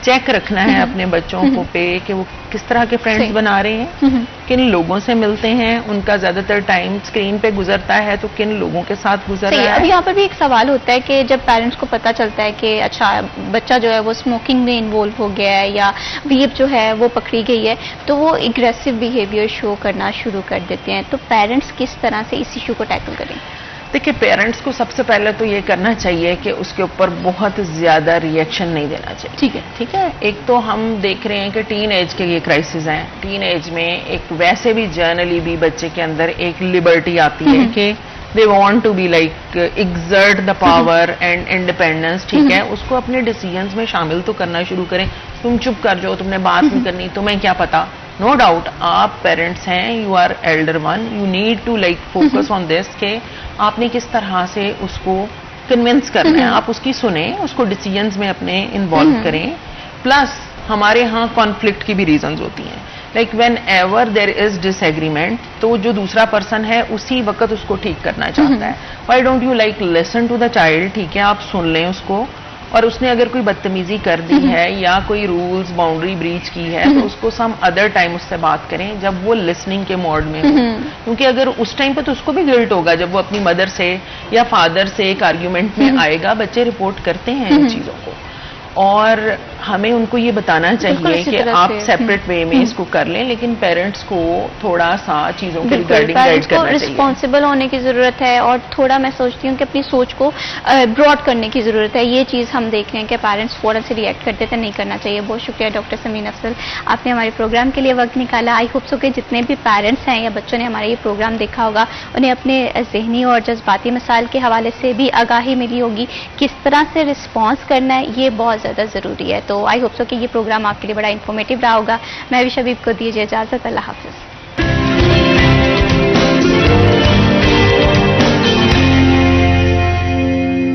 चेक रखना है अपने बच्चों को पे कि वो किस तरह के फ्रेंड्स बना रहे हैं, किन लोगों से मिलते हैं, उनका ज्यादातर टाइम स्क्रीन पे गुजरता है तो किन लोगों के साथ गुजर रहा है। अब यहाँ पर भी एक सवाल होता है कि जब पेरेंट्स को पता चलता है कि अच्छा बच्चा जो है वो स्मोकिंग में इन्वॉल्व हो गया है या वेप जो है वो पकड़ी गई है, तो वो एग्रेसिव बिहेवियर शो करना शुरू कर देते हैं, तो पेरेंट्स किस तरह से इस इशू को टैकल करें? देखिए, पेरेंट्स को सबसे पहले तो ये करना चाहिए कि उसके ऊपर बहुत ज्यादा रिएक्शन नहीं देना चाहिए। ठीक है। एक तो हम देख रहे हैं कि टीन एज के ये क्राइसिस हैं। टीन एज में एक वैसे भी जनरली भी बच्चे के अंदर एक लिबर्टी आती है कि they want to be like exert the power and independence. ठीक है, उसको अपने डिसीजंस में शामिल तो करना शुरू करें। तुम चुप कर जाओ, तुमने बात नहीं करनी, तुम्हें क्या पता। नो डाउट आप पेरेंट्स हैं, you are elder one, you need to like focus on this कि आपने किस तरह से उसको कन्विंस करना है। आप उसकी सुने, उसको डिसीजंस में अपने इन्वॉल्व करें। प्लस हमारे यहाँ कॉन्फ्लिक्ट की भी रीजंस होती हैं, like whenever there is disagreement, तो जो दूसरा पर्सन है उसी वक्त उसको ठीक करना चाहता है। Why don't you like listen to the child. ठीक है, आप सुन लें उसको, और उसने अगर कोई बदतमीजी कर दी है या कोई रूल्स बाउंड्री ब्रीच की है तो उसको सम अदर टाइम उससे बात करें जब वो लिसनिंग के मोड में हो। क्योंकि अगर उस टाइम पे तो उसको भी गिल्ट होगा जब वो अपनी मदर से या फादर से एक आर्ग्यूमेंट में आएगा। बच्चे रिपोर्ट करते हैं इन चीजों को, और हमें उनको ये बताना चाहिए कि आप सेपरेट वे में इसको कर लें, लेकिन पेरेंट्स को थोड़ा सा चीजों के रिगार्डिंग गाइड करना चाहिए। रिस्पॉन्सिबल होने की जरूरत है, और थोड़ा मैं सोचती हूँ कि अपनी सोच को ब्रॉड करने की जरूरत है। ये चीज हम देख रहे हैं कि पेरेंट्स फौरन से रिएक्ट करते थे, नहीं करना चाहिए। बहुत शुक्रिया डॉक्टर समीन अफजल, आपने हमारे प्रोग्राम के लिए वक्त निकाला। आई होप सो कि जितने भी पेरेंट्स हैं या बच्चों ने हमारा ये प्रोग्राम देखा होगा, उन्हें अपने जहनी और जज्बाती मसाइल के हवाले से भी आगाही मिली होगी, किस तरह से रिस्पॉन्स करना है ये बहुत ज्यादा जरूरी है। तो आई होप सो कि ये प्रोग्राम आपके लिए बड़ा इंफॉर्मेटिव रहा होगा। मैं भी शबीब को दीजिए इजाजत, अल्लाह हाफिज।